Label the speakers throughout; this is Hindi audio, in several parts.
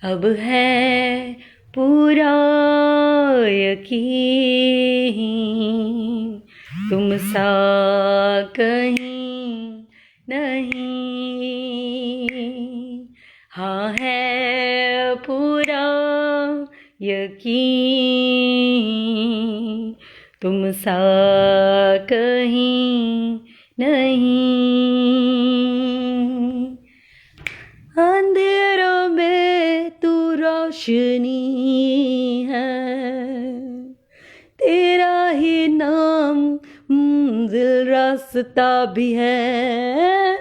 Speaker 1: अब है पूरा यकीन, तुम सा कहीं नहीं। हाँ है पूरा यकीन, तुम सा कहीं नहीं। अंधेरों में तू रोशनी है, तेरा ही नाम मंजिल रास्ता भी है।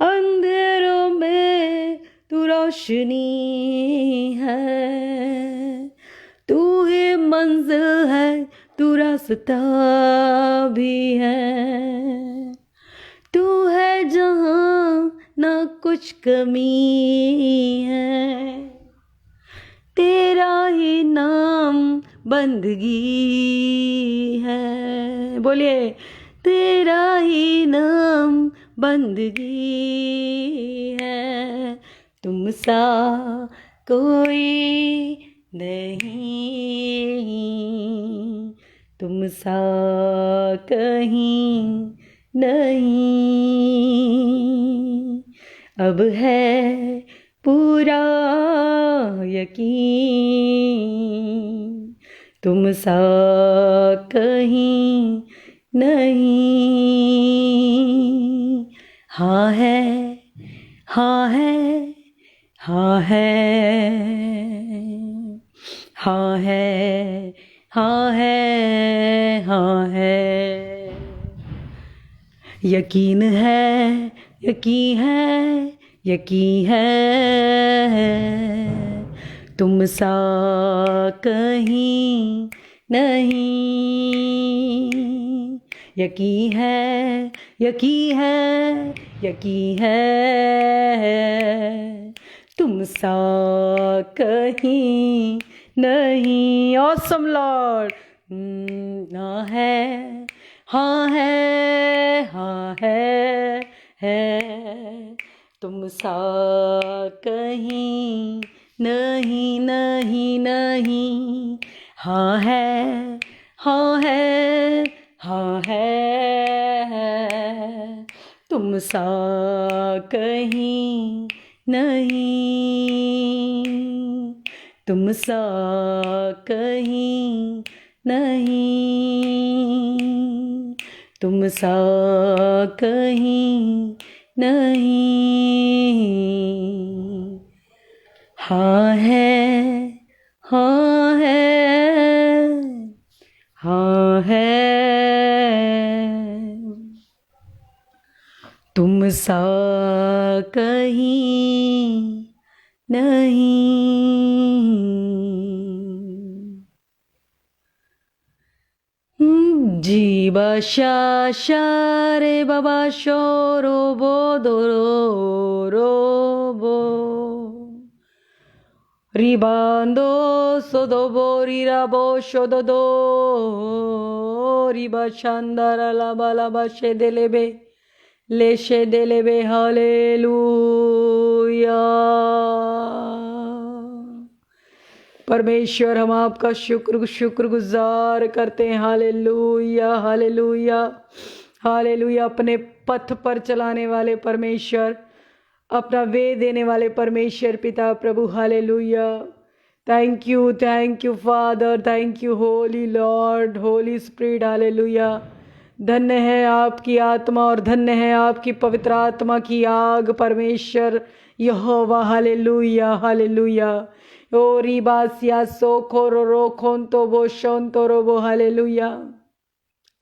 Speaker 1: अंधेरों में तू रोशनी है, तू ही मंजिल है, तू रास्ता भी है। तू है जहाँ ना कुछ कमी है, तेरा ही नाम बंदगी है। बोलिए, तेरा ही नाम बंदगी है। तुम सा कोई नहीं, तुम सा कहीं नहीं। अब है पूरा यकीन, तुम सा कहीं नहीं। हाँ है, हाँ है, हाँ है, हाँ है, हाँ है, हाँ है। यकीन है, यकीन है, यकीन है, तुम सा कहीं नहीं। यकीन है, यकीन है, यकीन है, तुम सा कहीं नहीं। Awesome Lord. हाँ है, हाँ है, हाँ है, तुम सा कहीं नहीं, नहीं, नहीं। हाँ है, हाँ है, हाँ है, तुम सा कहीं नहीं, तुम सा कहीं नहीं, तुम सा कहीं नहीं। हाँ है, हाँ है, हाँ है, तुम सा कहीं नहीं। जीवा शा रे बाबा शो रोबो दो robo Ribando sodobo rirabo shododo riba shandara laba laba shedelebe le shedelebe hallelujah. परमेश्वर हम आपका शुक्रगुजार करते हैं। Hallelujah, hallelujah, hallelujah. अपने पथ पर चलाने वाले परमेश्वर, अपना वे देने वाले परमेश्वर पिता प्रभु। Hallelujah. Thank you father, thank you holy lord, holy spirit. Hallelujah. धन्य है आपकी आत्मा और धन्य है आपकी पवित्र आत्मा की आग परमेश्वर यहोवा। Hallelujah, hallelujah. ओ रिबासिया सोखो रो खोंतो बो शोंतो रोबो। हालेलुया।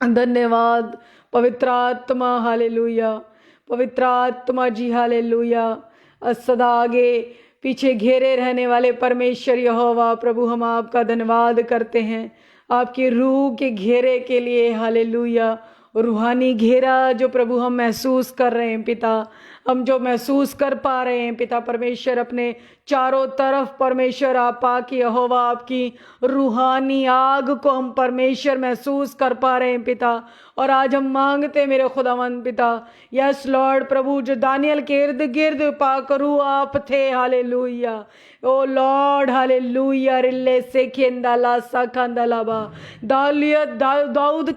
Speaker 1: धन्यवाद पवित्र आत्मा। हालेलुया, पवित्र आत्मा जी। हालेलुया। सदा आगे पीछे घेरे रहने वाले परमेश्वर यहोवा प्रभु, हम आपका धन्यवाद करते हैं आपकी रूह के घेरे के लिए। हालेलुया। रूहानी घेरा जो प्रभु हम महसूस कर रहे हैं पिता, हम जो महसूस कर पा रहे हैं पिता परमेश्वर, अपने चारों तरफ परमेश्वर आप आके यहोवा आपकी रूहानी आग को हम परमेश्वर महसूस कर पा रहे हैं पिता। और आज हम मांगते मेरे खुदावंद पिता, यस लॉर्ड प्रभु, जो दानियल के इर्द गिर्द पाक रूह आप थे, हालेलुया ओ लॉर्ड हालेलुया। रिल्ले से खेंदाला सा खांदालाबा दाऊद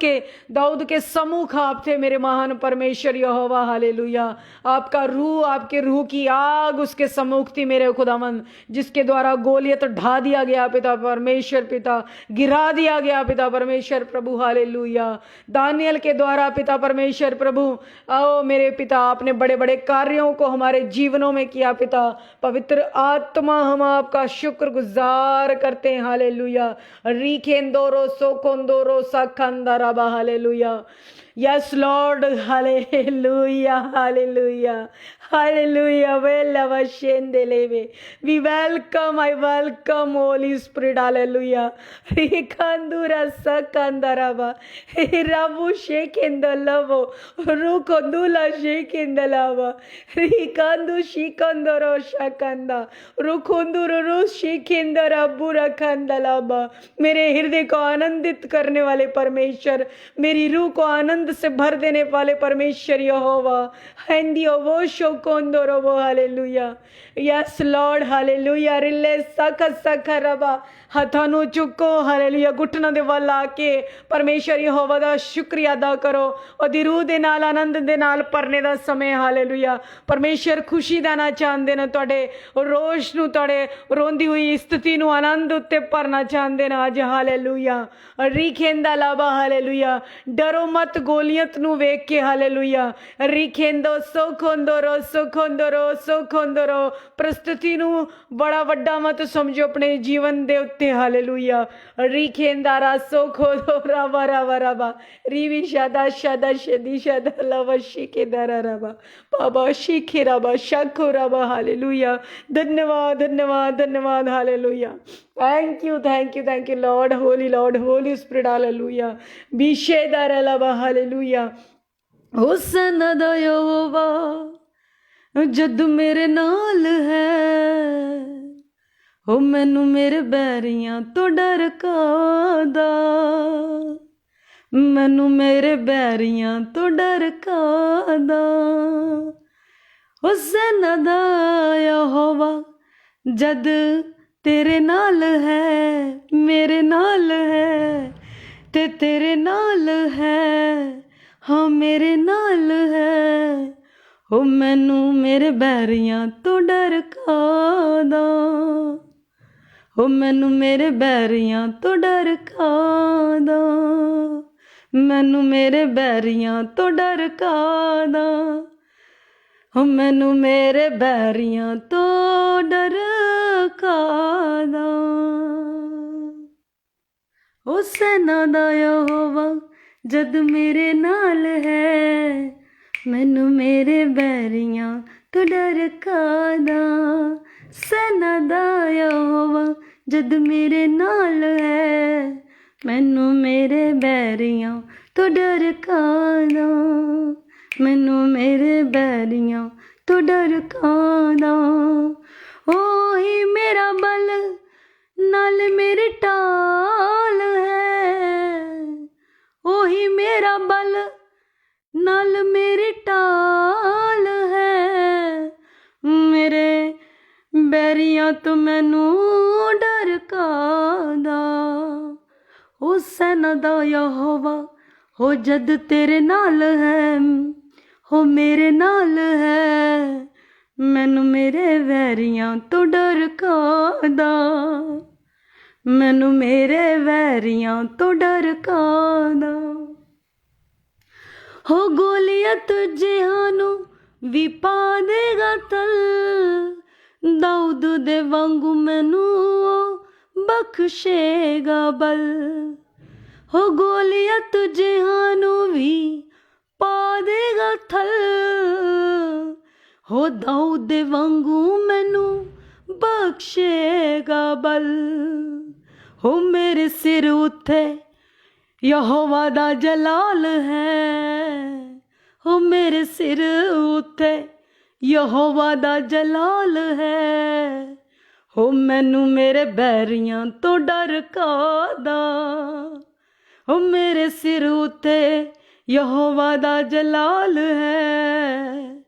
Speaker 1: के सम्मुख आप थे मेरे महान परमेश्वर यहोवा, हालेलुया। आपका रूह, आपके रूह की आग उसके सम्मुख थी मेरे खुदावंद, जिसके द्वारा गोलियत ढा दिया गया पिता परमेश्वर, पिता गिरा दिया गया पिता परमेश्वर प्रभु, हालेलुया। दानियल के द्वारा पिता परमेश्वर प्रभु, आओ मेरे पिता, आपने बड़े बड़े कार्यों को हमारे जीवनों में किया पिता। पवित्र आत्मा हम आपका शुक्रगुजार करते हैं, हालेलुया। रीखेंदोरो सोकोंदोरो साखंदाराबा, hallelujah. Yes, Lord, hallelujah, hallelujah, hallelujah. We welcome, I welcome Holy Spirit, hallelujah. Rikandura sakandaraba, Rabu shekendalavo, Rukondula shekendalava, Rikandu shikandoro shakanda, Rukunduru shekendara burakandalaba. मेरे हृदय को आनंदित करने वाले परमेश्वर, मेरी रूह को आनंद से भर देने वाले परमेश्वर यहोवा, हैंदियो वो शोकोंदोरो वो, hallelujah. Yes lord, hallelujah. Relay सख सख रबा हथानु चुको, हालेलुया। घुटना दे वाल आके परमेश्वर यहोवा दा शुक्रिया अदा करो। ओदी रूह दे नाल आनंद दे नाल भरने दा समय, हालेलुया। परमेश्वर खुशी देना चाहते ने, तुहाडे रोश नूं, तुहाडे रोंदी हुई स्थिति नूं आनंद उत्ते भरना चाहते ने अज, हालेलुया। रीखेंदा लाबा, हालेलुया। डरो मत गोलियत नूं वेख के, हालेलुया। रीखेंदो सोखोंदोरो सोखोंदोरो सोखोंदोरो। परिस्थिति नूं बड़ा वड्डा मत समझो अपने जीवन दे उत्ते, हालेलुया। रीखेंदारा सोखोदो राबा राबा राबा, रीवी शादा शादा शदी शादा लावा शिके दारा राबा, बाबा शिखे राबा शाखो राबा, हालेलुया। धन्यवाद धन्यवाद धन्यवाद, hallelujah. Thank you thank you thank you lord, holy spirit, hallelujah. बीशे दारा लावा, हालेलुया। हुसन दा यहोवा जद मेरे नाल है, हो मैनू मेरे बैरियां तो डर कादा, मैनू मेरे बैरियां तो डर कादा। हुसन दा यहोवा जद तेरे नाल है, मेरे नाल है, ते तेरे नाल है, हाँ मेरे नाल है, हो मैनू मेरे बैरियां तो डर कादा, हो मैनू मेरे बैरियां तो डर कादा, मैनू मेरे बैरियां तो डर कादा, हो मैनू मेरे बैरियां तो डर कादा। ओ सेना दा यहोवा जद मेरे नाल है, मैनू मेरे बैरियां तो डर कादा। सेना दा यहोवा जद मेरे नाल है, मैनू मेरे बैरियां तो डर कादा, मैनू मेरे बैरियां तो डर कादा। ओही मेरा बल नाल मेरी टाल है, ओही मेरा बल नाल मेरी टाल है, मेरे बैरियां तो मैनू डर कादा। ओ सेना दा यहोवा हो जद तेरे नाल है, हो मेरे नाल है, मैनू मेरे वैरियां तो डर कादा, मैनू मेरे वैरियां तो डर कादा। हो गोलियत जिहानू भी पा देगा तल, दाऊद दे वांगू मैनू बख्शेगा बल। हो गोलियत जिहानू भी पा देगा थल, हो दाऊद दे वांगू मैनू बख्शेगा बल। हो मेरे सिर उथे यहोवा दा जलाल है, हो मेरे सिर उते ਯਹੋਵਾ ਦਾ ਜਲਾਲ ਹੈ। ਹੋ ਮੈਨੂੰ ਮੇਰੇ ਬੈਰੀਆਂ ਤੋਂ ਡਰ ਕਾਹਦਾ, ਹੋ ਮੇਰੇ ਸਿਰ ਉੱਤੇ ਯਹੋਵਾ ਦਾ ਜਲਾਲ ਹੈ।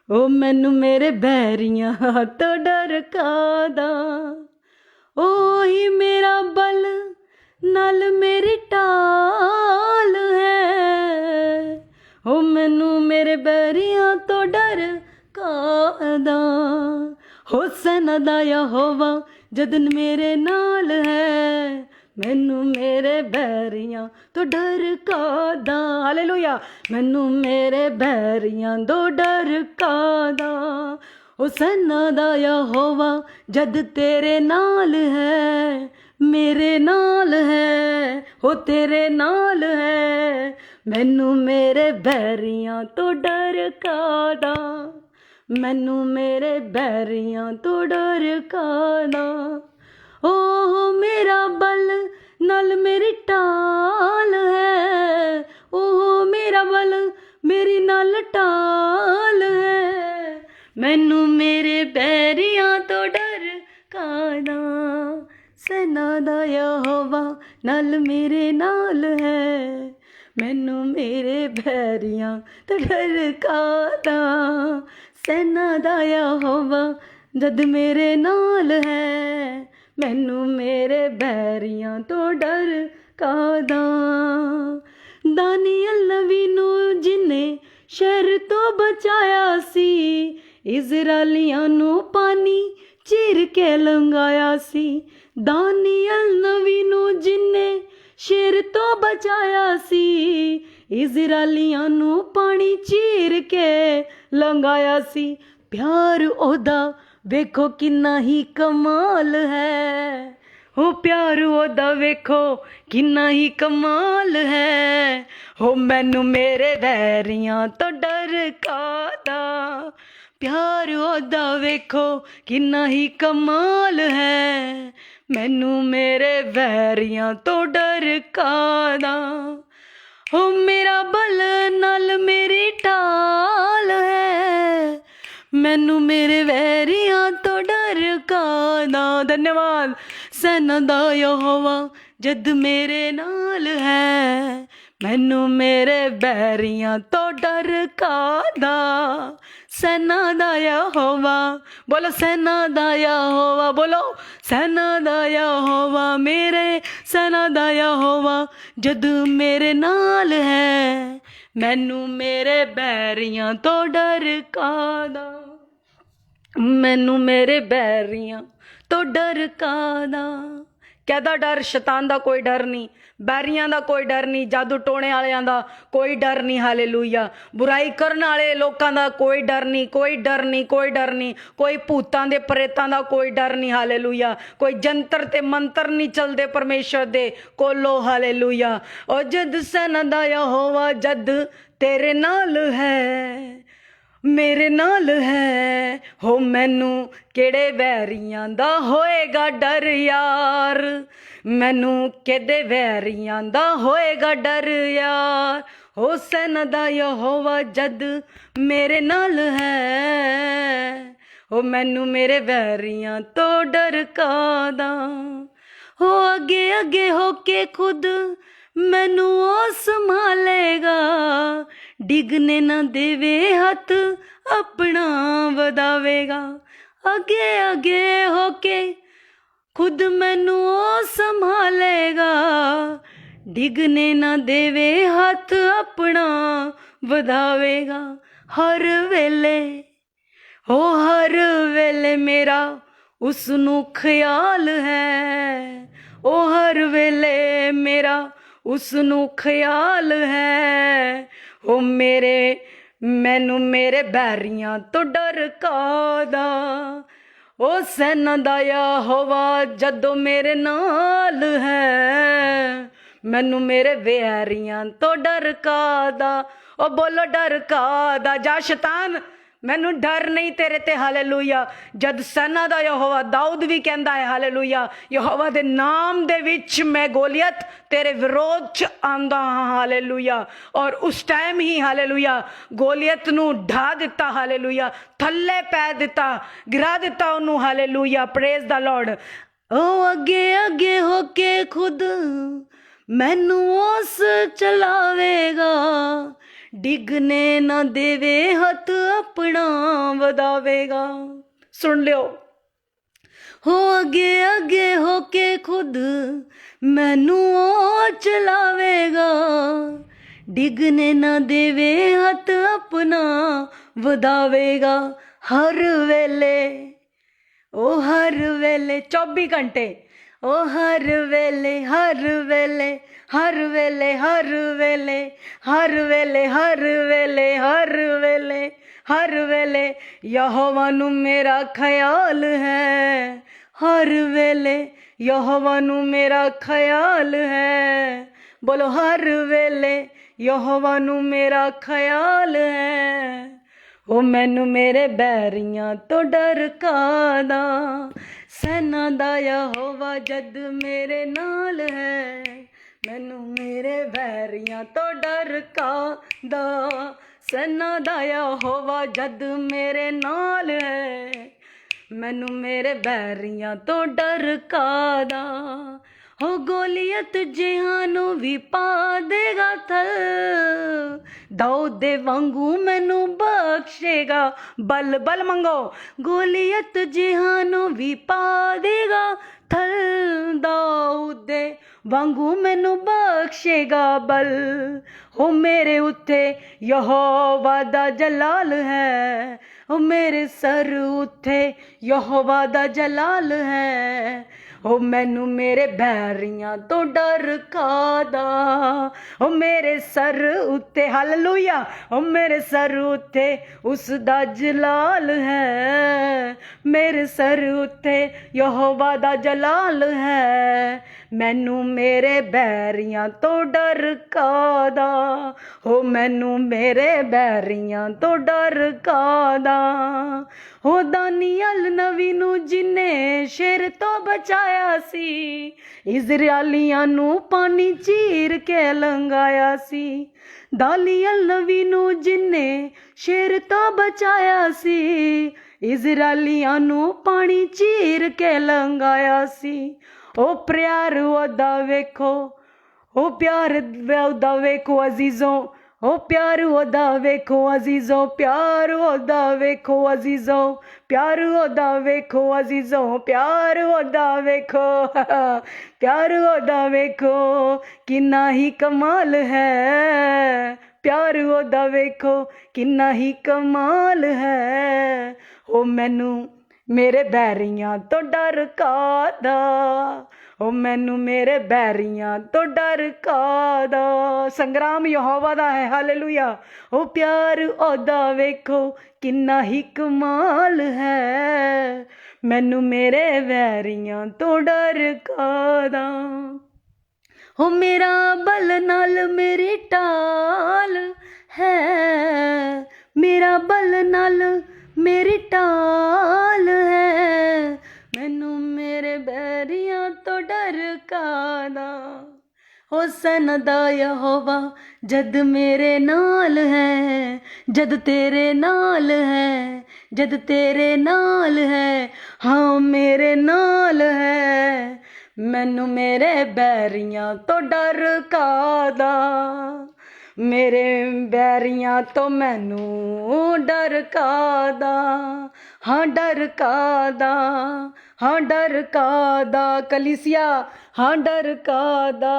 Speaker 1: ਉਹ ਮੈਨੂੰ ਮੇਰੇ ਬੈਰੀਆਂ ਤੋਂ ਡਰ ਕਾਹਦਾ, ਉਹੀ ਮੇਰਾ ਬਲ ਨਾਲ ਮੇਰੀ ਢਾਲ ਹੈ। ਉਹ ਮੈਨੂੰ ਮੇਰੇ ਬੈਰੀਆਂ ਤੋਂ ਡਰ ਕਾਹਦਾ, ਹੁਸਨ ਦਾ ਯਹੋਵਾ ਜਦਨ ਮੇਰੇ ਨਾਲ ਹੈ। ਮੈਨੂੰ ਮੇਰੇ ਬੈਰੀਆਂ ਤੋਂ ਡਰ ਕਾਹਦਾ, ਹਾਲੇਲੂਇਆ। ਮੈਨੂੰ ਮੇਰੇ ਬੈਰੀਆਂ ਤੋਂ ਡਰ ਕਾਹਦਾ, ਹੁਸਨ ਦਾ ਯਹੋਵਾ ਜਦ ਤੇਰੇ ਨਾਲ ਹੈ, ਮੇਰੇ ਨਾਲ ਹੈ, ਹੋ ਤੇਰੇ ਨਾਲ ਹੈ। ਮੈਨੂੰ ਮੇਰੇ ਬੈਰੀਆਂ ਤੋਂ ਡਰ ਕਾਹਦਾ, ਮੈਨੂੰ ਮੇਰੇ ਬੈਰੀਆਂ ਤੋਂ ਡਰ ਕਾਹਦਾ। ਉਹ ਮੇਰਾ ਬਲ ਨਾਲ ਮੇਰੀ ਢਾਲ ਹੈ, ਉਹ ਮੇਰਾ ਬਲ ਮੇਰੀ ਨਾਲ ਢਾਲ ਹੈ। ਮੈਨੂੰ ਮੇਰੇ ਬੈਰੀਆਂ ਤੋਂ ਡਰ ਕਾਹਦਾ, ਸੈਨਾ ਦਾ ਯਹੋਵਾ ਨਾਲ ਮੇਰੇ ਨਾਲ ਹੈ। ਮੈਨੂੰ ਮੇਰੇ ਬੈਰੀਆਂ ਤੋਂ ਡਰ ਕਾਹਦਾ, ਸੈਨਾ ਦਾ ਯਹੋਵਾ ਜਦ ਮੇਰੇ ਨਾਲ ਹੈ। ਮੈਨੂੰ ਮੇਰੇ ਬੈਰੀਆਂ ਤੋਂ ਡਰ ਕਾਹਦਾ। ਦਾਨੀਅਲ ਨਬੀ ਨੂੰ ਜਿਨੇ ਸ਼ਹਿਰ ਤੋਂ ਬਚਾਇਆ ਸੀ, ਇਜ਼ਰਾਈਲੀਆਂ ਨੂੰ ਪਾਣੀ ਚੀਰ ਕੇ ਲੰਘਾਇਆ ਸੀ। ਦਾਨੀਅਲ ਨਬੀ ਨੂੰ ਜਿਨੇ ਸ਼ਹਿਰ ਤੋਂ ਬਚਾਇਆ ਸੀ, ਇਜ਼ਰਾਈਲੀਆਂ ਨੂੰ ਪਾਣੀ ਚੀਰ ਕੇ ਲੰਘਾਇਆ ਸੀ। ਪਿਆਰ ਉਹਦਾ ਵੇਖੋ ਕਿੰਨਾ ਹੀ ਕਮਾਲ ਹੈ, ਹੋ ਪਿਆਰ ਉਹਦਾ ਵੇਖੋ ਕਿੰਨਾ ਹੀ ਕਮਾਲ ਹੈ। ਹੋ ਮੈਨੂੰ ਮੇਰੇ ਵੈਰੀਆਂ ਤੋਂ ਡਰ ਕਾਹਦਾ, ਪਿਆਰ ਉਹਦਾ ਵੇਖੋ ਕਿੰਨਾ ਹੀ ਕਮਾਲ ਹੈ। ਮੈਨੂੰ ਮੇਰੇ ਵੈਰੀਆਂ ਤੋਂ ਡਰ ਕਾਹਦਾ, ਹੋ ਮੇਰਾ ਬਲ ਨਾਲ ਮੇਰੀ ਢਾਲ ਹੈ। ਮੈਨੂੰ ਮੇਰੇ ਵੈਰੀਆਂ ਤੋਂ ਡਰ ਕਾਹਦਾ। ਧੰਨਵਾਦ। ਸੈਨਾ ਦਾ ਯਹੋਵਾ ਜਦ ਮੇਰੇ ਨਾਲ ਹੈ, ਮੈਨੂੰ ਮੇਰੇ ਬੈਰੀਆਂ ਤੋਂ ਡਰ ਕਾਹਦਾ। ਸੈਨਾ ਦਾ ਯਹੋਵਾ, ਬੋਲੋ ਸੈਨਾ ਦਾ ਯਹੋਵਾ, ਬੋਲੋ ਸੈਨਾ ਦਾ ਯਹੋਵਾ, ਮੇਰੇ ਸੈਨਾ ਦਾ ਯਹੋਵਾ ਜਦ ਮੇਰੇ ਨਾਲ ਹੈ। ਮੈਨੂੰ ਮੇਰੇ ਬੈਰੀਆਂ ਤੋਂ ਡਰ ਕਾਹਦਾ, ਮੈਨੂੰ ਮੇਰੇ ਬੈਰੀਆਂ ਤੋਂ ਡਰ ਕਾਹਦਾ। ਕਿਹਦਾ ਡਰ? ਸ਼ੈਤਾਨ ਦਾ ਕੋਈ ਡਰ ਨਹੀਂ, ਬੈਰੀਆਂ ਦਾ ਕੋਈ ਡਰ ਨਹੀਂ, ਜਾਦੂ ਟੋਣੇ ਵਾਲਿਆਂ ਦਾ ਕੋਈ ਡਰ ਨਹੀਂ। ਹਾਲੇਲੂਇਆ। ਬੁਰਾਈ ਕਰਨ ਵਾਲੇ ਲੋਕਾਂ ਦਾ ਕੋਈ ਡਰ ਨਹੀਂ, ਕੋਈ ਡਰ ਨਹੀਂ, ਕੋਈ ਡਰ ਨਹੀਂ। ਕੋਈ ਭੂਤਾਂ ਦੇ ਪ੍ਰੇਤਾਂ ਦਾ ਕੋਈ ਡਰ ਨਹੀਂ। ਹਾਲੇਲੂਇਆ। ਕੋਈ ਜੰਤਰ ਤੇ ਮੰਤਰ ਨਹੀਂ ਚੱਲਦੇ ਪਰਮੇਸ਼ਰ ਦੇ ਕੋਲੋਂ। ਹਾਲੇਲੂਇਆ। ਉਹ ਜਦ ਸੈਨਾ ਦਾ ਯਹੋਵਾ ਜਦ ਤੇਰੇ ਨਾਲ ਹੈ, ਮੇਰੇ ਨਾਲ ਹੈ, ਹੋ ਮੈਨੂੰ ਕਿਹੜੇ ਵੈਰੀਆਂ ਦਾ ਹੋਏਗਾ ਡਰ ਯਾਰ। ਮੈਨੂੰ ਕਿਹੜੇ ਵੈਰੀਆਂ ਦਾ ਹੋਏਗਾ ਡਰ ਯਾਰ। ਹੋ ਸੈਨਾ ਦਾ ਯਹੋਵਾ ਜਦ ਮੇਰੇ ਨਾਲ ਹੈ, ਹੋ ਮੈਨੂੰ ਮੇਰੇ ਵੈਰੀਆਂ ਤੋਂ ਡਰ ਕਾਹਦਾ। ਹੋ ਅੱਗੇ ਅੱਗੇ ਹੋ ਕੇ ਖੁਦ ਮੈਨੂੰ ਉਹ ਸੰਭਾਲੇਗਾ, ਡਿੱਗਨੇ ਨਾ ਦੇਵੇ ਹੱਥ ਆਪਣਾ ਵਧਾਵੇਗਾ। ਅੱਗੇ ਅੱਗੇ ਹੋ ਕੇ ਖੁਦ ਮੈਨੂੰ ਉਹ ਸੰਭਾਲੇਗਾ, ਡਿੱਗਨੇ ਨਾ ਦੇਵੇ ਹੱਥ ਆਪਣਾ ਵਧਾਵੇਗਾ। ਹਰ ਵੇਲੇ ਹੋ ਹਰ ਵੇਲੇ ਮੇਰਾ ਉਸ ਨੂੰ ਖਿਆਲ ਹੈ, ਉਹ ਹਰ ਵੇਲੇ ਮੇਰਾ ਉਸ ਨੂੰ ਖਿਆਲ ਹੈ। ਉਹ ਮੈਨੂੰ ਮੇਰੇ ਬੈਰੀਆਂ ਤੋਂ ਡਰ ਕਾਹਦਾ। ਉਹ ਸੈਨਾ ਦਾ ਯਹੋਵਾ ਜਦੋਂ ਮੇਰੇ ਨਾਲ ਹੈ, ਮੈਨੂੰ ਮੇਰੇ ਵੈਰੀਆਂ ਤੋਂ ਡਰ ਕਾਹਦਾ। ਉਹ ਬੋਲੋ ਡਰ ਕਾਹਦਾ। ਜਾ ਸ਼ੈਤਾਨ मैनू डर नहीं तेरे ते हालेलुया। जद सेना दा यहोवा दाऊद भी कहता है हालेलुया, यहोवा दे नाम दे विच मैं गोलियत तेरे विरोध च आंदा हाँ हालेलुया। और उस टाइम ही हालेलुया गोलियत नू ढा दिता हालेलुया, थल्ले पै दिता, गिरा दिता उन्होंने हालेलुया। Praise the lord. ओ अगे अगे होके खुद मैनू उस चलावेगा, डिगने ना देवे हथ अपना वधावेगा। सुन लियो, हो अगे अगे होके खुद मैनू चलावेगा, डिगने ना देवे हथ अपना वधावेगा। हर वेले ओ हर वेले 24 घंटे, ओ हर वेले हर वेले हर वेले हर वेले हर वेले हर वेले हर वेले हर वेले यहोवा नू मेरा ख्याल है, हर वेले यहोवा नू मेरा ख्याल है। बोलो हर वेले यहोवा नू मेरा ख्याल है। ओ मैनू मेरे बैरियां तो डर कादा, सेना दा यहोवा जद मेरे नाल है। मैनू मेरे बैरियां तो डर कादा, सेना दा यहोवा जद मेरे नाल है। मैनू मेरे बैरियां तो डर कादा, हो गोलियत जिहानू भी पा देगा थल, दाऊद दे वांगू मैनू बख्शेगा बल। बल मंगो, गोलियत जिहानू भी पा देगा थल, दाऊद दे वांगू मैनू बख्शेगा बल। हो मेरे उत्ते यहोवा दा जलाल है, ओ मेरे सर उत्ते यहोवा दा जलाल है। ओ मैनू मेरे बैरियां तो डर कादा, ओ मेरे सर उत्ते हालेलुया, ओ मेरे सर उत्ते उस दा जलाल है। मेरे सर उत्ते यहोवा दा जलाल है। मैनू मेरे बैरियां तो डर कादा, हो मैनू मेरे बैरियां तो डर कादा। हो दानियल नबी नू जिन्ने शेर तो बचाया सी, इजराइलियां नू पानी चीर के लंघाया सी। दानियल नबी नू जिन्ने शेर तो बचाया सी, इजराइलियां नू पानी चीर के लंघाया सी। ओ प्यार ओदा वेखो, ओ प्यार ओदा वेखो अजीजों, ओ प्यार ओदा वेखो अजीजों, प्यार ओदा वेखो अजीजों, प्यार ओदा वेखो अजीजों, प्यार ओदा वेखो प्यार ओदा वेखो किन्ना ही कमाल है। प्यार ओदा वेखो किन्ना ही कमाल है। ओ मैनू मेरे बैरियां तो डर कादा, ओ मैनू मेरे बैरियां तो डर कादा। संग्राम यहोवा दा है हालेलुया। ओ प्यार ओदा वेखो किन्ना ही कमाल है। मैनू मेरे बैरियां तो डर कादा। हो मेरा बल नाल मेरी टाल है, मेरा बल नाल मेरी टाल है। मैनू मेरे बैरियां तो डर कादा, हो सन दा यहोवा जद मेरे नाल है, जद तेरे नाल है, जद तेरे नाल है, हाँ मेरे नाल है। मैनू मेरे बैरियां तो डर कादा, मेरे बैरियां तो मैनू डर कादा, हाँ डर कादा, हाँ डर कादा। कलीसिया हाँ डर कादा,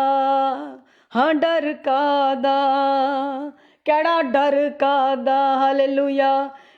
Speaker 1: हाँ डर कादा। केड़ा डर कादा हालेलुया।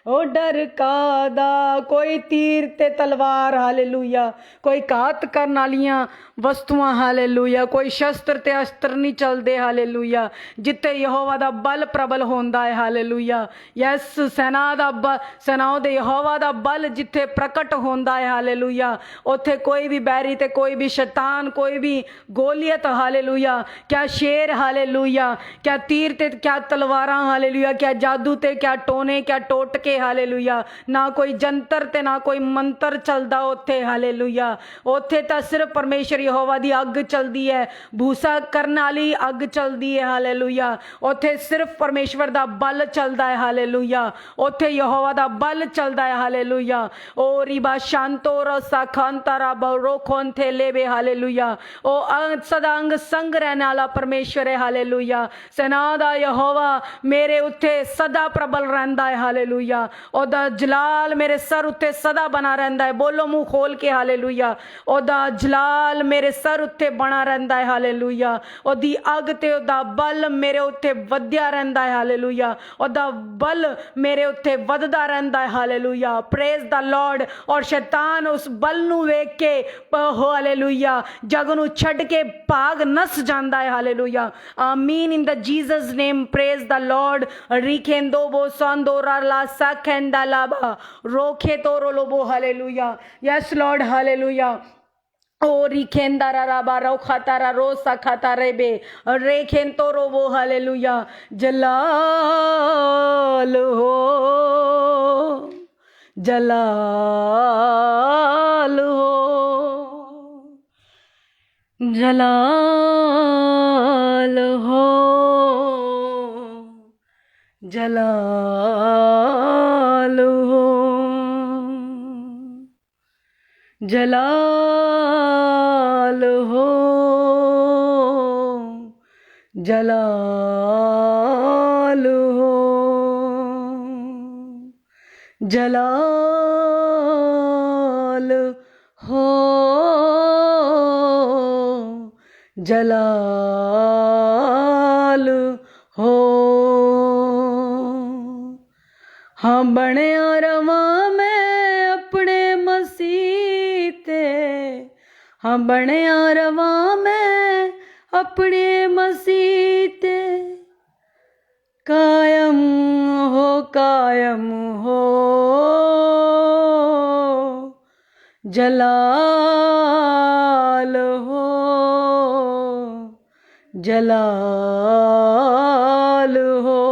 Speaker 1: ओ डर कादा कोई तीर ते तलवार हालेलुया, कोई घात करन वालियां वस्तुआं हालेलुया, कोई शस्त्र ते अस्त्र नहीं चलते हालेलुया। जिते यहोवा दा बल प्रबल होंदा है हालेलुया। यस सेना दा सेनाओं दे यहोवा दा बल जिथे प्रकट होंदा है हालेलुया, उथे कोई भी बैरी ते कोई भी शैतान, कोई भी गोलियत हालेलुया, क्या शेर हालेलुया, क्या तीर ते क्या तलवारां हालेलुया, क्या जादू ते क्या टोने क्या टोटके ਹਾਲੇਲੂਇਆ। ਨਾ ਕੋਈ ਜੰਤਰ ਤੇ ਨਾ ਕੋਈ ਮੰਤਰ ਚੱਲਦਾ ਉੱਥੇ, ਹਾਲੇਲੂਇਆ। ਉੱਥੇ ਤਾਂ ਸਿਰਫ ਪਰਮੇਸ਼ਰ ਯਹੋਵਾ ਦੀ ਅੱਗ ਚੱਲਦੀ ਹੈ, ਭੂਸਾ ਕਰਨ ਵਾਲੀ ਅੱਗ ਚੱਲਦੀ ਹੈ, ਹਾਲੇਲੂਇਆ। ਉੱਥੇ ਸਿਰਫ ਪਰਮੇਸ਼ਵਰ ਦਾ ਬਲ ਚੱਲਦਾ ਹੈ, ਹਾਲੇਲੂਇਆ। ਉੱਥੇ ਯਹੋਵਾ ਦਾ ਬਲ ਚੱਲਦਾ ਹੈ, ਹਾਲੇਲੂਇਆ। ਓ ਰੀਬਾ ਸ਼ਾਂਤੋ ਰਸਾ ਖਾਂਤਾਰਾ ਬਰੋਖੋਂ ਥੇ लेबे, हालेलुया। ओ सदा अंग संग रहने वाला परमेश्वर है, हालेलुया। सेना दा यहोवा मेरे उत्ते सदा प्रबल रहंदा है, हालेलुया। ओदा जलाल मेरे सर उत्ते सदा बना रहंदा है। बोलो मुंह खोल के, हालेलुया। ओदा जलाल मेरे सर उत्ते बना रहंदा है, हालेलुया। ओदी अग ते ओदा बल मेरे उत्ते वध्या रहंदा है, हालेलुया। ओदा बल मेरे उत्ते वधदा रहंदा है, हालेलुया। Praise the Lord. और शैतान उस बल नू वेख के हालेलुया जग नू छड़ के भाग नस जांदा है, hallelujah. Amen in the Jesus name, praise the lord. रिखेंदो बो सांदोरा ला साखेंदा लाबा रोखे तोरो लोबो, हालेलुया। Yes lord, hallelujah. ओ रिखेंदारा राबा रो खातारा रो सा खाता रेबे रेखें तोरो वो, हालेलुया। जलाल हो, जलाल हो, जलाल हो, जलाल हो, जलाल हो, जलाल हो, जलाल हो, जलाल हो। हाँ बणिया रवा मैं अपने मसीह ते, हाँ बणिया रवा मैं अपने मसीह ते। कायम हो, कायम हो, जलाल हो, जलाल हो।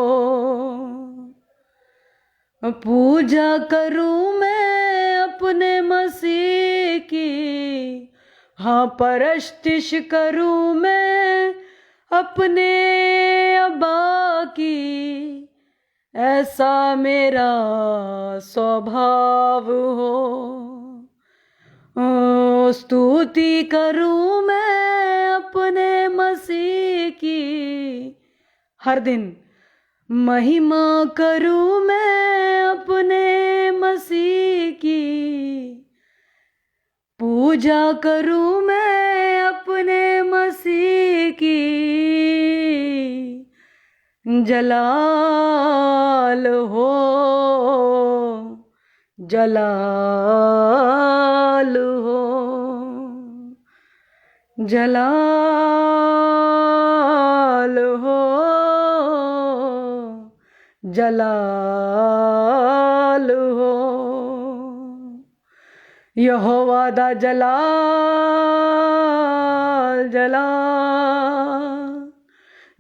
Speaker 1: पूजा करूं मैं अपने मसीह की, हाँ परस्तिश करूं मैं अपने अब्बा की। ऐसा मेरा स्वभाव हो। स्तुति करूं मैं अपने मसीह की, हर दिन महिमा करूं मैं अपने मसीह की। पूजा करूं मैं अपने मसीह की। जलाल हो, जलाल हो, जलाल हो, जलाल हो। यहोवा दा जलाल, जलाल,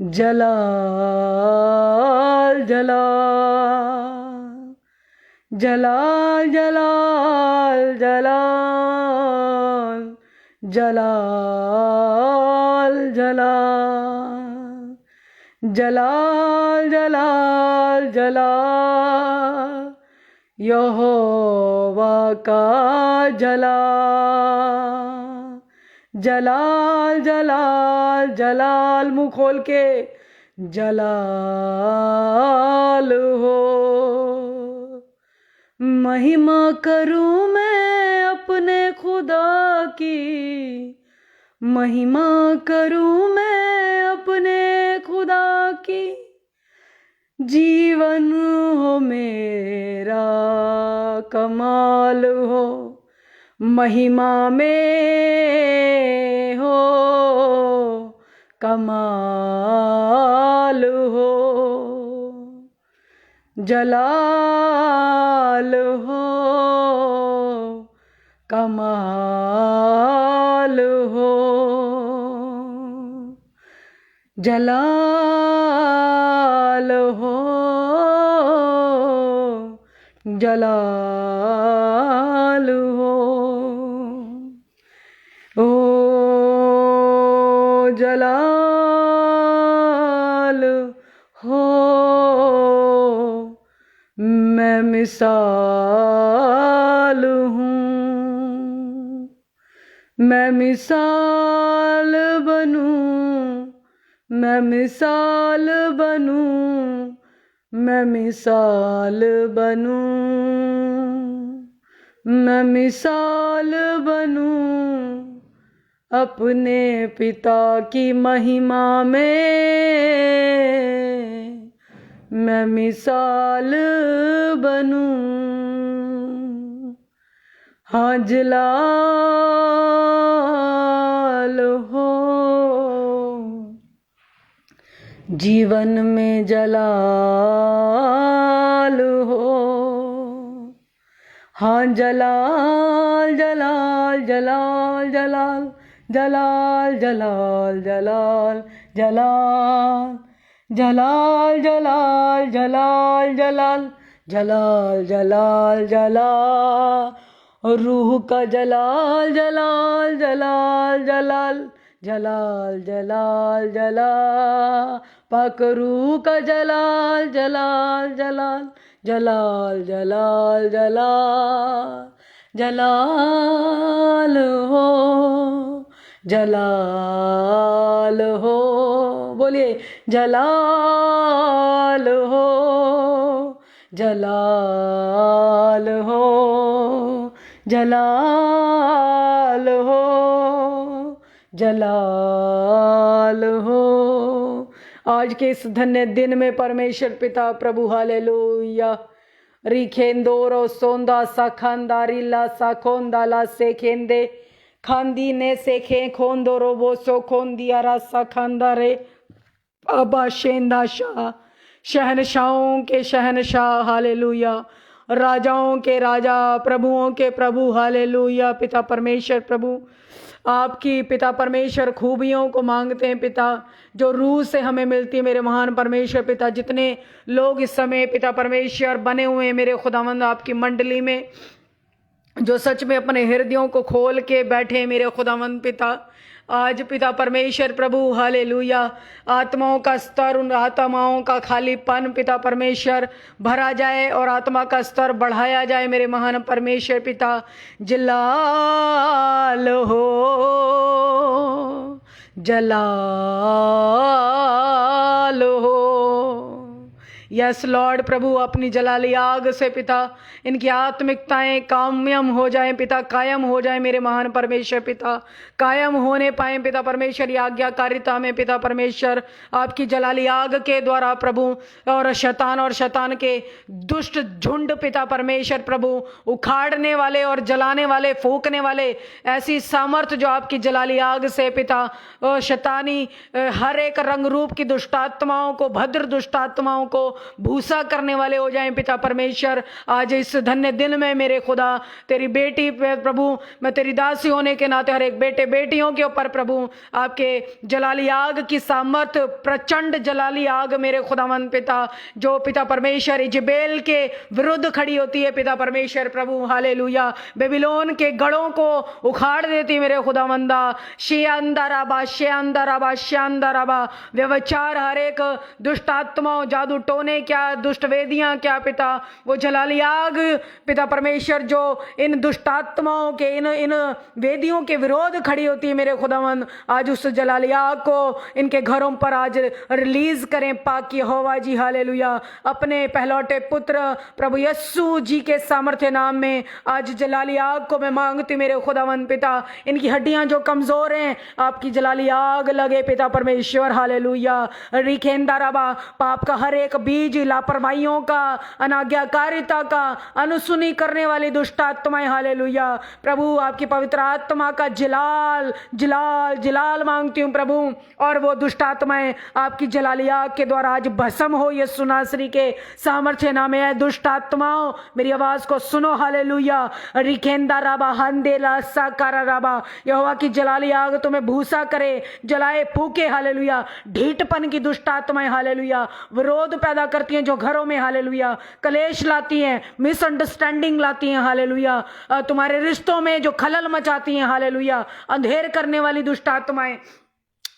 Speaker 1: जलाल, जलाल, जलाल, जलाल, जलाल, जलाल, जलाल, जलाल, जलाल, जलाल। यहोवा का जलाल, जलाल, जलाल, जलाल। मुंह खोल के, जलाल हो। महिमा करूं मैं अपने खुदा की, महिमा करूं मैं अपने खुदा की। जीवन हो मेरा कमाल हो, महिमा में हो कमाल हो। जलाल हो, कमाल हो। जलाल हो, जलाल हो, ओ जलाल हो, मैं मिसाल हूँ, मैं मिसाल बनूं, मैं मिसाल बनूं, मैं मिसाल बनूं, मैं मिसाल बनूं अपने पिता की महिमा में, मैं मिसाल बनूं। हाँ जलाल हो, जीवन में जलाल हो, हाँ जलाल जलाल जलाल जलाल जलाल जलाल जलाल जलाल जलाल जलाल जलाल जलाल जलाल जलाल जलाल, रूह का जलाल जलाल जलाल जलाल जलाल जलाल जलाल, पाक रूह का जलाल जलाल जलाल जलाल जलाल जलाल, जलाल हो, जलाल हो, बोलिए जलाल हो, जलाल हो, जलाल हो, जलाल हो। आज के इस धन्य दिन में परमेश्वर पिता प्रभु हालेलुया रिखेंदोरो सोंदा साखांदा रिला साखोंदाला सेखेंदे खांदी ने सेखे खोंदोरो बोसो खोंदिया रासा खांदा रे अबा शेंदा शाह, शहनशाहों के शहनशाह हालेलुया, राजाओं के राजा, प्रभुओं के प्रभु हालेलुया। पिता परमेश्वर प्रभु आपकी पिता परमेश्वर खूबियों को मांगते हैं पिता, जो रूह से हमें मिलती है मेरे महान परमेश्वर पिता। जितने लोग इस समय पिता परमेश्वर बने हुए हैं मेरे खुदावंद आपकी मंडली में, जो सच में अपने हृदयों को खोल के बैठे हैं मेरे खुदावंद पिता, आज पिता परमेश्वर प्रभु हालेलुया आत्माओं का स्तर, उन आत्माओं का खालीपन पिता परमेश्वर भरा जाए और आत्मा का स्तर बढ़ाया जाए मेरे महान परमेश्वर पिता। जलाल हो, जलाल हो, यस लॉर्ड प्रभु अपनी जलाली आग से पिता इनकी आत्मिकताएं कायम हो जाएं पिता, कायम हो जाएं मेरे महान परमेश्वर पिता, कायम होने पाएं पिता परमेश्वर की आज्ञाकारिता में पिता परमेश्वर आपकी जलाली आग के द्वारा प्रभु, और शैतान के दुष्ट झुंड पिता परमेश्वर प्रभु उखाड़ने वाले और जलाने वाले, फूकने वाले ऐसी सामर्थ्य जो आपकी जलाली आग से पिता शैतानी हर एक रंग रूप की दुष्टात्माओं को, भद्र दुष्टात्माओं को भूसा करने वाले हो जाएं पिता परमेश्वर। आज इस धन्य दिन में मेरे खुदा तेरी बेटी प्रभु, मैं तेरी दासी होने के नाते हर एक बेटे बेटियों के ऊपर प्रभु आपके जलाली आग की सामर्थ, प्रचंड जलाली आग मेरे खुदावंद पिता, जो पिता परमेश्वर इजबेल के विरुद्ध खड़ी होती है पिता परमेश्वर प्रभु हालेलुया, बेबीलोन के गढ़ों को उखाड़ देती मेरे खुदावंदा। शियांदराबा शियांदराबा शियांदराबा, व्यवचार हर एक दुष्ट आत्माओं, जादू टोने क्या, दुष्ट वेदियां क्या पिता, वो जलाली आग पिता परमेश्वर जो इन दुष्ट आत्माओं के इन वेदियों के विरोध खड़ी होती है मेरे खुदावंद, आज उस जलाली आग को इनके घरों पर आज रिलीज करें पाक यहोवा जी हालेलुया। अपने पहलौटे पुत्र प्रभु यस्सु जी के सामर्थ्य नाम में आज जलाली आग को मैं मांगती मेरे खुदावंद पिता, इनकी हड्डियां जो कमजोर हैं आपकी जलाली आग लगे पिता परमेश्वर हालेलुया। रिखेंदा रबा, पाप का हर एक बीज, लापरवाहियों का, अनाज्ञाकारिता का, अनुसुनी करने वाली दुष्ट आत्माएं हालेलुया प्रभु आपकी पवित्र आत्मा का जिलाल जिलाल जिलाल मांगती हूँ प्रभु, और वो दुष्ट आत्माएं आपकी जलाली आग के द्वारा आज भस्म हो यीशु नासरी के सामर्थ्य नाम में। दुष्ट आत्माओं मेरी आवाज को सुनो हालेलुया। रिखेंदा रबा हंदेला साकारा रबा, यहोवा की जलाली आग तुम्हें भूसा करे, जलाए फूके हालेलुया। ढीठपन की दुष्ट आत्माएं हालेलुया, विरोध पैदा पैदा करती हैं, जो घरों में हालेलुया कलेश लाती हैं, मिसअंडरस्टैंडिंग लाती हैं हालेलुया, तुम्हारे रिश्तों में जो खलल मचाती हैं हालेलुया, अंधेर करने वाली दुष्ट आत्माएं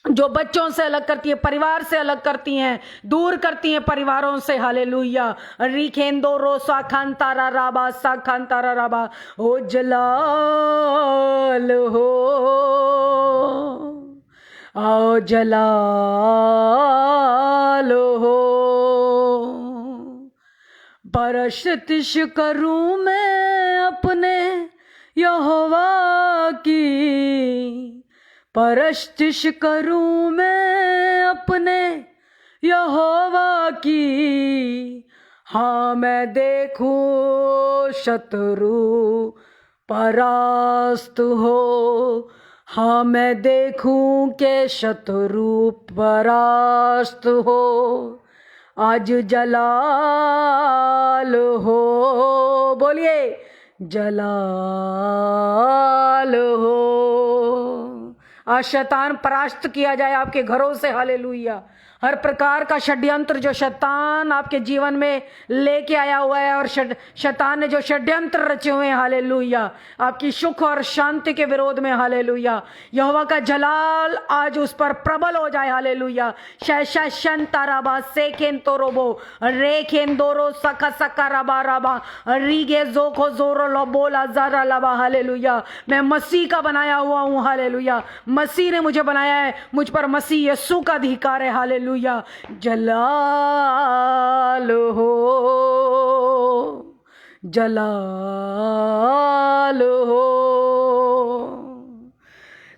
Speaker 1: जो बच्चों से अलग करती है, परिवार से अलग करती हैं, दूर करती हैं परिवारों से हालेलुया। रिखेंदो रोसा खांतारा राबा सा खांतारा राबा हो जलाल हो, आओ जलाल हो। परस्तिश करूं मैं अपने यहोवा की, परस्तिश करूं मैं अपने यहोवा की। हाँ मैं देखूं शत्रु परास्त हो, हाँ मैं देखूं के शत्रु परास्त हो। आज जलाल हो, बोलिए जलाल हो। आज शैतान परास्त किया जाए आपके घरों से हालेलुया। हर प्रकार का षड्यंत्र जो शैतान आपके जीवन में लेके आया हुआ है और शैतान ने जो षड्यंत्र रचे हुए हैं हालेलुया आपकी सुख और शांति के विरोध में हालेलुया, यहोवा का जलाल आज उस पर प्रबल हो जाए हालेलुया। शैशन ताराबा सेखेन तोरोबो रेखेन दोरो सका सका रबा रबा रीगे जोखो जोरो लोबोला जरा लबा हालेलुया। मैं मसीह का बनाया हुआ हूँ हालेलुया, मसीह ने मुझे बनाया है, मुझ पर मसीह यीशु का अधिकार है हालेलुया। जलाल हो, जलाल हो।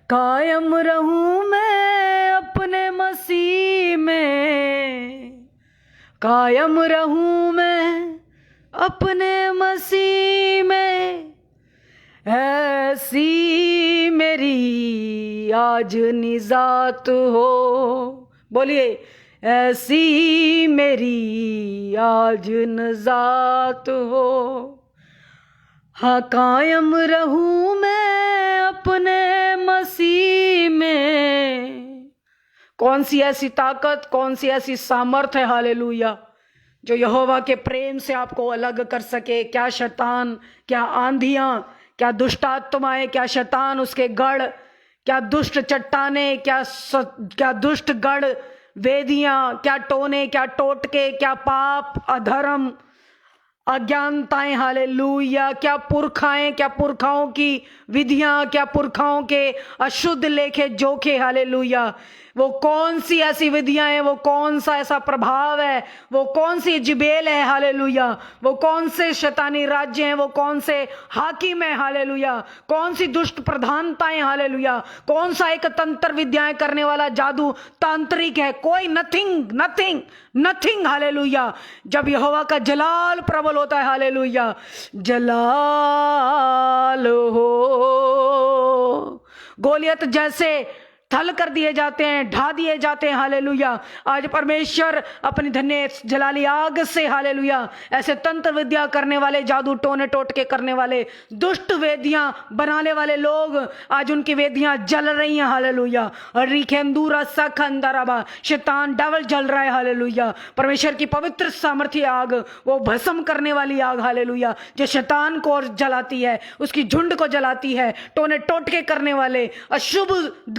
Speaker 1: कायम रहूं मैं अपने मसीह में, कायम रहूं मैं अपने मसीह में। ऐसी मेरी आज निजात हो, बोलिए ऐसी मेरी आज निजात हो। हाँ कायम रहूं मैं अपने मसीह में। कौन सी ऐसी ताकत, कौन सी ऐसी सामर्थ है हालेलुया जो यहोवा के प्रेम से आपको अलग कर सके। क्या शैतान, क्या आंधियां, क्या दुष्ट आत्माएं, क्या शैतान उसके गढ़, क्या दुष्ट चट्टाने, क्या दुष्ट गढ़ वेदियां, क्या टोने, क्या टोटके, क्या पाप, अधर्म, अज्ञानताएं हालेलुया, क्या पुरखाएं, क्या पुरखाओं की विधियां, क्या पुरखाओं के अशुद्ध लेखे जोखे हालेलुया। वो कौन सी ऐसी विधियां हैं, वो कौन सा ऐसा प्रभाव है, वो कौन सी जिबेल है हालेलुया, वो कौन से शैतानी राज्य हैं, वो कौन से हाकिम है हालेलुया, कौन सी दुष्ट प्रधानताएं हालेलुया, कौन सा एक तंत्र विद्याएं करने वाला जादू तांत्रिक है। कोई नथिंग नथिंग नथिंग हालेलुया। जब यहोवा का जलाल प्रबल होता है हालेलुया, जलाल हो। गोलियत जैसे थल कर दिए जाते हैं, ढा दिए जाते हैं हालेलुया। आज परमेश्वर अपनी धन्य जलाली आग से हालेलुया ऐसे तंत्र विद्या करने वाले, जादू टोने टोटके करने वाले, दुष्ट वेदियां बनाने वाले लोग, आज उनकी वेदियां जल रही हैं हालेलुया। और रिखेंदूरा सखंदरबा शैतान डबल जल रहा है हालेलुया। परमेश्वर की पवित्र सामर्थ्य आग, वो भस्म करने वाली आग हालेलुया, जो शैतान को और जलाती है, उसकी झुंड को जलाती है। टोने टोटके करने वाले अशुभ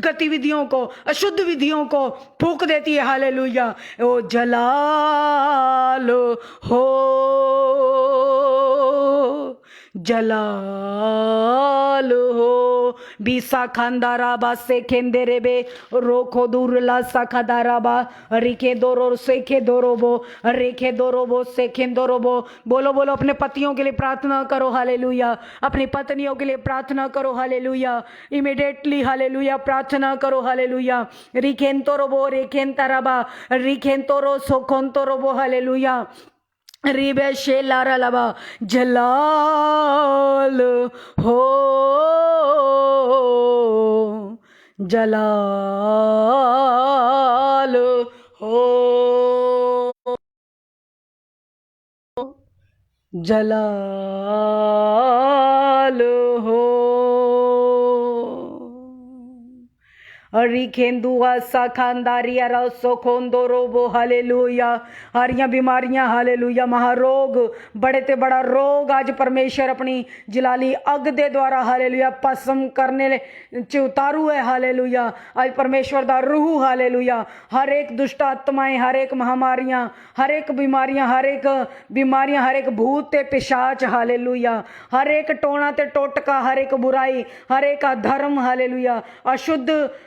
Speaker 1: गतिविधियों को, अशुद्ध विधियों को फूंक देती है हालेलुया। ओ जलाल हो, जलाल हो। बीसा खानदाराबा से खेंदेरेबे रोखो दूरला साखादाराबा रिके दोरो सेखे दोरोबो रेखे दोरोबो सेखे दोरोबो। बोलो बोलो, अपने पतियों के लिए प्रार्थना करो हालेलुया, अपनी पत्नियों के लिए प्रार्थना करो हालेलुया, इमीडिएटली हालेलुया प्रार्थना करो हालेलुया। रिखेन तोरोबो रेखेन ताराबा रिखेन तोरो सोखोन तोरोबो हालेलुया। रिबे शेलारा लबा जलाल हो, जलाल हो, जलाल हो। रिखेंदुआ साखांदारिया रसो खोंदो रोबो हालेलुया। हरियां बीमारियां हालेलुया, महारोग, बड़े ते बड़ा रोग आज परमेश्वर अपनी जलाली अग दे द्वारा हालेलुया भस्म करने च उतारू है हालेलुया। आज परमेश्वर दा रूह हालेलुया हर एक दुष्ट आत्माएं, हर एक महामारियां, हर एक बीमारियां, हर एक भूत ते पिशाच हालेलुया, हर एक टोना ते टोटका, हर एक बुराई, हर एक अधर्म हालेलुया,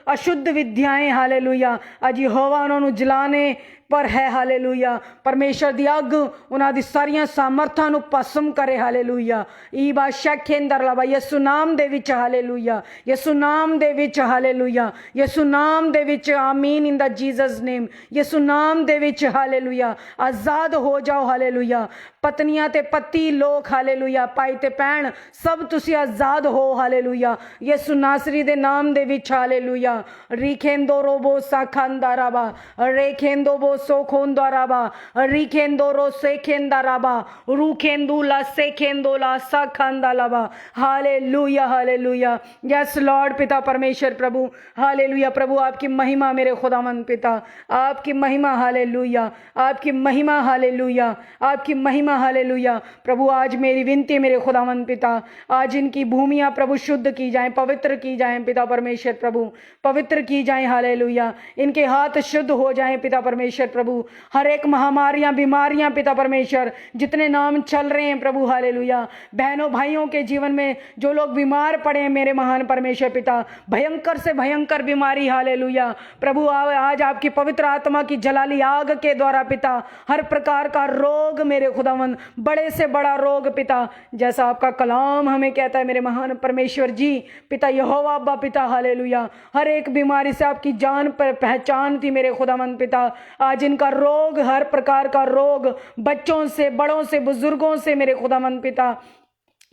Speaker 1: अशुद्ध विद्याएं हालेलुया अज यहोवा उन्होंने जलाने पर है हालेलुया। परमेश्वर दी अग उन्हां दी सारियां सामर्थां नूं भस्म करे हालेलुया। ई बादशाह केंदर लवा यसु नाम दे विच हालेलुया, यसु नाम दे विच हालेलुया, यसु नाम दे विच आमीन इन द जीसस नेम, यसु नाम दे विच हालेलुया। आजाद हो जाओ हालेलुया, पत्नियां ते पति लोग हालेलुया, भाई ते भैन सब तुसी आजाद हो हालेलुया यसु नासरी दे नाम दे विच हालेलुया। रिखेंदो रोबो साखांदाराबा रेखेंदो बो सोखोंदाराबा रिखेंदो रो सेखेंदाराबा रूखेंदुला सेखेंदोला साखांदालाबा हालेलुया हालेलुया। यस लॉर्ड पिता परमेश्वर प्रभु हालेलुया। प्रभु आपकी महिमा मेरे खुदावंद पिता, आपकी महिमा हालेलुया, आपकी महिमा हालेलुया, आपकी महिमा हालेलुया। प्रभु आज मेरी विनती मेरे खुदावंद पिता, आज इनकी भूमियां प्रभु शुद्ध की जाएं, पवित्र की जाएं पिता परमेश्वर प्रभु, पवित्र की जाएं हालेलुया। इनके हाथ शुद्ध हो जाएं पिता परमेश्वर प्रभु। हर एक महामारियां बीमारियां पिता परमेश्वर जितने नाम चल रहे हैं प्रभु हालेलुया, बहनों भाइयों के जीवन में जो लोग बीमार पड़े हैं मेरे महान परमेश्वर पिता, भयंकर से भयंकर बीमारी हालेलुया प्रभु आज आपकी पवित्र आत्मा की जलाली आग के द्वारा पिता हर प्रकार का रोग मेरे खुदावन, बड़े से बड़ा रोग पिता, जैसा आपका कलाम हमें कहता है मेरे महान परमेश्वर जी पिता यहोवा अब्बा पिता हालेलुया। हर एक बीमारी से आपकी जान पर पहचान थी मेरे खुदावंद पिता, आज इनका रोग, हर प्रकार का रोग, बच्चों से बड़ों से बुजुर्गों से मेरे खुदावंद पिता,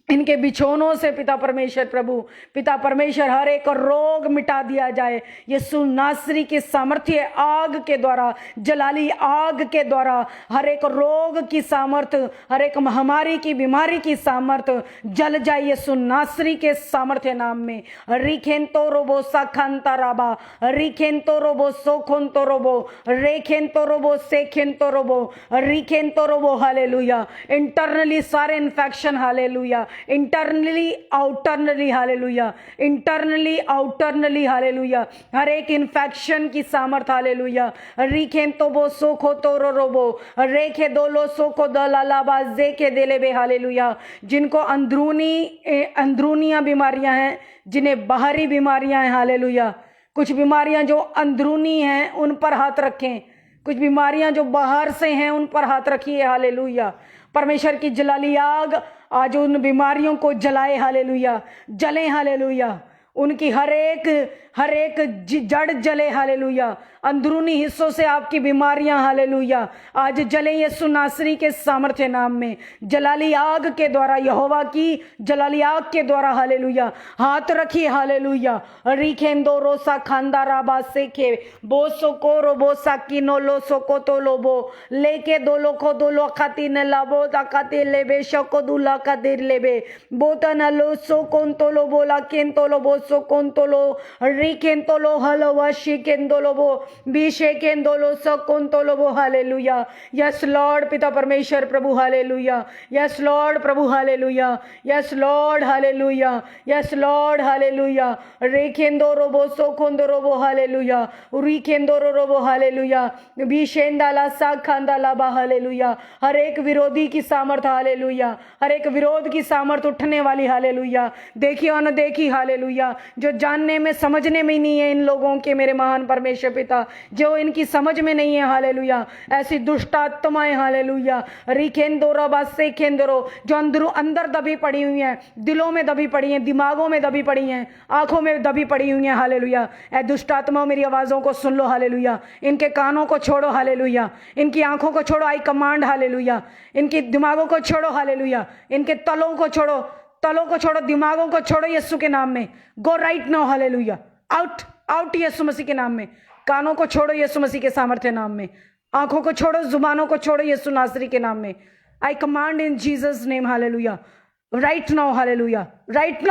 Speaker 1: इनके बिछोनों से पिता परमेश्वर प्रभु, पिता परमेश्वर हर एक रोग मिटा दिया जाए यीशु नासरी के सामर्थ्य आग के द्वारा, जलाली आग के द्वारा हर एक रोग की सामर्थ, हर एक महामारी की बीमारी की सामर्थ जल जाए यीशु नासरी के सामर्थ्य नाम में। रिखेंतो रोबो साखांता राबा रिखेंतो रोबो सोखोंतो रोबो रेखेंतो रोबो सेखेंतो रोबो रिखेंतो रोबो हालेलुया। इंटरनली सारे infection hallelujah, internally outernally hallelujah, internally outernally hallelujah, हर एक इन्फेक्शन की सामर्थ हालेलुया। रिखेंतो बो सोखो तोरो रोबो रेखे दोलो सोखो दलालाबा जेके देलेबे हालेलुया। जिनको अंदरूनियां बीमारियां हैं, जिन्हें बाहरी बीमारियां हैं हालेलुया, कुछ बीमारियां जो अंदरूनी हैं उन पर हाथ रखें, कुछ बीमारियां जो बाहर से हैं उन पर हाथ रखिए हालेलुया। परमेश्वर की जलाली आग आज उन बीमारियों को जलाए हालेलुया, जले हालेलुया, उनकी हर एक जड़ जले हालेलुया। अंदरूनी हिस्सों से आपकी बीमारियां हालेलुया आज जले यीशु नासरी के सामर्थ्य नाम में, जलाली आग के द्वारा, यहोवा की जलाली आग के द्वारा हालेलुया। हाथ रखिए हालेलुया। रिखेंदो रोसा खांदा राबा सेखे बोसो को रोबो साकिनो लो सोको तो लोबो लेके दो लो खाती न लाबो ताकाते लेबे शको दुला का देर लेबे बोता न लो सो कौन तो लो बोला केन तो लो बोसो कौन तो लो रिखें तो लो हलो वाशी केन दो लो बो बीशे केन दो लो सो कौन तो लो बो हालेलुया। यस लॉर्ड पिता परमेश्वर प्रभु हालेलुया, यस लॉर्ड प्रभु hallelujah, yes lord hallelujah, yes lord hallelujah. रेखें दो रोबो सो कौन दो रोबो हालेलुया, रिखें दो रोबो हालेलुया, बीशेंदाला सा खांदाला बा हालेलुया। हर एक विरोधी की सामर्थ हालेलुया, हर एक विरोध की सामर्थ उठने वाली हालेलुया। देखी और न देखी हालेलुया, जो जानने में समझने में नहीं है इन लोगों के मेरे महान परमेश्वर पिता, जो इनकी समझ में नहीं है हालेलुया, ऐसी दुष्ट आत्माएं हालेलुया। रिखेंदो रबा सेखेंदरो जो अंदर दबी पड़ी हुई हैं, दिलों में दबी पड़ी हैं, दिमागों में दबी पड़ी हैं, आंखों में दबी पड़ी हुई हैं हालेलुया। ऐ दुष्ट आत्माओं मेरी आवाजों को सुन लो हालेलुया। इनके कानों को छोड़ो हालेलुया, इनकी आंखों को छोड़ो, आई कमांड हालेलुया। इनके दिमागों को छोड़ो हालेलुया, इनके तलों को छोड़ो, दिमागों को छोड़ो यीशु के नाम में। Go right now hallelujah, out out यीशु मसीह के नाम में। कानों को छोड़ो यीशु मसीह के सामर्थ्य नाम में, आंखों को छोड़ो, जुबानों को छोड़ो यीशु नासरी के नाम में। I command in Jesus name hallelujah, right now hallelujah, right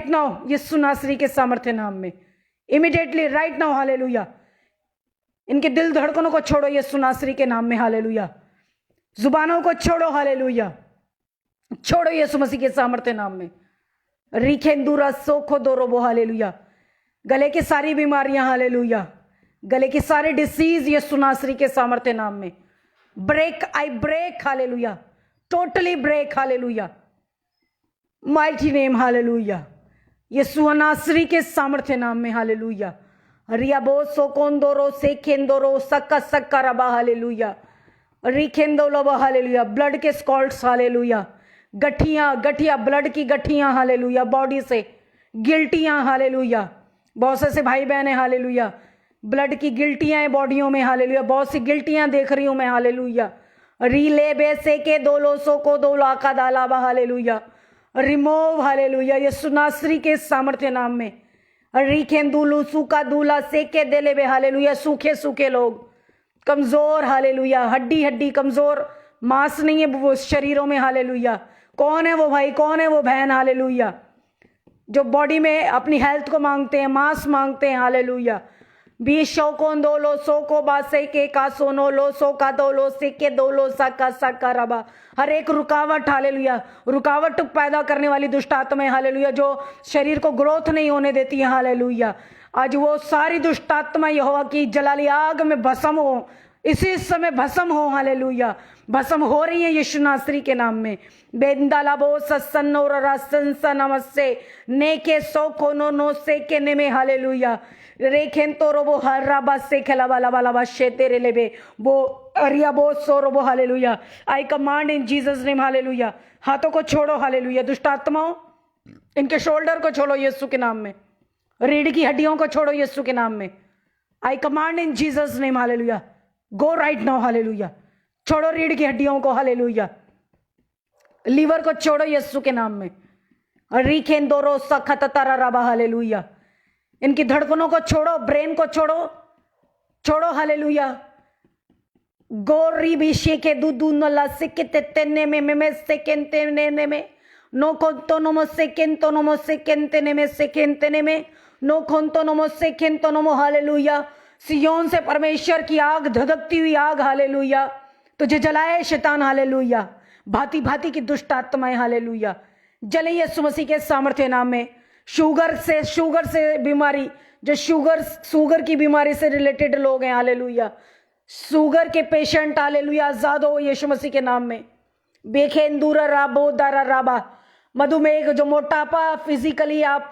Speaker 1: now यीशु नासरी के सामर्थ्य नाम में। Immediately right now hallelujah. इनके दिल धड़कनों को छोड़ो यीशु नासरी के नाम में हालेलुया। जुबानों को छोड़ो हालेलुया, छोड़ो यीशु मसीह के सामर्थ्य नाम में। रिखेंदुरा सोखो दोरोबो हालेलुया। गले की सारी बीमारियां हालेलुया, गले की सारी डिसीज यीशु नासरी के सामर्थ्य नाम में break, I break hallelujah, totally break hallelujah, mighty name hallelujah, यीशु नासरी के सामर्थ्य नाम में हालेलुया। रियाबो सोकोंदोरो सेखेंदोरो सक्का सक्का रबा हालेलुया, रिखेंदोलोबा हालेलुया। ब्लड के स्कॉल्ट्स हालेलुया, गठियां गठिया, ब्लड की गठियां हालेलुया, बॉडी से गिल्टियां हालेलुया। बहुत से भाई बहन है हालेलुया, ब्लड की गिल्टियां हैं बॉडियों में हालेलुया, बहुत सी गिल्टियां देख रही हूं मैं हालेलुया। रीले बेसे के दोलो सो को दो लाका दालाबा हालेलुया, रिमूव हालेलुया यीशु नासरी के सामर्थ्य नाम में। रिखेंदुलू सूखा दूला सेके देलेबे हालेलुया। सूखे सूखे लोग, कमजोर हालेलुया, हड्डी हड्डी कमजोर, मांस नहीं है वो शरीरों में हालेलुया। कौन है वो भाई, कौन है वो बहन हालेलुया, जो बॉडी में अपनी हेल्थ को मांगते हैं, मांस मांगते हैं हालेलुया। बी शौकों दो लो सो को बासे के का सोनो लो सो का दो लो से के दो लो साका साका रबा। हर एक रुकावट हालेलुया, रुकावट पैदा करने वाली दुष्ट आत्माएं हालेलुया, जो शरीर को ग्रोथ नहीं होने देती है हालेलुया, आज वो सारी दुष्ट आत्मा यहोवा की जलाली आग में भस्म हो, इसी समय भस्म हो हालेलुया, भस्म हो रही है यीशु नासरी के नाम में। बेंदालाबो सन्नो रसंसा नमस्ते नेके सो कोनो नो से के ने में हालेलुया। रेखें तो रोबो हर्राबा से खेलाबा लाबा लाबा शेतेरे लेबे वो अरियाबो सो रोबो hallelujah. I command in Jesus name hallelujah. हाथों को छोड़ो हालेलुया, दुष्ट आत्माओं इनके शोल्डर को छोड़ो यीशु के नाम में, रीढ़ की हड्डियों को छोड़ो यीशु के नाम में। I command in Jesus name hallelujah, go right now hallelujah. छोड़ो रीढ़ की हड्डियों को हालेलुया, लीवर को छोड़ो यीशु के नाम में। रीखें दोरो सखत तारा रबा हालेलुया। इनकी धड़कनों को छोड़ो, ब्रेन को छोड़ो, छोड़ो हालेलुया। गोरी बिशे के दूधू नला सिकते तेने में सेकेंते ने में नो कोंतो नमो सेकेंतो नमो सेकेंते ने में सेकेंते ने में नो कोंतो नमो सेकेंतो नमो हालेलुया। सियोन से परमेश्वर की आग, धधकती हुई आग हालेलुया तुझे जलाए शैतान हालेलुया। भांति भांति की दुष्ट आत्माएं हालेलुया जले यीशु मसीह के सामर्थ्य नाम में। शुगर से बीमारी, जो शुगर की बीमारी से रिलेटेड लोग हैं हालेलुया, शुगर के पेशेंट हालेलुया आजाद हो यीशु मसीह के नाम में। बेखेंदूरा राबो दारा राबा, मधुमेह, जो मोटापा, फिजिकली आप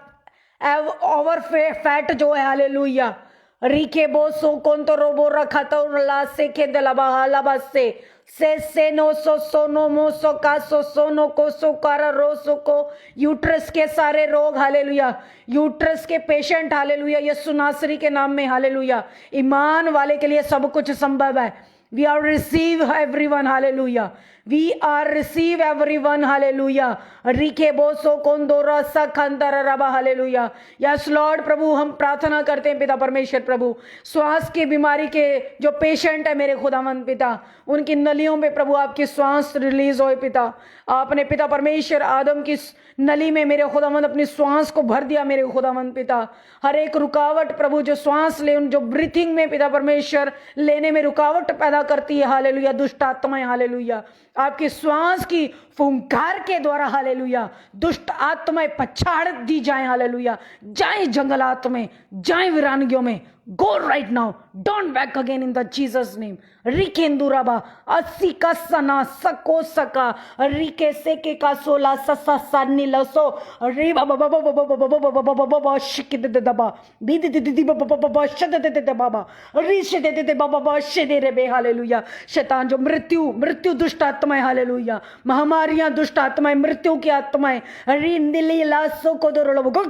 Speaker 1: ओवर फैट जो है हालेलुया। रिके बो सो कौन तो रोबो रखा तो ला से के दलबा हालाबा से नो सो सोनो मो सो का सो सोनो को सो कारा रो सो को यूट्रस के सारे रोग हालेलुया, यूट्रस के पेशेंट हालेलुया यीशु नासरी के नाम में हालेलुया। ईमान वाले के लिए सब कुछ संभव है। We are receive everyone hallelujah. We are receive everyone hallelujah. रिके बोसो कोंदोरा सखंदर रबा हालेलुया। यस लॉर्ड प्रभु, हम प्रार्थना करते हैं पिता परमेश्वर प्रभु, श्वास की बीमारी के जो पेशेंट है मेरे खुदावंद पिता, उनकी नलियों में प्रभु आपकी श्वास रिलीज होए पिता। आपने पिता परमेश्वर आदम की नली में मेरे खुदावंद अपनी श्वास को भर दिया मेरे खुदावंद पिता। हर एक रुकावट प्रभु जो श्वास ले, जो ब्रीथिंग में पिता परमेश्वर लेने में रुकावट पैदा करती है हालेलुया, दुष्ट आत्माएं हालेलुया, आपकी श्वास की फुंकार के द्वारा हालेलुया दुष्ट आत्माएं पछाड़ दी जाए हालेलुया। जाए जंगलात में, जाए वीरानगियों में, go right now, don't back again in the Jesus name. रिकेंदुराबा अस्सी का सना सको सका रिके से के का सोला ससा सानी लसो रे बाबा बाबा बाबा बाबा बाबा बाबा बाबा शिक दे दबा बीद दे दे बाबा बाबा बाबा शद दे दे बाबा रिश दे दे बाबा बाबा शदे रे बे हालेलुया। शैतान जो मृत्यु दुष्ट आत्माएं हालेलुया, महामारियां दुष्ट आत्माएं, मृत्यु की आत्माएं रिंदिली लासो को दो लो गो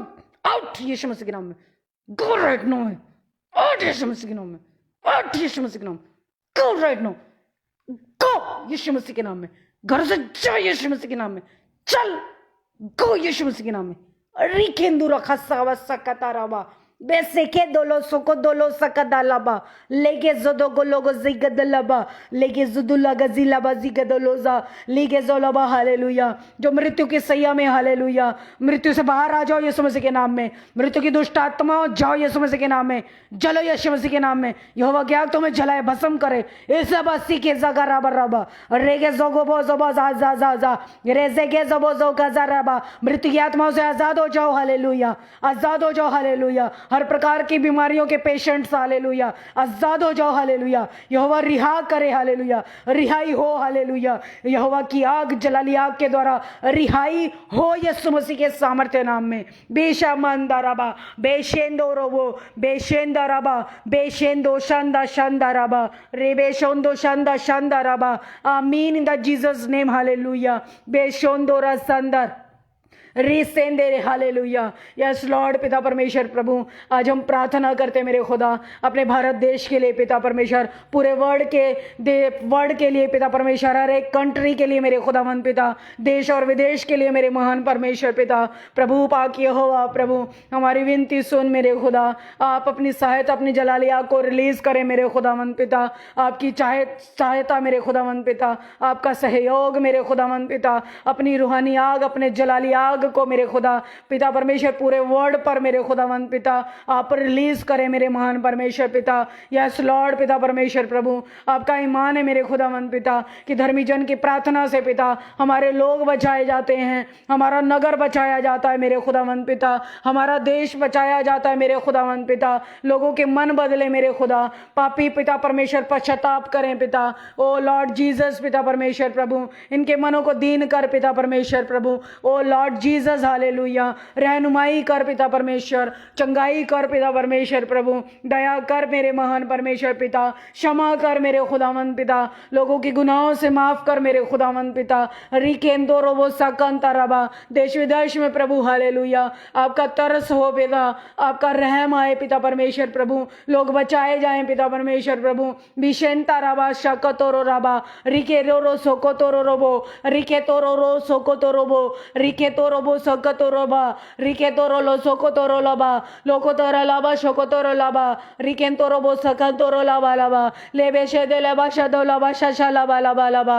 Speaker 1: आउट यीशु मसीह के नाम में, गो राइट नाउ, आउट यीशु मसीह के नाम में, आउट यीशु मसीह के नाम में, गो राइट नाउ, गो यीशु मसीह के नाम में। घर से जा यीशु मसीह के नाम में, चल गो यीशु मसीह के नाम में। रिकेंदुरा खस्सा Vassa कतारावा Beseke dolo soko dolo sakadalaba lege zodogo logo zigadalaba lege zudulaga zilaba zigadoloza lege zolaba hallelujah जो मृत्यु की सैया में हालेलुया मृत्यु से बाहर आ जाओ यीशु मसीह के नाम में मृत्यु की दुष्ट आत्माओं जाओ यीशु मसीह के नाम में जलो यीशु मसीह के नाम में यहोवा की आग तुम्हें जलाए भस्म करे इस बस्ती के जगराबा रबा रेगे जोगोबो जोबो जा जा जा जा रेजेगे जोबो जो गजराबा मृत्यु की आत्माओं से आजाद हो जाओ हालेलुया आजाद हो जाओ हालेलुया हर प्रकार की बीमारियों के पेशेंट्स हालेलुया आजाद हो जाओ हालेलुया यहोवा रिहा करे हालेलुया रिहाई हो हालेलुया यहोवा की आग जलाली आग के द्वारा रिहाई हो यीशु मसीह के सामर्थ्य नाम में बेशामंदाराबा बेशेंदोरोबो बेशेंदाराबा बेशेंदो शंदा शंदाराबा रेबेशोंदो शंदा शंदाराबा amen in the Jesus name hallelujah बेशोंदोरा संदर रिसेंदे हालेलुया यस लॉर्ड पिता परमेश्वर प्रभु आज हम प्रार्थना करते मेरे खुदा अपने भारत देश के लिए पिता परमेश्वर पूरे वर्ल्ड के लिए पिता परमेश्वर हर एक कंट्री के लिए मेरे खुदावंद पिता देश और विदेश के लिए मेरे महान परमेश्वर पिता प्रभु पाक यहोवा प्रभु हमारी विनती सुन मेरे खुदा आप अपनी सहायता अपनी जलाली आग को रिलीज करें मेरे खुदावंद पिता आपकी सहायता मेरे खुदावंद पिता आपका सहयोग मेरे खुदावंद पिता अपनी रूहानी आग अपने जलाली आग को मेरे खुदा पिता परमेश्वर पूरे वर्ल्ड पर मेरे खुदावंद पिता आप रिलीज करें मेरे महान परमेश्वर पिता यस लॉर्ड पिता परमेश्वर प्रभु आपका ईमान है मेरे खुदावंद पिता कि धर्मी जन की प्रार्थना से पिता हमारे लोग बचाए जाते हैं हमारा नगर बचाया जाता है मेरे खुदावंद पिता हमारा देश बचाया जाता है मेरे खुदावंद पिता लोगों के मन बदले मेरे खुदा पापी पिता परमेश्वर पश्चाताप करें पिता ओ लॉर्ड जीसस पिता परमेश्वर प्रभु इनके मनों को दीन कर पिता परमेश्वर प्रभु ओ लॉर्ड जीसस हालेलुया रहनुमाई कर पिता परमेश्वर चंगाई कर पिता परमेश्वर प्रभु दया कर मेरे महान परमेश्वर पिता क्षमा कर मेरे खुदावंद पिता लोगों की गुनाहों से माफ कर मेरे खुदावंद पिता रिकेंदो रोबो सकंता रबा देश विदेश में प्रभु हालेलुया आपका तरस हो पिता आपका रहम आए पिता परमेश्वर प्रभु लोग बचाए जाएं पिता परमेश्वर प्रभु बिशेंता रबा शकतोरो रबा रिके रो सोकोतोरो रोबो रिके तोरो रो सोकोतोरोबो रिके तोरो बो सकतोरोबा रिके तोरो लो सोकोतोरो लबा लोकोतोरा लबा शोकोतोरो लबा रिकेन तोरो बो सकतोरो लबा लबा लेबे शेदे लबा शदो लबा शशा लबा लबा लबा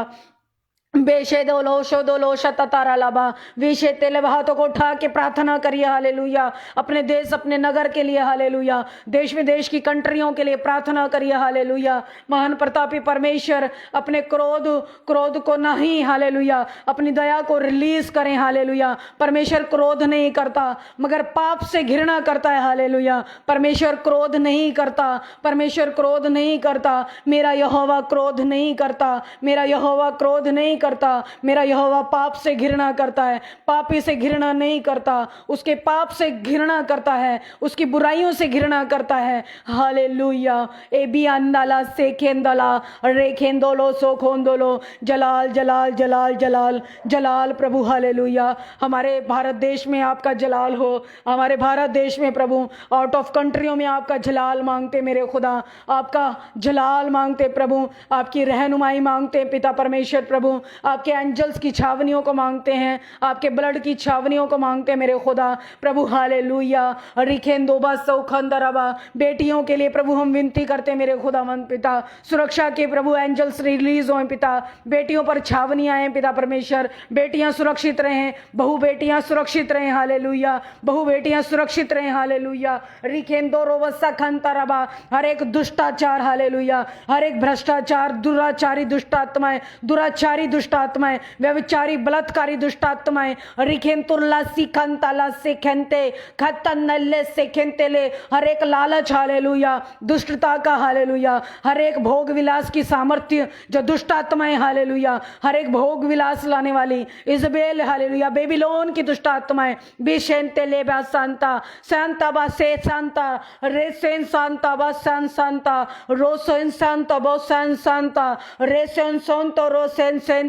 Speaker 1: बेशेदोलो शोदोलो शततारा लाबा विशेते ले हाथों को उठा के प्रार्थना करिए हालेलुया अपने देश अपने नगर के लिए हालेलुया देश विदेश की कंट्रियों के लिए प्रार्थना करिए हालेलुया महान प्रतापी परमेश्वर अपने क्रोध को नहीं हालेलुया अपनी दया को रिलीज करें हालेलुया परमेश्वर क्रोध नहीं करता मगर पाप से घृणा करता है हालेलुया परमेश्वर क्रोध नहीं करता परमेश्वर क्रोध नहीं करता मेरा यहोवा क्रोध नहीं करता मेरा यहोवा क्रोध नहीं करता मेरा यहोवा पाप से घृणा करता है पापी से घृणा नहीं करता उसके पाप से घृणा करता है उसकी बुराइयों से घृणा करता है हालेलुया एबी अंदाला सेखेंदला रेखेंदोलो सोखोंदोलो जलाल जलाल जलाल जलाल जलाल प्रभु हालेलुया हमारे भारत देश में आपका जलाल हो हमारे भारत देश में प्रभु आउट ऑफ कंट्रियों में आपका जलाल मांगते मेरे खुदा आपका जलाल मांगते प्रभु आपकी रहनुमाई मांगते पिता परमेश्वर प्रभु आपके एंजल्स की छावनियों को मांगते हैं आपके ब्लड की छावनियों को मांगते हैं मेरे खुदा प्रभु हालेलुया रिखेंदोबा सौखंदरबा बेटियों के लिए प्रभु हम विनती करते हैं मेरे खुदावंद पिता सुरक्षा के प्रभु एंजल्स रिलीज हों पिता बेटियों पर छावनियां आए पिता परमेश्वर बेटियां सुरक्षित रहें बहु बेटियां सुरक्षित रहें हालेलुया बहु बेटियां सुरक्षित रहें हालेलुया रिखेंदोरोबसा खंतरबा हर एक दुष्टाचार हालेलुया हर एक भ्रष्टाचार दुराचारी दुष्टात्माएं दुराचारी दुष्टात्माएं व्यभिचारी बलात्कारी दुष्टात्माएं रिखेंतुरला सिखंताला सेखेंते खतनल्ले सेखेंतेले हर एक लालच हालेलुया दुष्टता का हालेलुया हर एक भोग विलास की सामर्थ्य जो दुष्टात्माएं हालेलुया हर एक भोग विलास लाने वाली इजबेल हालेलुया बेबीलोन की दुष्टात्माएं बिशेंतेले बा सांता सांता बा से सांता रेसेन सांता बा सान सांता रोसेन सांता बो सान सांता रेसेन सांतो रोसेन सेन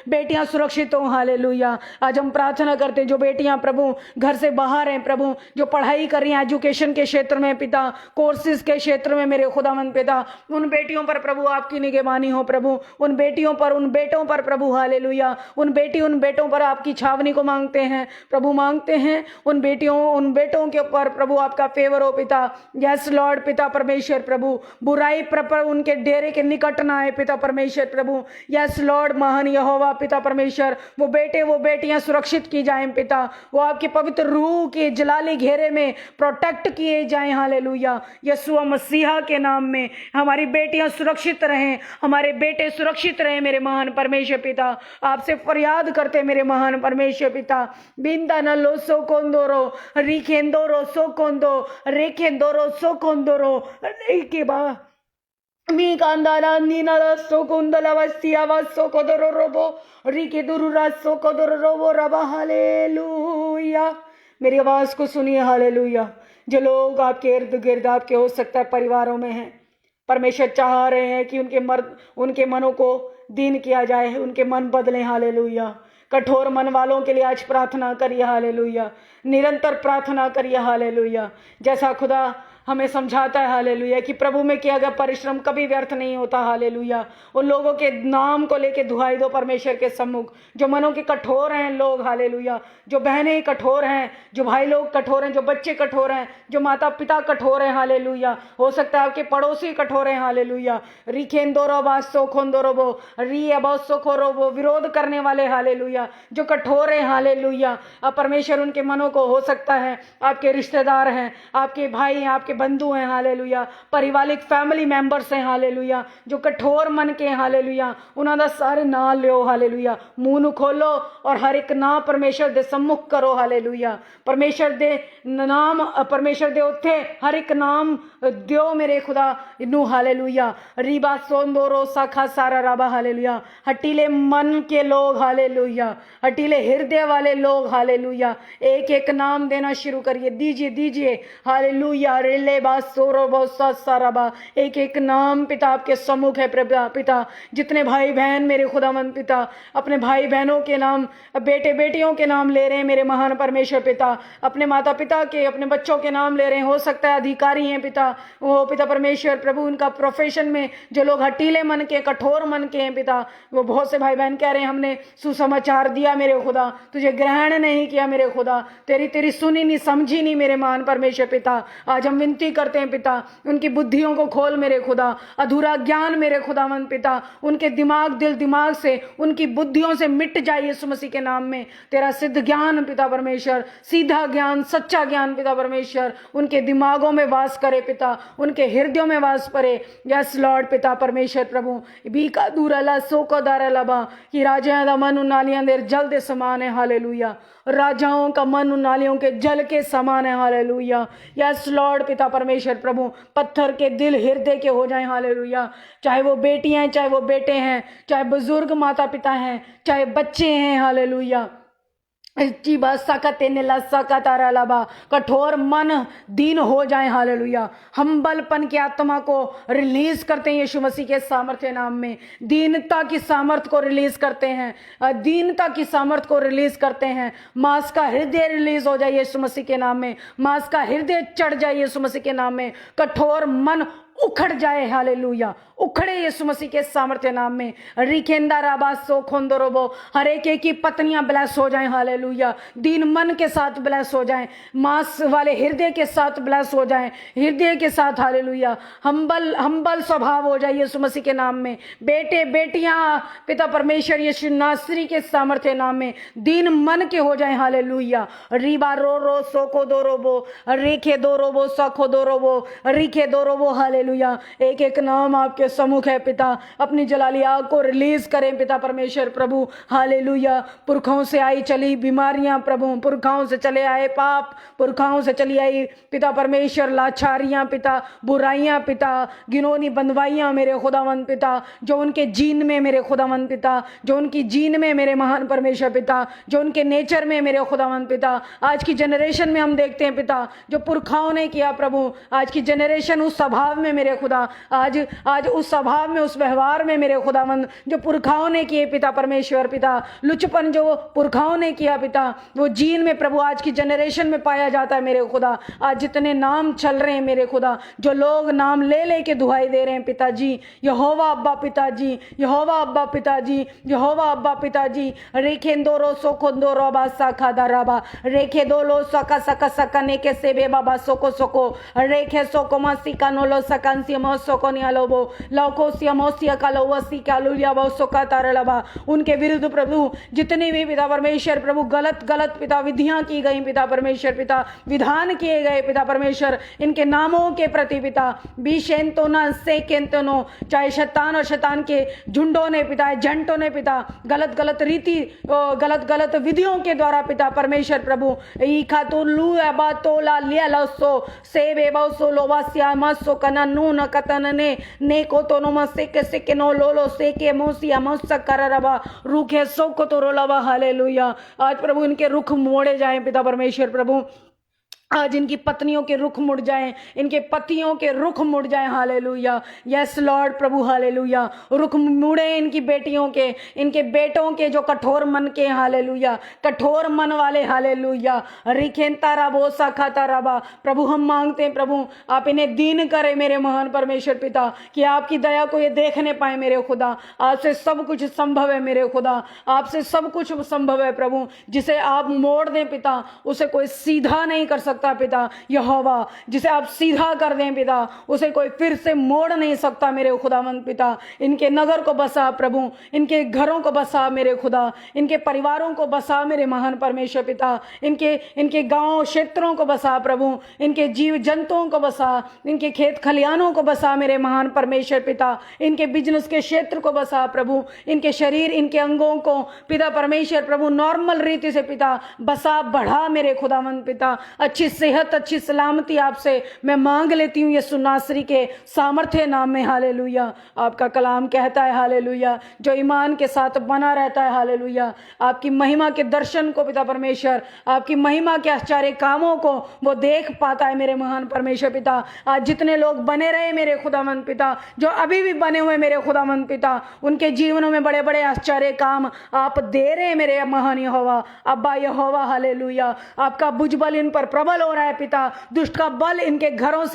Speaker 1: बेटियां सुरक्षित हो। हालेलुया। आज हम प्रार्थना करते हैं जो बेटियां प्रभु घर से बाहर हैं प्रभु, जो पढ़ाई कर रही हैं एजुकेशन के क्षेत्र में पिता, कोर्सेज के क्षेत्र में मेरे खुदावंद पिता, उन बेटियों पर प्रभु आपकी निगरानी हो प्रभु, उन बेटियों पर, उन बेटों पर प्रभु हालेलुया, उन बेटों पर आपकी छावनी को मांगते हैं प्रभु, मांगते हैं उन बेटियों उन बेटों के ऊपर प्रभु आपका फेवर हो पिता। यस लॉर्ड पिता परमेश्वर प्रभु, बुराई पर उनके डेरे के निकट ना आए पिता परमेश्वर प्रभु। यस लॉर्ड महान यहोवा पिता परमेश्वर, वो बेटे वो बेटियां सुरक्षित की जाएं पिता, वो आपके पवित्र रूह के जलाली घेरे में प्रोटेक्ट किए जाएं। हालेलुया। यीशु मसीहा के नाम में हमारी बेटियां सुरक्षित रहें, हमारे बेटे सुरक्षित रहें मेरे महान परमेश्वर पिता। आपसे फरियाद करते मेरे महान परमेश्वर पिता। बिंदा नलो सो कोंदोरो रिखेंदोरो सो कोंदो रेखेंदोरो सो कोंदोरो के बा मी कांदाला नीना सो कुंदला वस्तिया वसो कोदरो रोबो रिके दुरुरा सो कोदरो रोबो रबा। हालेलुया। मेरी आवाज को सुनिए। हालेलुया। जो लोग आपके इर्द गिर्द आपके हो सकता है परिवारों में हैं, परमेश्वर चाह रहे हैं कि उनके मनों को दीन किया जाए, उनके मन बदलें। हालेलुया। कठोर मन वालों के लिए आज प्रार्थना करिए। हालेलुया। निरंतर प्रार्थना करिए। हालेलुया। जैसा खुदा हमें समझाता है हालेलुया कि प्रभु में किया गया परिश्रम कभी व्यर्थ नहीं होता। हालेलुया। उन लोगों के नाम को लेके दुहाई दो परमेश्वर के सम्मुख, जो मनों के कठोर हैं लोग। हालेलुया। जो बहनें कठोर हैं, जो भाई लोग कठोर हैं, जो बच्चे कठोर हैं, जो माता पिता कठोर हैं। हालेलुया। हो सकता है आपके पड़ोसी कठोर हैं। हालेलुया। रिखेंदोरो बासो खोंदोरोबो री अबोसो खोरोबो, विरोध करने वाले। हालेलुया। जो कठोर हैं। हालेलुया। अब परमेश्वर उनके मनों को, हो सकता है आपके रिश्तेदार हैं, आपके भाई हैं, आपके बंधु हैं। हालेलुया। पारिवारिक फैमिली मेंबर्स हैं। हालेलुया। जो कठोर मन के। हालेलुया। उन्होंने सारे ना लियो। हालेलुया। मुंह खोलो और हर एक ना परमेश्वर दे सम्मुख करो। हालेलुया। परमेश्वर दे नाम, परमेश्वर दे उत्थे हर एक नाम दियो मेरे खुदा इनू। हालेलुया। रीबा सोंदोरो साखा सारा राबा। हालेलुया। हटीले मन के लोग। हालेलुया। हटीले हृदय वाले लोग। हालेलुया। एक एक नाम देना शुरू करिए। दीजिए। हालेलुया। रेले बासोरो बोसा साराबा, एक एक नाम पिता आपके सम्मुख है पिता। जितने भाई बहन मेरे खुदावंद पिता अपने भाई बहनों के नाम, बेटे बेटियों के नाम ले रहे हैं मेरे महान परमेश्वर पिता, अपने माता पिता के, अपने बच्चों के नाम ले रहे हैं। हो सकता है अधिकारी हैं पिता, वो पिता परमेश्वर प्रभु उनका प्रोफेशन में जो लोग हटीले मन के, कठोर मन के हैं पिता, वो बहुत से भाई बहन कह रहे हैं हमने सुसमाचार दिया मेरे खुदा, तुझे ग्रहण नहीं किया मेरे खुदा, तेरी सुनी नहीं, समझी नहीं मेरे महान परमेश्वर पिता। आज हम विनती करते हैं पिता, उनकी बुद्धियों को खोल मेरे खुदा, अधूरा ज्ञान मेरे खुदावंद पिता उनके दिल दिमाग से, उनकी बुद्धियों से मिट जाए यीशु मसीह के नाम में। तेरा सिद्ध ज्ञान पिता परमेश्वर, सीधा ज्ञान, सच्चा ज्ञान पिता परमेश्वर उनके दिमागों में वास करे पिता, उनके हृदयों में वास करे। यस लॉर्ड पिता परमेश्वर प्रभु बीका दूरला सोको दारलबा कि राजाओं का मन नालियां देर जल दे समान है। हालेलुया। राजाओं का मन नालियों के जल के समान है। हालेलुया। यस लॉर्ड पिता परमेश्वर प्रभु पत्थर के दिल हृदय के हो जाएं। हालेलुया। चाहे वो बेटियां हैं, चाहे वो बेटे हैं, चाहे बुजुर्ग माता पिता हैं, चाहे बच्चे हैं। हालेलुया। कठोर मन दीन हो जाए। हालेलुया। हम्बलपन की आत्मा को रिलीज करते हैं यीशु मसीह के सामर्थ्य नाम में। दीनता की सामर्थ को रिलीज करते हैं, दीनता की सामर्थ को रिलीज करते हैं। मांस का हृदय रिलीज हो जाए यीशु मसीह के नाम में, मांस का हृदय चढ़ जाए यीशु मसीह के नाम में, कठोर मन उखड़ जाए। हालेलुया। उखड़े यीशु मसीह के सामर्थ्य नाम में। रिखेंदा राबा सो खोंदोरोबो, हर एक की पत्नियां ब्लेस हो जाएं। हालेलुया। दीन मन के साथ ब्लेस हो जाएं, मांस वाले हृदय के साथ ब्लेस हो जाएं, हृदय के साथ। हालेलुया। हम्बल स्वभाव हो जाए यीशु मसीह के नाम में। बेटे बेटियां पिता परमेश्वर यीशु नासरी के सामर्थ्य नाम में दीन मन के हो जाएं। हालेलुया। रीबा रो सोको दोरोबो रेखे दोरोबो सखो दोरोबो रिखे दोरोबो। हालेलुया। एक एक नाम आपके सम्मुख है पिता, अपनी जलाली आग को रिलीज करें पिता परमेश्वर प्रभु। हालेलुया। पुरखों से आई चली बीमारियां प्रभु, पुरखाओं से चले आए पाप, पुरखाओं से चली आई पिता परमेश्वर लाचारियां पिता, बुराइयां पिता, गिनोनी बंदवाइयां मेरे खुदावंद पिता, जो उनके जीन में मेरे खुदावंद पिता, जो उनकी जीन में मेरे महान परमेश्वर पिता, जो उनके नेचर में मेरे खुदावंद पिता। आज की जनरेशन में हम देखते हैं पिता, जो पुरखाओं ने किया प्रभु, आज की जनरेशन उस स्वभाव में में मेरे खुदा, आज आज उस स्वभाव में, उस व्यवहार में मेरे खुदावंद जो पुरखाओं ने किए पिता परमेश्वर, पिता लुचपन जो पुरखाओं ने किया पिता, वो जीन में प्रभु आज की जनरेशन में पाया जाता है मेरे खुदा। आज जितने नाम चल रहे हैं मेरे खुदा, जो लोग नाम ले ले के दुहाई दे रहे हैं पिताजी, यहोवा अब्बा पिताजी, यहोवा अब्बा पिताजी, यहोवा अब्बा पिताजी, रेखेंदोरो सोखोंदोरो बासा खादा राबा, रेखे दोलो सका सका सका ने के सेबे बाबा सोको सोको, रेखे सोको मसी कानोलो सकांसी मो सोको नियालोबो, लौकोसिया मोसिया कालोवसी कालुलिया बो सोका तारलबा। उनके विरुद्ध प्रभु जितनी भी पिता परमेश्वर प्रभु गलत गलत पिता विधियां की गई पिता परमेश्वर, पिता विधान किए गए पिता परमेश्वर, इनके नामों के प्रति पिता बीशेंतोना से केंतनो, चाहे शैतान और शैतान के झुंडों ने पिता, एजेंटों ने पिता गलत गलत रीति, गलत गलत विधियों के द्वारा पिता परमेश्वर प्रभु ई खातु लू अबा तोला लिया लसो से बेबसो लोवासिया मसो कना नून कतन ने को तो नो मसे के नो लोलो से के मोसिया मस कररबा रुखे सो को तो रोलवा। हालेलुया। आज प्रभु इनके रुख मोड़े जाएं पिता परमेश्वर प्रभु, आज इनकी पत्नियों के रुख मुड़ जाएं, इनके पतियों के रुख मुड़ जाएं। हालेलुया। यस लॉर्ड प्रभु हालेलुया। रुख मुड़े इनकी बेटियों के, इनके बेटों के जो कठोर मन के, हालेलुया, कठोर मन वाले, हालेलुया। रिखेंता राबो साखाता राबा प्रभु हम मांगते हैं प्रभु आप इन्हें दीन करें मेरे महान परमेश्वर पिता, कि आपकी दया को ये देखने पाए मेरे खुदा। आपसे सब कुछ संभव है मेरे खुदा, आपसे सब कुछ संभव है प्रभु। जिसे आप मोड़ दें पिता, उसे कोई सीधा नहीं कर सकता पिता यहोवा। जिसे आप सीधा कर दें पिता, उसे कोई फिर से मोड़ नहीं सकता मेरे खुदावंद पिता। इनके नगर को बसा प्रभु, इनके घरों को बसा मेरे खुदा, इनके परिवारों को बसा मेरे महान परमेश्वर पिता, इनके गांव क्षेत्रों को बसा प्रभु, इनके जीव जंतुओं को बसा, इनके खेत खलियानों को बसा मेरे महान परमेश्वर पिता, इनके बिजनेस के क्षेत्र को बसा प्रभु, इनके शरीर, इनके अंगों को पिता परमेश्वर प्रभु नॉर्मल रीति से पिता बसा बढ़ा मेरे खुदावंद पिता। अच्छी सेहत, अच्छी सलामती आपसे मैं मांग लेती हूँ यीशु नासरी के सामर्थ्य नाम में। हालेलुया। आपका कलाम कहता है हालेलुया, जो ईमान के साथ बना रहता है, हालेलुया, आपकी महिमा के दर्शन को पिता परमेश्वर, आपकी महिमा के आश्चर्य कामों को वो देख पाता है मेरे महान परमेश्वर पिता। आज जितने लोग बने रहे मेरे खुदावंद पिता, जो अभी भी बने हुए मेरे खुदावंद पिता, उनके जीवनों में बड़े बड़े आश्चर्य काम आप दे रहे मेरे महान यहोवा, अब्बा यहोवा। हालेलुया। आपका भुजबल इन पर प्रबल हो रहा है पिता। दुष्ट का बल इनके घरों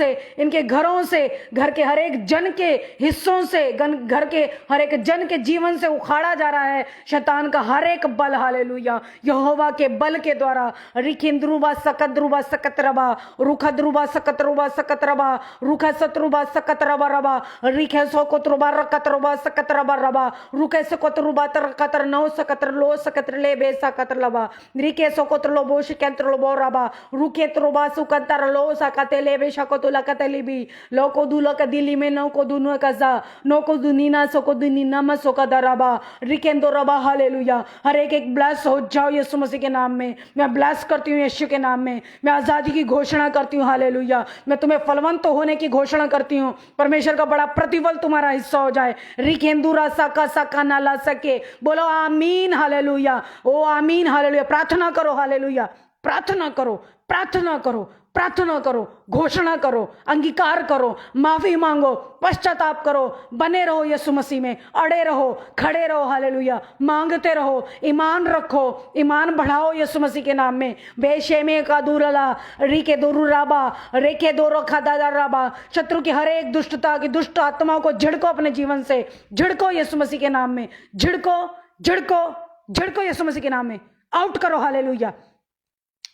Speaker 1: से, घर के हर एक जन के हिस्सों से, घर के हर एक जन के जीवन से उखाड़ा जा रहा है शैतान का हर एक बल। हालेलुया। यहोवा के बल के द्वारा रिखिंद्रुबा सकद्रुबा सकतरबा रुखद्रुबा सकतरुबा सकतरबा रुखा सतरुबा सकतरबा रबा रिखे सोकोत्रुबा रकतरुबा सकतरबा रबा रुखे सोकोत्रुबा तरकतर नौ सकतर लो सकतर ले बे सकतर लबा रिखे सोकोत्र लो बोश केंत्र लो रबा रुखे त्रुबा सुकंतर लो सकते ले बे शकोतु लकतली भी लोको दुलक दिली में नो को दुनो कजा नो को दुनीना सोको दुनीना म सोका दरबा रिकेंदो रबा। हालेलुया। हर एक ब्लेस हो जाओ यीशु मसीह के नाम में। मैं ब्लेस करती हूँ यीशु के नाम में। मैं आजादी की घोषणा करती हूँ। हालेलुया। मैं तुम्हें फलवंत होने की घोषणा करती हूँ। परमेश्वर का बड़ा प्रतिफल तुम्हारा हिस्सा हो जाए। रिकेंदुरा सका सका ना ला सके। बोलो आमीन। हालेलुया। ओ आमीन। हालेलुया। प्रार्थना करो। हालेलुया। प्रार्थना करो, प्रार्थना करो, प्रार्थना करो, घोषणा करो, अंगीकार करो, माफी मांगो, पश्चाताप करो, बने रहो यीशु मसीह में, अड़े रहो, खड़े रहो। हालेलुया। मांगते रहो, ईमान रखो, ईमान बढ़ाओ यीशु मसीह के नाम में। बेशेमे का दूरला रीके दुरुराबा रेके दोरो खादाराबा शत्रु की हर एक दुष्टता की दुष्ट आत्माओं को झिड़को अपने जीवन से, झिड़को यीशु मसीह के नाम में, झिड़को झिड़को झिड़को यीशु मसीह के नाम में। आउट करो। हालेलुया।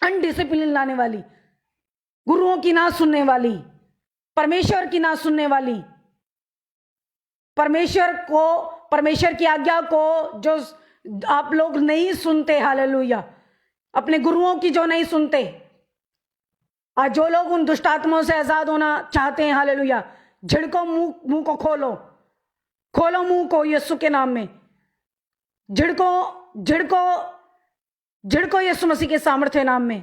Speaker 1: अनडिसिप्लिन लाने वाली, गुरुओं की ना सुनने वाली, परमेश्वर की ना सुनने वाली, परमेश्वर की आज्ञा को जो आप लोग नहीं सुनते, हालेलुया, अपने गुरुओं की जो नहीं सुनते, आज जो लोग उन दुष्ट आत्माओं से आजाद होना चाहते हैं, हालेलुया, झिड़को मुंह को खोलो मुंह को यीशु के नाम में। झिड़को यीशु मसीह के सामर्थ्य नाम में।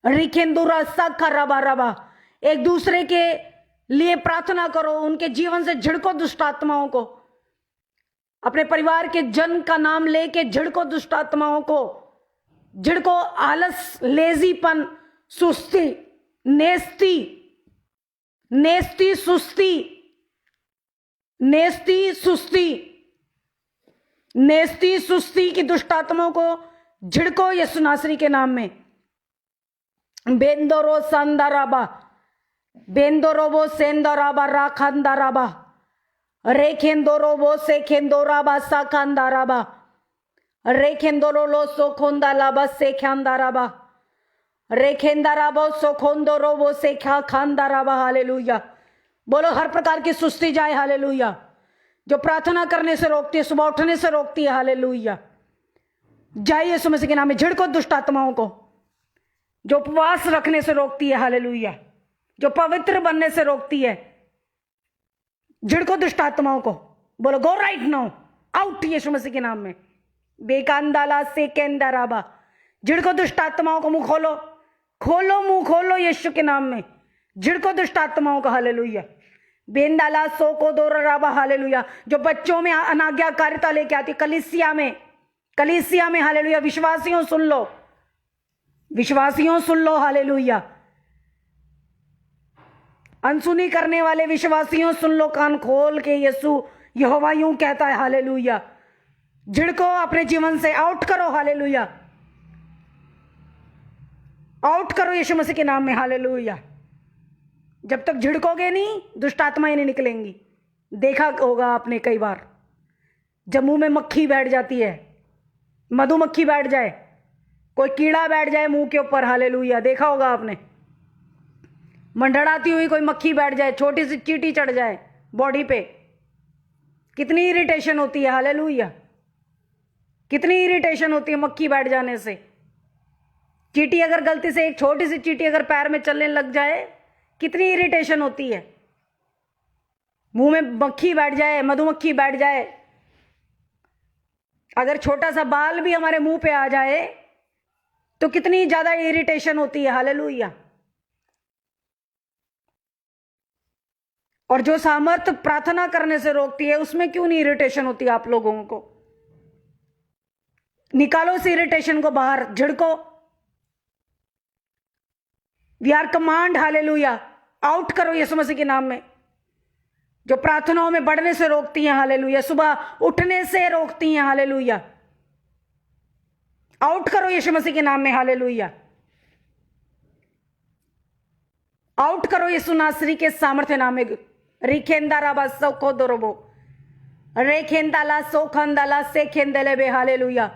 Speaker 1: रिखेंदुरा सखा रबा रबा। एक दूसरे के लिए प्रार्थना करो, उनके जीवन से झिड़को दुष्ट आत्माओं को। अपने परिवार के जन का नाम लेके झिड़को दुष्ट आत्माओं को, झिड़को आलस, लेजीपन, सुस्ती, नेस्ती, नेस्ती सुस्ती, नेस्ती सुस्ती, नेस्ती सुस्ती की दुष्ट आत्माओं को झिड़को यीशु नासरी के नाम में। बेंदोरो संदाराबा, बेंदोरोबो सेंदराबा राखंदाराबा, रेखेंदोरोबो सेखेंदोराबा साखंदाराबा, रेखेंदोरोलो सोखोंदालाबा सेखांदाराबा, रेखेंदाराबो सोखोंदोरोबो सेखांदाराबा। हालेलुया। बोलो हर प्रकार की सुस्ती जाए। हालेलुया। जो प्रार्थना करने से रोकती है, सुबह उठने से रोकती है। हालेलुया। जाइए यीशु मसीह के नाम में। झिड़को दुष्ट आत्माओं को जो उपवास रखने से रोकती है। हालेलुया। जो पवित्र बनने से रोकती है, झिड़को दुष्ट आत्माओं को। बोलो गो राइट नाउ, आउट यीशु मसीह के नाम में। बेकांदाला से केंदाराबा, झिड़को दुष्ट आत्माओं को। मुंह खोलो, खोलो मुंह खोलो यीशु के नाम में। झिड़को दुष्ट आत्माओं को। हालेलुया। बेंदाला सोको दोराबा। हालेलुया। जो बच्चों में अनाज्ञाकारिता लेके आती, कलीसिया में, कलीसिया में। हालेलुया। विश्वासियों सुन लो, विश्वासियों सुन लो। हालेलुया। अनसुनी करने वाले विश्वासियों सुन लो, कान खोल के। यीशु यहोवा यूं कहता है। हालेलुया। झिड़को अपने जीवन से, आउट करो। हालेलुया। आउट करो यीशु मसीह के नाम में। हालेलुया। जब तक झिड़कोगे नहीं, दुष्ट आत्माएं नहीं निकलेंगी। देखा होगा आपने कई बार, जब मुंह में मक्खी बैठ जाती है, मधुमक्खी बैठ जाए, कोई कीड़ा बैठ जाए मुंह के ऊपर। हालेलुया। देखा होगा आपने, मंडराती हुई कोई मक्खी बैठ जाए, छोटी सी चींटी चढ़ जाए बॉडी पे, कितनी इरिटेशन होती है। हालेलुया। कितनी इरिटेशन होती है मक्खी बैठ जाने से। चींटी अगर गलती से, एक छोटी सी चींटी अगर पैर में चलने लग जाए, कितनी इरिटेशन होती है। मुंह में मक्खी बैठ जाए, मधुमक्खी बैठ जाए, अगर छोटा सा बाल भी हमारे मुंह पे आ जाए तो कितनी ज्यादा इरिटेशन होती है। हालेलुया। और जो सामर्थ्य प्रार्थना करने से रोकती है, उसमें क्यों नहीं इरिटेशन होती आप लोगों को? निकालो इस इरिटेशन को बाहर, झिड़को। We are command. Hallelujah. Out करो यीशु मसीह के नाम में। जो प्रार्थनाओं में बढ़ने से रोकती हैं। हालेलुया। सुबह उठने से रोकती हैं। हालेलुया। आउट करो यीशु मसीह के नाम में। हालेलुया। आउट करो यीशु नासरी के सामर्थ्य नाम में। रिखेंदाराबा सोखोदोरोबो, रेखेंदाला सोखंदाला सेखेंदलेबे। हालेलुया।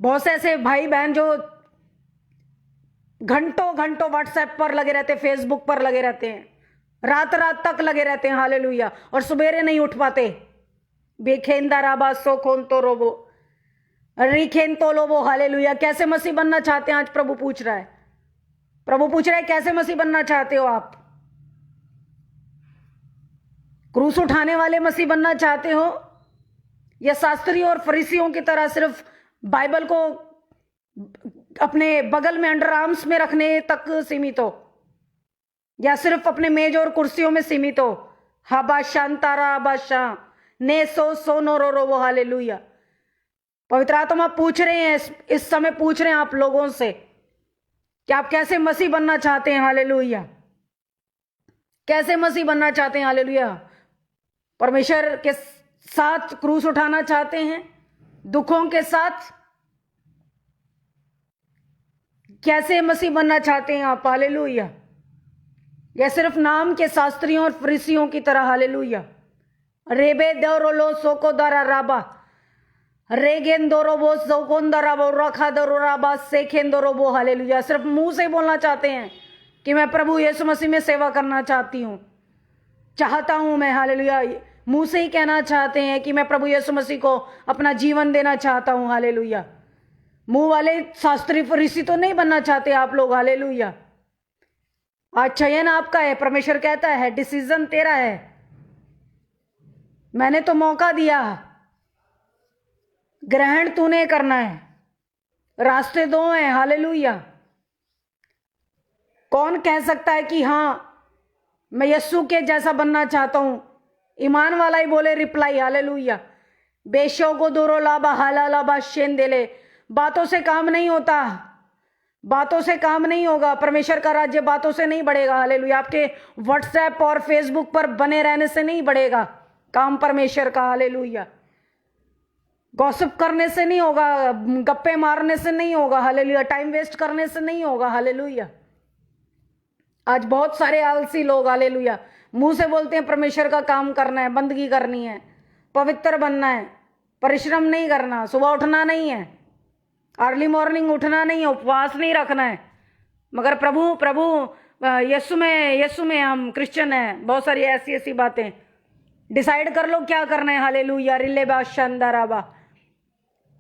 Speaker 1: बहुत से ऐसे भाई बहन जो घंटों घंटों व्हाट्सएप पर लगे रहते हैं, फेसबुक पर लगे रहते हैं, रात रात तक लगे रहते हैं। हालेलुया। और सवेरे नहीं उठ पाते। बेखेंदाराबा सोखोन तो रोबो, रिखेन तो लोबो। हालेलुया। कैसे मसीह बनना चाहते हैं? आज प्रभु पूछ रहा है। प्रभु पूछ रहा है, कैसे मसीह बनना चाहते हो आप? क्रूस उठाने वाले मसीह बनना चाहते हो, या शास्त्रियों और फरीसियों की तरह सिर्फ बाइबल को अपने बगल में अंडर आर्म्स में रखने तक सीमित हो, या सिर्फ अपने मेज और कुर्सियों में सीमित हो? हाबा शांतारा बाशा ने सो सोनो रो रो वो। हालेलुया। पवित्र आत्मा पूछ रहे हैं, इस समय पूछ रहे हैं आप लोगों से कि आप कैसे मसीह बनना चाहते हैं। हालेलुया। कैसे मसीह बनना चाहते हैं? हालेलुया। परमेश्वर के साथ क्रूस उठाना चाहते हैं, दुखों के साथ? कैसे मसीह बनना चाहते हैं आप? हालेलुया। या सिर्फ नाम के शास्त्रियों और फरीसियों की तरह? हालेलुया। रेबे दौरोलो सोको दारा राबा, रेगेन दोरोबो सोकोंदराबो रखा दरोराबा सेखेन दोरोबो। हालेलुया। सिर्फ मुंह से बोलना चाहते हैं कि मैं प्रभु यीशु मसीह में सेवा करना चाहती हूँ, चाहता हूं मैं। हालेलुया। मुंह से ही कहना चाहते हैं कि मैं प्रभु यीशु मसीह को अपना जीवन देना चाहता हूं। हालेलुया। मुंह वाले शास्त्री फरीसी तो नहीं बनना चाहते आप लोग। हालेलुया। आज चयन आपका है। परमेश्वर कहता है डिसीजन तेरा है, मैंने तो मौका दिया, ग्रहण तूने करना है। रास्ते दो हैं। हालेलुया। कौन कह सकता है कि हां मैं यीशु के जैसा बनना चाहता हूं? ईमान वाला ही बोले रिप्लाई। हालेलुया। बेशो को दोरो लाबा हाला लाबा शेंदेले। बातों से काम नहीं होता, बातों से काम नहीं होगा। परमेश्वर का राज्य बातों से नहीं बढ़ेगा। हालेलुया। आपके व्हाट्सएप और फेसबुक पर बने रहने से नहीं बढ़ेगा काम परमेश्वर का। हालेलुया। गॉसिप करने से नहीं होगा, गप्पे मारने से नहीं होगा। हालेलुया। टाइम वेस्ट करने से नहीं होगा। हालेलुया। आज बहुत सारे आलसी लोग, हालेलुया, मुंह से बोलते हैं परमेश्वर का काम करना है, बंदगी करनी है, पवित्र बनना है, परिश्रम नहीं करना, सुबह उठना नहीं है, अर्ली मॉर्निंग उठना नहीं है, उपवास नहीं रखना है, मगर प्रभु प्रभु यीशु में हम क्रिश्चियन हैं। बहुत सारी ऐसी ऐसी बातें। डिसाइड कर लो क्या करना है। हालेलुया। रिलेबा शानदाराबा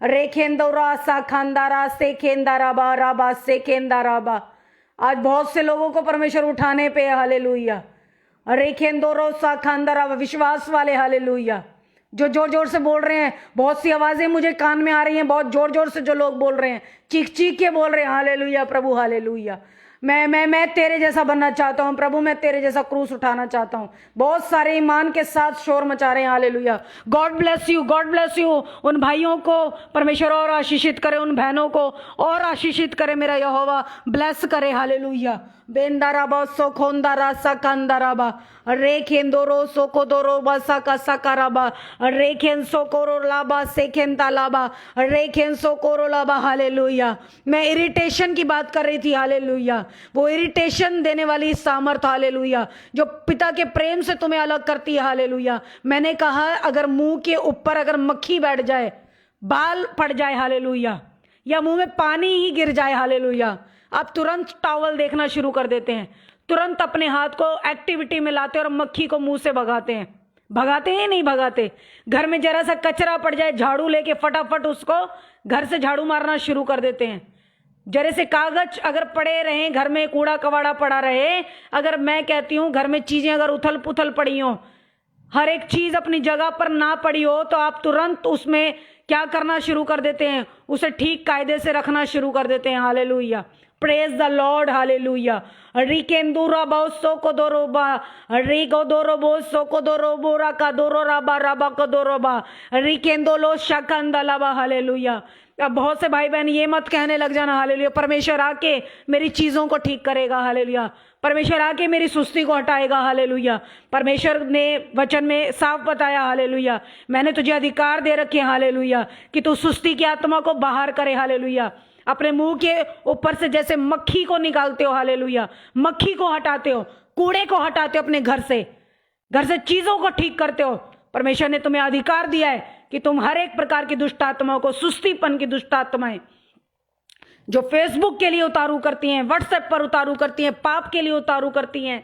Speaker 1: रेखेंदोरा सा खानदारा से खेंदाराबा राबा से खेंदाराबा। आज बहुत से लोगों को परमेश्वर उठाने पे। हालेलुया। रेखेंदोरो सा खानदाराबा, विश्वास वाले, हालेलुया, जो जोर जोर से बोल रहे हैं। बहुत सी आवाजें मुझे कान में आ रही हैं, बहुत जोर जोर से जो लोग बोल रहे हैं, चीख चीख के बोल रहे हैं। हालेलुया प्रभु। हालेलुया। मैं तेरे जैसा बनना चाहता हूं प्रभु, मैं तेरे जैसा क्रूस उठाना चाहता हूं। बहुत सारे ईमान के साथ शोर मचा रहे हैं। Hallelujah. God bless you, God bless you. उन भाइयों को परमेश्वर और आशीषित करे, उन बहनों को और आशीषित करे, मेरा यहोवा ब्लेस करे। हालेलुया। बेंदाराबा सोखोंदारा सकांदाराबा रेखेंदोरो सोकोदोरो बसाका सकाराबा रेखें सोकोरो लाबा सेखेंता लाबा रेखें सोकोरो लाबा। हालेलुया। मैं इरिटेशन की बात कर रही थी। हालेलुया। वो इरिटेशन देने वाली सामर्थ, हालेलुया, जो पिता के प्रेम से तुम्हें अलग करती है। हालेलुया। मैंने कहा अगर मुंह के ऊपर अगर मक्खी बैठ जाए, बाल पड़ जाए, हालेलुया, या मुंह में पानी ही गिर जाए, हालेलुया, आप तुरंत टॉवल देखना शुरू कर देते हैं, तुरंत अपने हाथ को एक्टिविटी में लाते और मक्खी को मुंह से भगाते हैं। भगाते हैं नहीं भगाते? घर में जरा सा कचरा पड़ जाए, झाड़ू लेके फटाफट उसको घर से झाड़ू मारना शुरू कर देते हैं। जरे से कागज अगर पड़े रहे घर में, कूड़ा कवाड़ा पड़ा रहे, अगर मैं कहती हूं घर में चीजें अगर उथल पुथल पड़ी हो, हर एक चीज अपनी जगह पर ना पड़ी हो, तो आप तुरंत उसमें क्या करना शुरू कर देते हैं? उसे ठीक कायदे से रखना शुरू कर देते हैं। Hallelujah. Praise the lord. Hallelujah. रिकेंदुरा बोसो को दोरोबा रिगो दोरोबो सोको दोरोबो राका दोरो राबा राबा को दोरोबा रिकेंदोलो शकंदलाबा। हालेलुया। अब बहुत से भाई बहन ये मत कहने लग जाना, हालेलुया, परमेश्वर आके मेरी चीजों को ठीक करेगा। हालेलुया। परमेश्वर आके मेरी सुस्ती को हटाएगा। हालेलुया। परमेश्वर ने वचन में साफ बताया, हालेलुया, मैंने तुझे अधिकार दे रखे, हालेलुया, कि तू सुस्ती की आत्मा को बाहर करे। हालेलुया। अपने मुंह के ऊपर से जैसे मक्खी को निकालते हो, हालेलुया, मक्खी को हटाते हो, कूड़े को हटाते हो, अपने घर से चीजों को ठीक करते हो। परमेश्वर ने तुम्हें अधिकार दिया है कि तुम हर एक प्रकार की दुष्ट आत्माओं को, सुस्तीपन की दुष्ट आत्माएं जो फेसबुक के लिए उतारू करती हैं, व्हाट्सएप पर उतारू करती हैं, पाप के लिए उतारू करती हैं,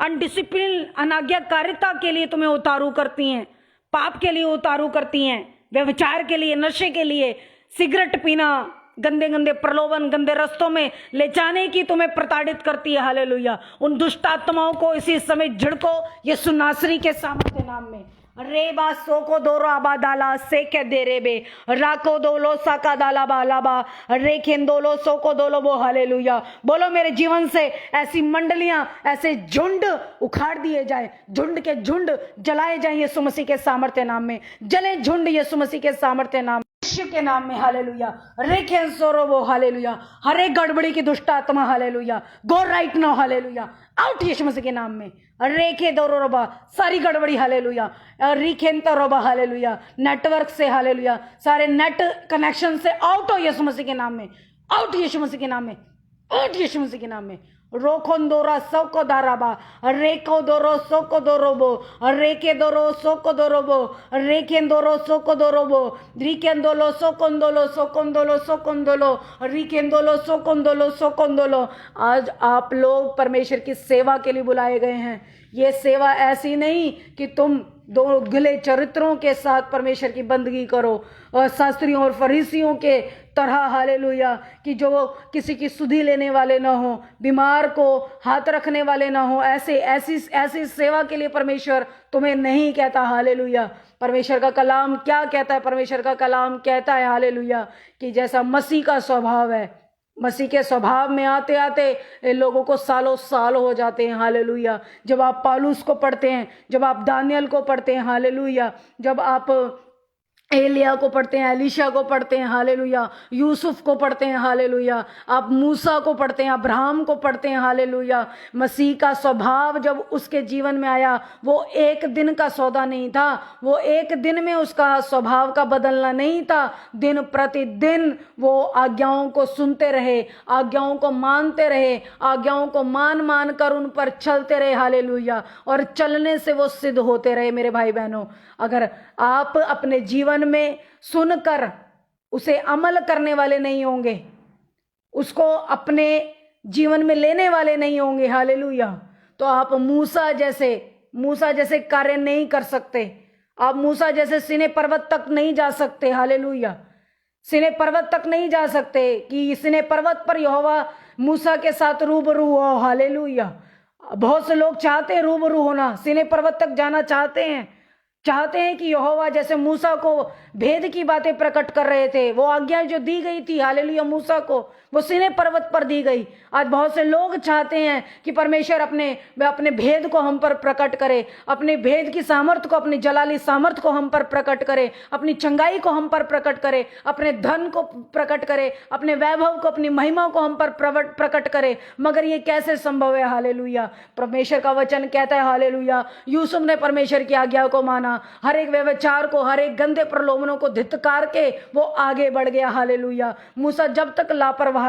Speaker 1: अनडिसिप्लिन अनाज्ञाकारिता के लिए तुम्हें उतारू करती हैं, पाप के लिए उतारू करती हैं, व्यभिचार के लिए, नशे के लिए, सिगरेट पीना, गंदे गंदे प्रलोभन, गंदे रस्तों में ले जाने की तुम्हें प्रताड़ित करती है। हालेलुया। उन दुष्ट आत्माओं को इसी समय झिड़को यीशु नासरी के सामर्थ्य नाम में। रेबा सोको दोरो आबादाला सेके दे रेबे राको दोलो साका दाला बालाबा रेखें दोलो सोको दोलो बो। हालेलुया। बोलो मेरे जीवन से ऐसी मंडलियां, ऐसे झुंड उखाड़ दिए जाए, झुंड के झुंड जलाए जाए यीशु मसीह के सामर्थ्य नाम में। जले झुंड यीशु मसीह के सामर्थ्य नाम के नाम में। हालेलुया। रेखें सोरोबो। हालेलुया। हर एक गड़बड़ी की दुष्ट आत्मा, hallelujah, go right now. Hallelujah. Out यीशु मसीह के नाम में। रेखे दोरोबा, सारी गड़बड़ी, हालेलुया, रिखेंतो रोबा, हालेलुया, नेटवर्क से, हालेलुया, सारे नेट कनेक्शन से आउट हो यीशु मसीह के नाम में। आउट यीशु मसीह के नाम में। आउट यीशु मसीह के नाम में। रोखोंदोरा सोको दाराबा रेको दोरो सोको दोरोबो रेके दोरो सोको दोरोबो रेकेंदोरो सोको दोरोबो रिकेंदोलो सोकोंदोलो सोकोंदोलो सोकोंदोलो रिकेंदोलो सोकोंदोलो सोकोंदोलो। आज आप लोग परमेश्वर की सेवा के लिए बुलाए गए हैं। ये सेवा ऐसी नहीं कि तुम दो गिले चरित्रों के साथ परमेश्वर की बंदगी करो, और शास्त्रियों और फरीसियों के तरह, हालेलुया, कि जो किसी की सुधि लेने वाले ना हो, बीमार को हाथ रखने वाले ना हो। ऐसी सेवा के लिए परमेश्वर तुम्हें नहीं कहता। हालेलुया। परमेश्वर का कलाम क्या कहता है? परमेश्वर का कलाम कहता है, हालेलुया, कि जैसा मसीह का स्वभाव है, मसीह के स्वभाव में आते आते लोगों को सालों साल हो जाते हैं। हालेलुया। जब आप पालूस को पढ़ते हैं, जब आप दानियल को पढ़ते हैं, हालेलुया, जब आप एलिया को पढ़ते हैं, एलीशा को पढ़ते हैं, हालेलुया, यूसुफ को पढ़ते हैं, हालेलुया, आप मूसा को पढ़ते हैं, अब्राहम को पढ़ते हैं, हालेलुया। मसीह का स्वभाव जब उसके जीवन में आया, वो एक दिन का सौदा नहीं था, वो एक दिन में उसका स्वभाव का बदलना नहीं था। दिन प्रतिदिन वो आज्ञाओं को सुनते रहे, आज्ञाओं को मानते रहे, आज्ञाओं को मान मान कर उन पर चलते रहे, हालेलुया, और चलने से वो सिद्ध होते रहे। मेरे भाई बहनों, अगर आप अपने जीवन में सुनकर उसे अमल करने वाले नहीं होंगे, उसको अपने जीवन में लेने वाले नहीं होंगे, हालेलुया, तो आप मूसा जैसे कार्य नहीं कर सकते। आप मूसा जैसे सीने पर्वत तक नहीं जा सकते, हालेलुया, सीने पर्वत तक नहीं जा सकते कि सीने पर्वत पर यहोवा मूसा के साथ रूबरू हो, हालेलुया। बहुत से लोग चाहते हैं रूबरू होना, सीने पर्वत तक जाना चाहते हैं कि यहोवा जैसे मूसा को भेद की बातें प्रकट कर रहे थे, वो आज्ञा जो दी गई थी, हालेलुया, मूसा को, वो सीने पर्वत पर दी गई। आज बहुत से लोग चाहते हैं कि परमेश्वर अपने भेद को हम पर प्रकट करे, अपने भेद की सामर्थ को, अपनी जलाली सामर्थ को हम पर प्रकट करे, अपनी चंगाई को हम पर प्रकट करे, अपने धन को प्रकट करे, अपने वैभव को, अपनी महिमा को हम पर प्रकट करे। मगर ये कैसे संभव है, हालेलुया? परमेश्वर का वचन कहता है, हालेलुया, यूसुफ ने परमेश्वर की आज्ञा को माना, हर एक व्यभिचार को, हर एक गंदे प्रलोभनों को धिक्कार के वो आगे बढ़ गया, हालेलुया। मूसा जब तक लापरवाह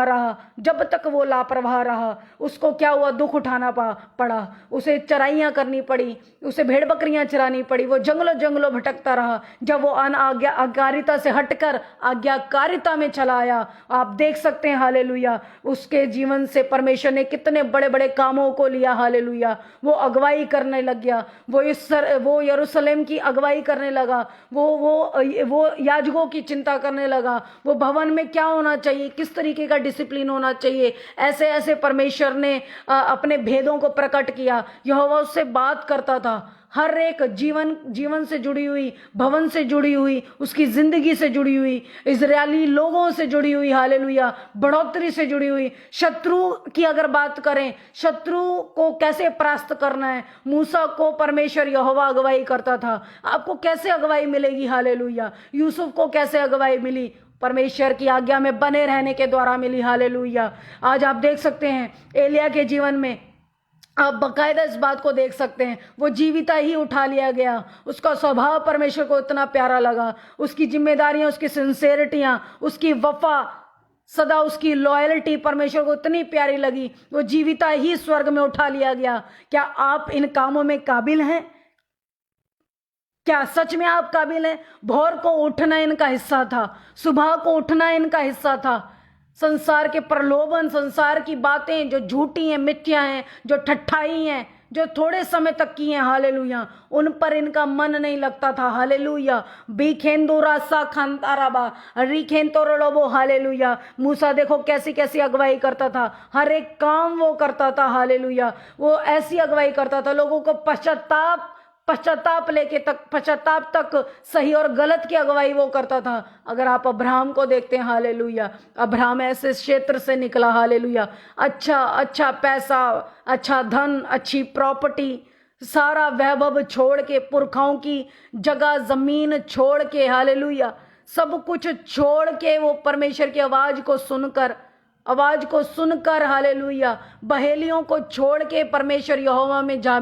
Speaker 1: रहा, उसको क्या हुआ? दुख उठाना पड़ा, उसे चराइयां करनी पड़ी, उसे भेड़ बकरियां चरानी पड़ी, वो जंगलों भटकता रहा। जब वो आज्ञाकारिता से हटकर आज्ञाकारिता में चला आया, आप देख सकते हैं, हालेलुया, उसके जीवन से परमेश्वर ने कितने बड़े बड़े कामों को लिया, हालेलुया। वो अगुवाई करने लग गया, वो यरूशलेम की अगुवाई करने लगा, वो याजकों की चिंता करने लगा, वो भवन में क्या होना चाहिए, किस तरीके का डिसिप्लिन होना चाहिए, ऐसे ऐसे परमेश्वर ने अपने भेदों को प्रकट किया। यहोवा उससे बात करता था, हर एक जीवन से जुड़ी हुई, भवन से जुड़ी हुई, उसकी जिंदगी से जुड़ी हुई, इजरायली लोगों से जुड़ी हुई, हालेलुया, बढ़ोतरी से जुड़ी हुई। शत्रु की अगर बात करें, शत्रु को कैसे परास्त करना है, मूसा को परमेश्वर यहोवा अगुवाई करता था। आपको कैसे अगुवाई मिलेगी, हालेलुया? यूसुफ को कैसे अगुवाई मिली? परमेश्वर की आज्ञा में बने रहने के द्वारा मिली, हालेलुया। आज आप देख सकते हैं एलिया के जीवन में, आप बकायदा इस बात को देख सकते हैं, वो जीविता ही उठा लिया गया। उसका स्वभाव परमेश्वर को इतना प्यारा लगा, उसकी जिम्मेदारियां, उसकी सिंसेरिटियां, उसकी वफा, सदा उसकी लॉयल्टी परमेश्वर को इतनी प्यारी लगी, वो जीविता ही स्वर्ग में उठा लिया गया। क्या आप इन कामों में काबिल हैं? क्या सच में आप काबिल हैं? भोर को उठना इनका हिस्सा था, सुबह को उठना इनका हिस्सा था। संसार के प्रलोभन, संसार की बातें जो झूठी हैं, मिथ्या हैं, जो ठट्ठाई हैं, जो थोड़े समय तक की हैं, हालेलुया, उन पर इनका मन नहीं लगता था, हालेलुया। बीखेंदोरा सा खानताराबा रिखेंतोरलोबो, हालेलुया। मूसा देखो कैसी कैसी अगुवाई करता था, हर एक काम वो करता था, हालेलुया। वो ऐसी अगुवाई करता था, लोगों को पश्चाताप तक सही और गलत की अगुवाई वो करता था। अगर आप अब्राहम को देखते हैं, हालेलुया, अब्राहम ऐसे क्षेत्र से निकला, हालेलुया, अच्छा पैसा, अच्छा धन, अच्छी प्रॉपर्टी, सारा वैभव छोड़ के, पुरखाओं की जगह जमीन छोड़ के, हालेलुया, सब कुछ छोड़ के वो परमेश्वर की आवाज को सुनकर, हालेलुया, बहेलियों को छोड़ के परमेश्वर यहोवा में जा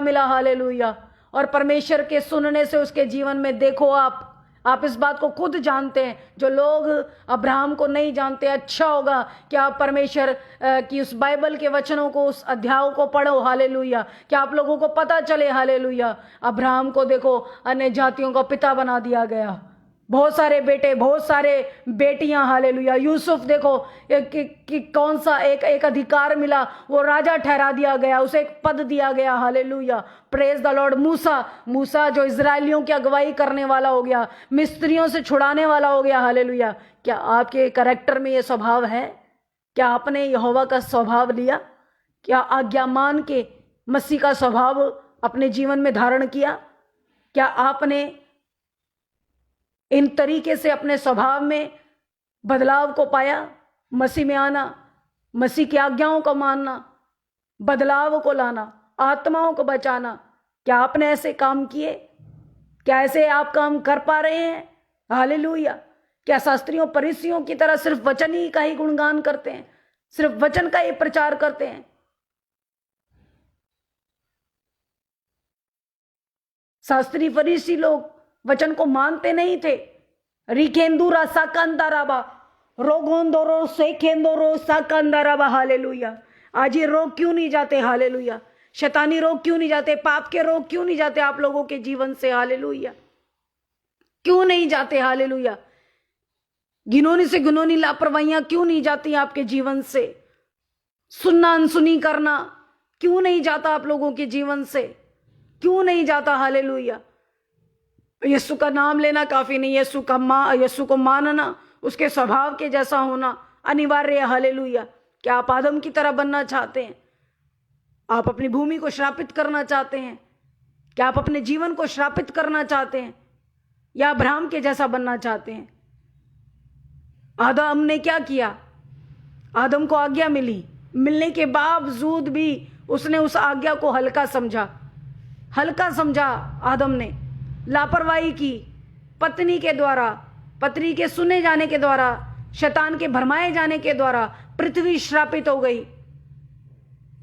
Speaker 1: मिला, हालेलुया। और परमेश्वर के सुनने से उसके जीवन में देखो, आप इस बात को खुद जानते हैं, जो लोग अब्राहम को नहीं जानते। अच्छा होगा कि आप परमेश्वर की उस बाइबल के वचनों को, उस अध्यायों को पढ़ो, हालेलुया, कि आप लोगों को पता चले, हालेलुया। अब्राहम को देखो अन्य जातियों का पिता बना दिया गया, बहुत सारे बेटे, बहुत सारे बेटियां, हालेलुया। यूसुफ देखो कि कौन सा एक अधिकार मिला, वो राजा ठहरा दिया गया, उसे एक पद दिया गया, हालेलुया, प्रेज द लॉर्ड। मूसा जो इजरायलियों की अगुवाई करने वाला हो गया, मिस्त्रियों से छुड़ाने वाला हो गया, हालेलुया। क्या आपके कैरेक्टर में ये स्वभाव है? क्या आपने यहोवा का स्वभाव लिया? क्या आज्ञा मान के मसीह का स्वभाव अपने जीवन में धारण किया? क्या आपने इन तरीके से अपने स्वभाव में बदलाव को पाया? मसीह में आना, मसीह की आज्ञाओं को मानना, बदलाव को लाना, आत्माओं को बचाना, क्या आपने ऐसे काम किए? क्या ऐसे आप काम कर पा रहे हैं? हालेलुया। क्या शास्त्रियों फरीसियों की तरह सिर्फ वचन ही का ही गुणगान करते हैं, सिर्फ वचन का ही प्रचार करते हैं? शास्त्री फरीसी लोग वचन को मानते नहीं थे। रिखेंदुरा साकांदाराबा रोगोंदोरो सेखेंदोरो साकांदाराबा। हालेलुया। आज ये रोग क्यों नहीं जाते? हालेलुया। शैतानी रोग क्यों नहीं जाते? पाप के रोग क्यों नहीं जाते आप लोगों के जीवन से? हालेलुया। क्यों नहीं जाते? हालेलुया। घिनौनी से घिनौनी लापरवाहियां क्यों नहीं जाती आपके जीवन से? सुनना अनसुनी करना क्यों नहीं जाता आप लोगों के जीवन से? क्यों नहीं जाता? हालेलुया। यीशु का नाम लेना काफी नहीं, यीशु को मानना, उसके स्वभाव के जैसा होना अनिवार्य है। हालेलुया। क्या आप आदम की तरह बनना चाहते हैं? आप अपनी भूमि को श्रापित करना चाहते हैं? क्या आप अपने जीवन को श्रापित करना चाहते हैं, या अब्राहम के जैसा बनना चाहते हैं? आदम ने क्या किया? आदम को आज्ञा मिलने के बावजूद भी उसने उस आज्ञा को हल्का समझा। आदम ने लापरवाही की। पत्नी के द्वारा, पत्नी के सुने जाने के द्वारा, शैतान के भरमाए जाने के द्वारा पृथ्वी श्रापित हो गई,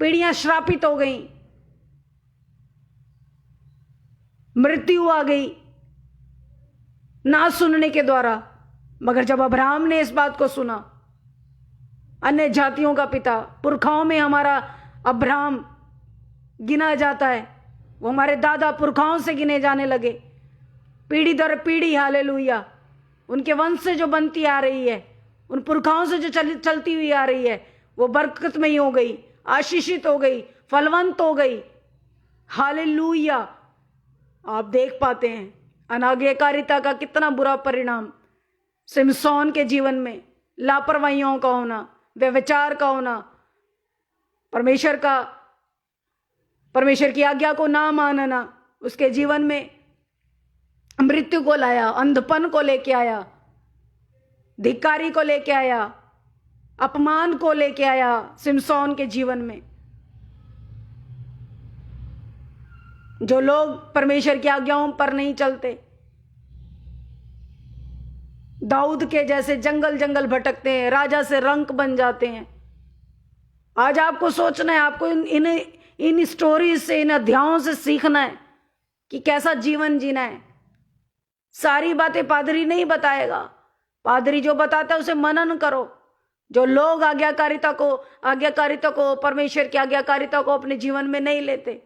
Speaker 1: पीढ़ियां श्रापित हो गई, मृत्यु आ गई ना सुनने के द्वारा। मगर जब अब्राहम ने इस बात को सुना, अन्य जातियों का पिता, पुरखाओं में हमारा अब्राहम गिना जाता है, वो हमारे दादा पुरखाओं से गिने जाने लगे, पीढ़ी दर पीढ़ी। हालेलुया। उनके वंश से जो बनती आ रही है, उन पुरखाओं से जो चलती हुई आ रही है, वो बरकत में ही हो गई, आशीषित हो गई, फलवंत हो गई। हालेलुया। आप देख पाते हैं अनाज्ञाकारिता का कितना बुरा परिणाम सिमसोन के जीवन में, लापरवाहियों का होना, व्यभिचार का होना, परमेश्वर की आज्ञा को ना मानना, उसके जीवन में मृत्यु को लाया, अंधपन को लेके आया, धिक्कारी को लेके आया, अपमान को लेके आया सिमसोन के जीवन में। जो लोग परमेश्वर की आज्ञाओं पर नहीं चलते, दाऊद के जैसे जंगल जंगल भटकते हैं, राजा से रंक बन जाते हैं। आज आपको सोचना है, आपको इन स्टोरीज से, इन अध्यायों से सीखना है कि कैसा जीवन जीना है। सारी बातें पादरी नहीं बताएगा, पादरी जो बताता है उसे मनन करो। जो लोग आज्ञाकारिता को, परमेश्वर की आज्ञाकारिता को अपने जीवन में नहीं लेते,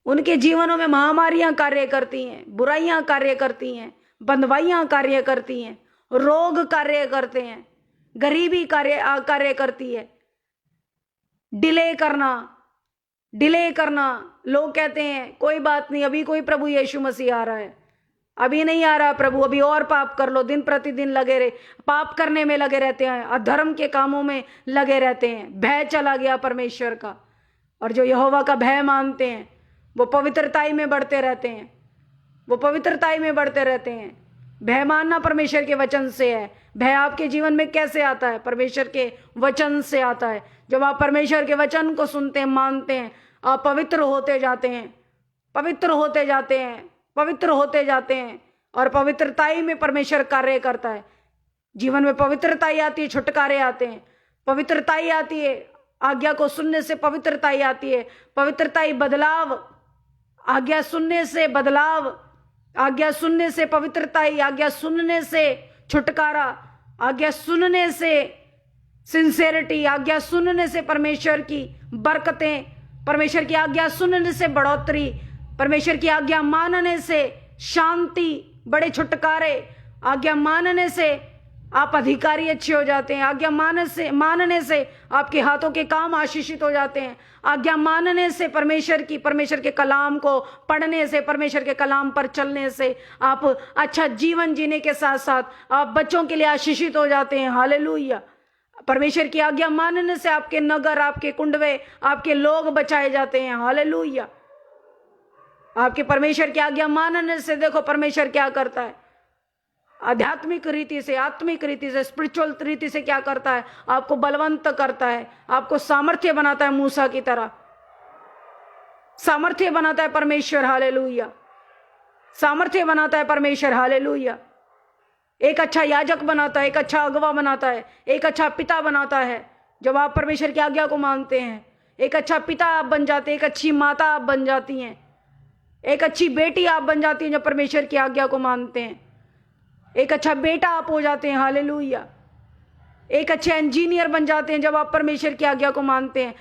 Speaker 1: उनके जीवनों में महामारियां कार्य करती हैं, बुराइयां कार्य करती हैं, बंधवाइयां कार्य करती हैं, रोग कार्य करते हैं, गरीबी कार्य करती है। डिले करना। लोग कहते हैं कोई बात नहीं, अभी कोई प्रभु यीशु मसीह आ रहा है, अभी नहीं आ रहा प्रभु, अभी और पाप कर लो। दिन प्रतिदिन पाप करने में लगे रहते हैं, अधर्म के कामों में लगे रहते हैं। भय चला गया परमेश्वर का। और जो यहोवा का भय मानते हैं वो पवित्रताई में बढ़ते रहते हैं। भय मानना परमेश्वर के वचन से है। भय आपके जीवन में कैसे आता है? परमेश्वर के वचन से आता है। जब आप परमेश्वर के वचन को सुनते हैं, मानते हैं, आप पवित्र होते जाते हैं। और पवित्रताई में परमेश्वर कार्य करता है। जीवन में पवित्रताई आती है, छुटकारे आते हैं। पवित्रताई आती है, आज्ञा को सुनने से पवित्रताई आती है। पवित्रताई बदलाव, आज्ञा सुनने से बदलाव, आज्ञा सुनने से पवित्रताई, आज्ञा सुनने से छुटकारा, आज्ञा सुनने से सिंसेरिटी, आज्ञा सुनने से परमेश्वर की बरकतें, परमेश्वर की आज्ञा सुनने से बढ़ोतरी, परमेश्वर की आज्ञा मानने से शांति, बड़े छुटकारे। आज्ञा मानने से आप अधिकारी अच्छे हो जाते हैं। आज्ञा मानने से आपके हाथों के काम आशीषित हो जाते हैं। आज्ञा मानने से परमेश्वर के कलाम को पढ़ने से, परमेश्वर के कलाम पर चलने से आप अच्छा जीवन जीने के साथ साथ आप बच्चों के लिए आशीषित हो जाते हैं। हालेलुया। परमेश्वर की आज्ञा मानने से आपके नगर, आपके कुंडवे, आपके लोग बचाए जाते हैं। हालेलुया। आपके परमेश्वर की आज्ञा मानने से देखो परमेश्वर क्या करता है। आध्यात्मिक रीति से, आत्मिक रीति से, स्पिरिचुअल रीति से क्या करता है? आपको बलवंत करता है, आपको सामर्थ्य बनाता है। मूसा की तरह सामर्थ्य बनाता है परमेश्वर। हालेलुया। सामर्थ्य बनाता है परमेश्वर। हालेलुया। एक अच्छा याजक बनाता है, एक अच्छा अगवा बनाता है, एक अच्छा पिता बनाता है जब आप परमेश्वर की आज्ञा को मानते हैं। एक अच्छा पिता आप बन जाते हैं, एक अच्छी माता आप बन जाती हैं, एक अच्छी बेटी आप बन जाती हैं जब परमेश्वर की आज्ञा को मानते हैं। एक अच्छा बेटा आप हो जाते हैं। हालेलुया। एक अच्छे इंजीनियर बन जाते हैं जब आप परमेश्वर की आज्ञा को मानते हैं।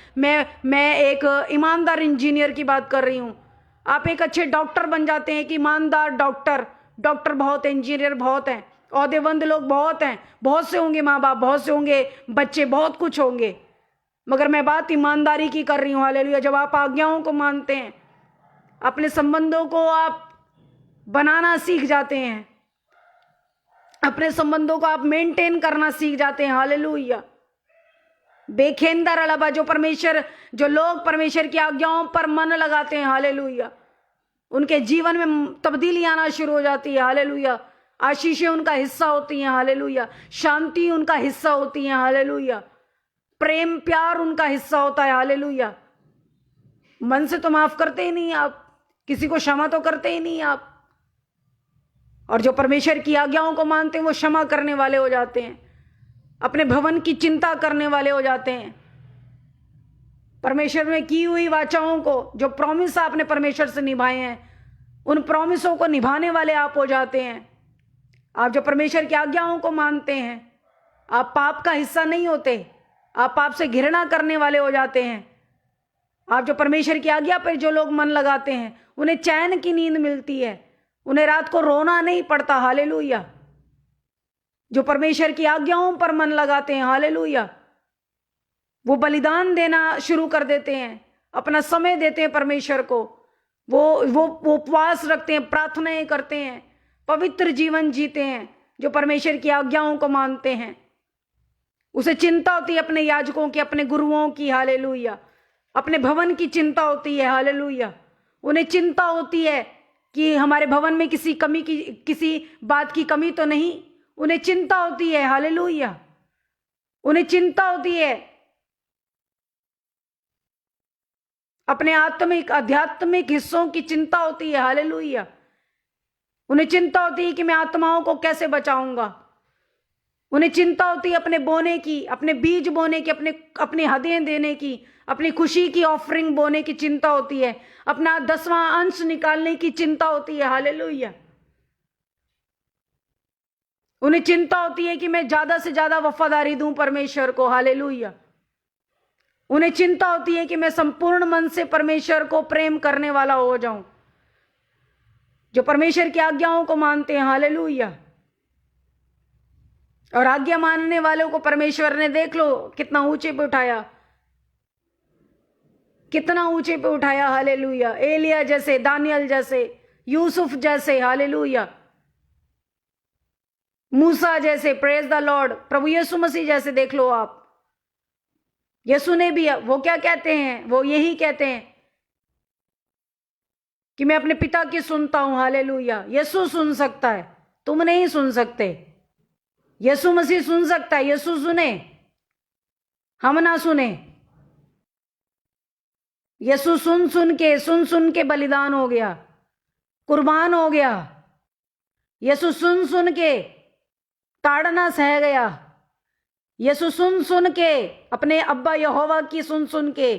Speaker 1: मैं एक ईमानदार इंजीनियर की बात कर रही हूँ। आप एक अच्छे डॉक्टर बन जाते हैं, एक ईमानदार डॉक्टर। डॉक्टर बहुत है, इंजीनियर बहुत हैं, औहदेबंद लोग बहुत हैं, बहुत से होंगे माँ बाप, बहुत से होंगे बच्चे, बहुत कुछ होंगे, मगर मैं बात ईमानदारी की कर रही हूँ। हालेलुया। जब आप आज्ञाओं को मानते हैं, अपने संबंधों को आप बनाना सीख जाते हैं, अपने संबंधों को आप मेंटेन करना सीख जाते हैं। हालेलुया। बेखेंदर अलावा जो लोग परमेश्वर की आज्ञाओं पर मन लगाते हैं, हालेलुया, उनके जीवन में तब्दीली आना शुरू हो जाती है। हालेलुया। आशीषें उनका हिस्सा होती हैं। हालेलुया। शांति उनका हिस्सा होती है। हालेलुया। प्रेम प्यार उनका हिस्सा होता है। हालेलुया। मन से तो माफ करते ही नहीं आप, किसी को क्षमा तो करते ही नहीं आप। और जो परमेश्वर की आज्ञाओं को मानते हैं वो क्षमा करने वाले हो जाते हैं, अपने भवन की चिंता करने वाले हो जाते हैं। परमेश्वर में की हुई वाचाओं को, जो प्रॉमिस आपने परमेश्वर से निभाए हैं, उन प्रॉमिसों को निभाने वाले आप हो जाते हैं। आप जो परमेश्वर की आज्ञाओं को मानते हैं, आप पाप का हिस्सा नहीं होते, आप पाप से घृणा करने वाले हो जाते हैं। आप जो परमेश्वर की आज्ञा पर जो लोग मन लगाते हैं, उन्हें चैन की नींद मिलती है, उन्हें रात को रोना नहीं पड़ता। हालेलुया। जो परमेश्वर की आज्ञाओं पर मन लगाते हैं, हालेलुया, वो बलिदान देना शुरू कर देते हैं, अपना समय देते हैं परमेश्वर को। वो उपवास रखते हैं, प्रार्थनाएं करते हैं, पवित्र जीवन जीते हैं। जो परमेश्वर की आज्ञाओं को मानते हैं, उसे चिंता होती है अपने याजकों की, अपने गुरुओं की। हालेलुया। अपने भवन की चिंता होती है। हालेलुया। उन्हें चिंता होती है कि हमारे भवन में किसी बात की कमी तो नहीं। उन्हें चिंता होती है। हालेलुया। उन्हें चिंता होती है अपने आध्यात्मिक हिस्सों की चिंता होती है। हालेलुया। उन्हें चिंता होती है कि मैं आत्माओं को कैसे बचाऊंगा। उन्हें चिंता होती है अपने बोने की, अपने बीज बोने की, अपनी हदें देने की, अपनी खुशी की ऑफरिंग बोने की चिंता होती है, अपना 10वां अंश निकालने की चिंता होती है। हालेलुया। उन्हें चिंता होती है कि मैं ज्यादा से ज्यादा वफादारी दूं परमेश्वर को। हालेलुया। उन्हें चिंता होती है कि मैं संपूर्ण मन से परमेश्वर को प्रेम करने वाला हो जाऊं। जो परमेश्वर की आज्ञाओं को मानते हैं, हालेलुया। और आज्ञा मानने वालों को परमेश्वर ने, देख लो कितना ऊंचे पे उठाया, कितना ऊंचे पे उठाया। हालेलुया। एलिया जैसे, दानियल जैसे, यूसुफ जैसे, हालेलुया, मूसा जैसे, प्रेज द लॉर्ड, प्रभु यीशु मसीह जैसे। देख लो आप, यीशु ने भी, वो क्या कहते हैं, वो यही कहते हैं कि मैं अपने पिता की सुनता हूं। हालेलुया। यीशु सुन सकता है, तुम नहीं सुन सकते। यीशु मसीह सुन सकता है, यीशु सुने, हम ना सुने। यीशु सुन सुन के बलिदान हो गया, कुर्बान हो गया। यीशु सुन के ताड़ना सह गया। यीशु सुन के अपने अब्बा यहोवा की सुन के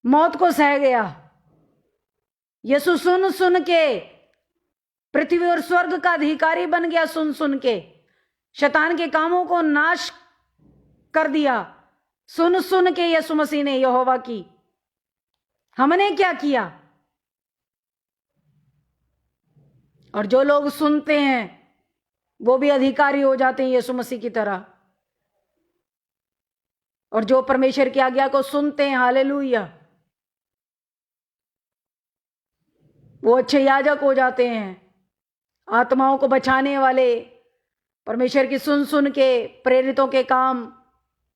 Speaker 1: मौत को सह गया। यीशु सुन के पृथ्वी और स्वर्ग का अधिकारी बन गया। सुन के शैतान के कामों को नाश कर दिया। सुन के यीशु मसीह ने यहोवा की। हमने क्या किया? और जो लोग सुनते हैं वो भी अधिकारी हो जाते हैं यीशु मसीह की तरह। और जो परमेश्वर की आज्ञा को सुनते हैं, हालेलुया, वो अच्छे याजक हो जाते हैं, आत्माओं को बचाने वाले। परमेश्वर की सुन के प्रेरितों के काम,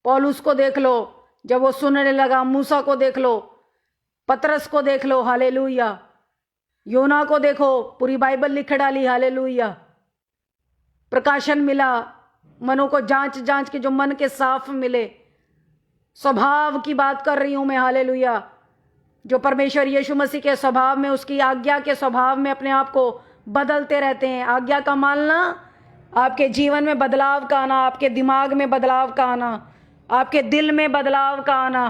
Speaker 1: पौलुस को देख लो जब वो सुनने लगा, मूसा को देख लो, पतरस को देख लो, हालेलुया, योना को देखो, पूरी बाइबल लिख डाली। हालेलुया। प्रकाशन मिला, मनों को जांच के जो मन के साफ मिले। स्वभाव की बात कर रही हूं मैं। हालेलुया। जो परमेश्वर यीशु मसीह के स्वभाव में, उसकी आज्ञा के स्वभाव में अपने आप को बदलते रहते हैं। आज्ञा का मानना, आपके जीवन में बदलाव का आना, आपके दिमाग में बदलाव का आना, आपके दिल में बदलाव का आना,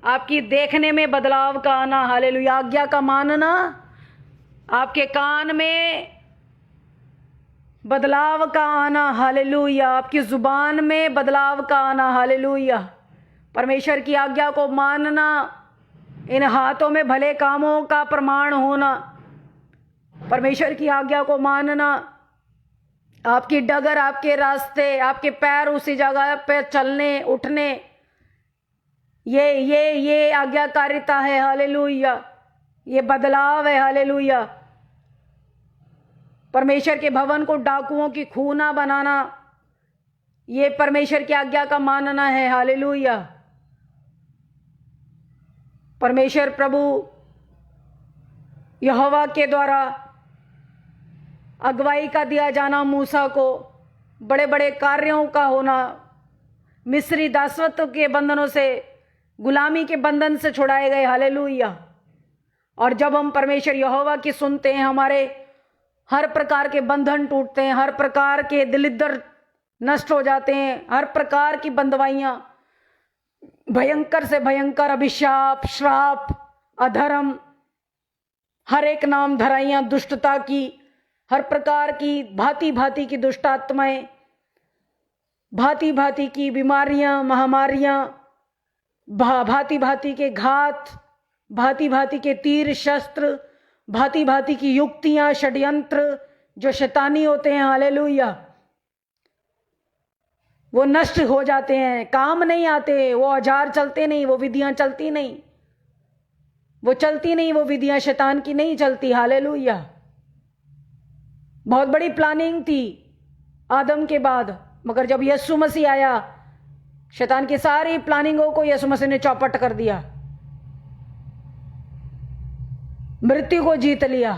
Speaker 1: आपकी देखने में बदलाव का आना। हालेलुया। आज्ञा का मानना, आपके कान में बदलाव का आना। हालेलुया। आपकी जुबान में बदलाव का आना। हालेलुया। परमेश्वर की आज्ञा को मानना, इन हाथों में भले कामों का प्रमाण होना। परमेश्वर की आज्ञा को मानना, आपकी डगर, आपके रास्ते, आपके पैर उसी जगह पे चलने उठने, ये आज्ञाकारिता है। हालेलुया। ये बदलाव है। हालेलुया। परमेश्वर के भवन को डाकुओं की खूह ना बनाना, ये परमेश्वर की आज्ञा का मानना है। हालेलुया। परमेश्वर प्रभु यहोवा के द्वारा अगुवाई का दिया जाना, मूसा को बड़े बड़े कार्यों का होना, मिस्री दासत्व के बंधनों से, गुलामी के बंधन से छुड़ाए गए। हालेलुया। और जब हम परमेश्वर यहोवा की सुनते हैं, हमारे हर प्रकार के बंधन टूटते हैं, हर प्रकार के दलिद्र नष्ट हो जाते हैं, हर प्रकार की बंधवाइयां, भयंकर से भयंकर अभिशाप, श्राप, अधर्म, हर एक नाम धराइयां, दुष्टता की, हर प्रकार की भांति भांति की दुष्ट आत्माएं, भांति भांति की बीमारियां, महामारियां, भांति भांति के घात, भांति भांति के तीर शस्त्र, भांति भांति की युक्तियां, षड्यंत्र जो शैतानी होते हैं। हालेलुया। वो नष्ट हो जाते हैं, काम नहीं आते, वो औजार चलते नहीं, वो विधियां चलती नहीं, वो चलती नहीं, वो विधियां शैतान की नहीं चलती। हालेलुया। बहुत बड़ी प्लानिंग थी आदम के बाद, मगर जब यीशु मसीह आया, शैतान की सारी प्लानिंगों को यीशु मसीह ने चौपट कर दिया, मृत्यु को जीत लिया,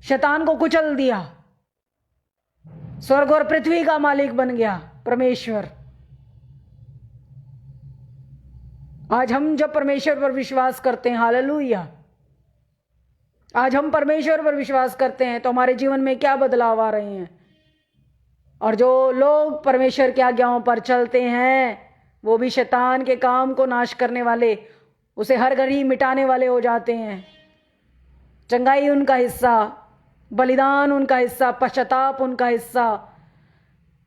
Speaker 1: शैतान को कुचल दिया, स्वर्ग और पृथ्वी का मालिक बन गया परमेश्वर। आज हम जब परमेश्वर पर विश्वास करते हैं, हालेलुया, आज हम परमेश्वर पर विश्वास करते हैं, तो हमारे जीवन में क्या बदलाव आ रहे हैं। और जो लोग परमेश्वर की आज्ञाओं पर चलते हैं, वो भी शैतान के काम को नाश करने वाले, उसे हर घड़ी मिटाने वाले हो जाते हैं। चंगाई उनका हिस्सा, बलिदान उनका हिस्सा, पश्चाताप उनका हिस्सा,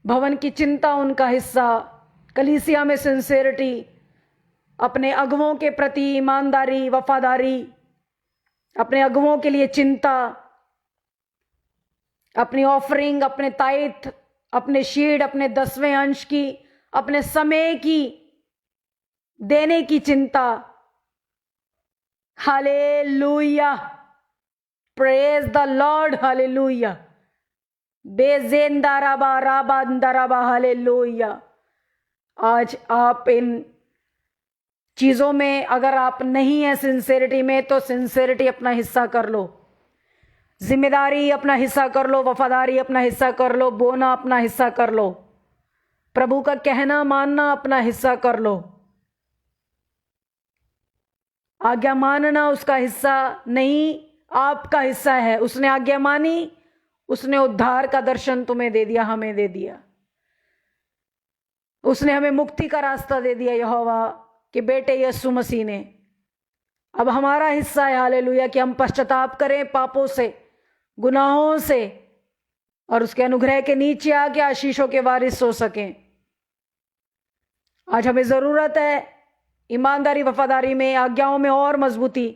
Speaker 1: भवन की चिंता उनका हिस्सा, कलीसिया में सिंसेरिटी, अपने अगुवों के प्रति ईमानदारी, वफादारी, अपने अगुवों के लिए चिंता, अपनी ऑफरिंग, अपने ताइथ, अपने शीड, अपने 10वें अंश की, अपने समय की देने की चिंता। Hallelujah. Praise the lord. Hallelujah. बेजेंदाराबा राबांदाराबा। हालेलुया। आज आप इन चीजों में अगर आप नहीं है सिंसेरिटी में, तो सिंसेरिटी अपना हिस्सा कर लो, जिम्मेदारी अपना हिस्सा कर लो, वफादारी अपना हिस्सा कर लो, बोना अपना हिस्सा कर लो, प्रभु का कहना मानना अपना हिस्सा कर लो। आज्ञा मानना उसका हिस्सा नहीं, आपका हिस्सा है। उसने आज्ञा मानी, उसने उद्धार का दर्शन तुम्हें दे दिया, हमें दे दिया, उसने हमें मुक्ति का रास्ता दे दिया यहोवा के बेटे यीशु मसीह ने। अब हमारा हिस्सा है, हालेलुया, कि हम पश्चाताप करें पापों से, गुनाहों से, और उसके अनुग्रह के नीचे आके आशीषों के वारिस हो सकें। आज हमें जरूरत है ईमानदारी, वफादारी में, आज्ञाओं में और मजबूती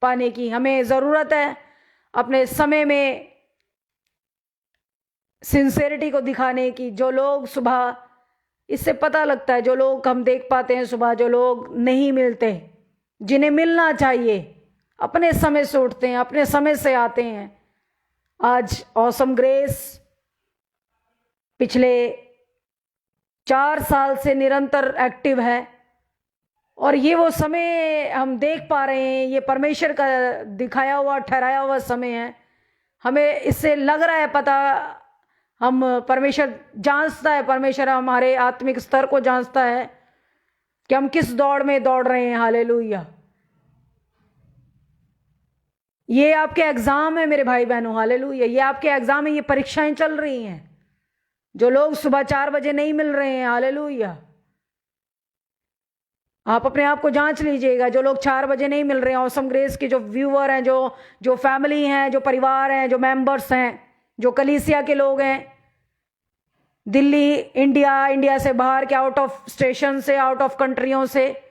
Speaker 1: पाने की। हमें जरूरत है अपने समय में सिंसेरिटी को दिखाने की। जो लोग सुबह, इससे पता लगता है, जो लोग हम देख पाते हैं सुबह, जो लोग नहीं मिलते, जिन्हें मिलना चाहिए, अपने समय से उठते हैं, अपने समय से आते हैं। आज ऑसम ग्रेस पिछले 4 साल से निरंतर एक्टिव है, और ये वो समय हम देख पा रहे हैं, ये परमेश्वर का दिखाया हुआ, ठहराया हुआ समय है। हमें इससे लग रहा है पता, हम परमेश्वर जांचता है, परमेश्वर हमारे आत्मिक स्तर को जांचता है कि हम किस दौड़ में दौड़ रहे हैं। हालेलुया। ये आपके एग्जाम है मेरे भाई बहनों, हालेलुया। ये आपके एग्जाम है, ये परीक्षाएं चल रही हैं। जो लोग सुबह 4 बजे नहीं मिल रहे हैं, हालेलुया, आप अपने आप को जांच लीजिएगा। जो लोग 4 बजे नहीं मिल रहे हैं, ऑसम ग्रेस के जो व्यूअर हैं, जो फैमिली हैं, जो परिवार हैं, जो मेंबर्स हैं, जो कलीसिया के लोग हैं, दिल्ली, इंडिया से बाहर के, आउट ऑफ स्टेशन से, आउट ऑफ कंट्रियों से,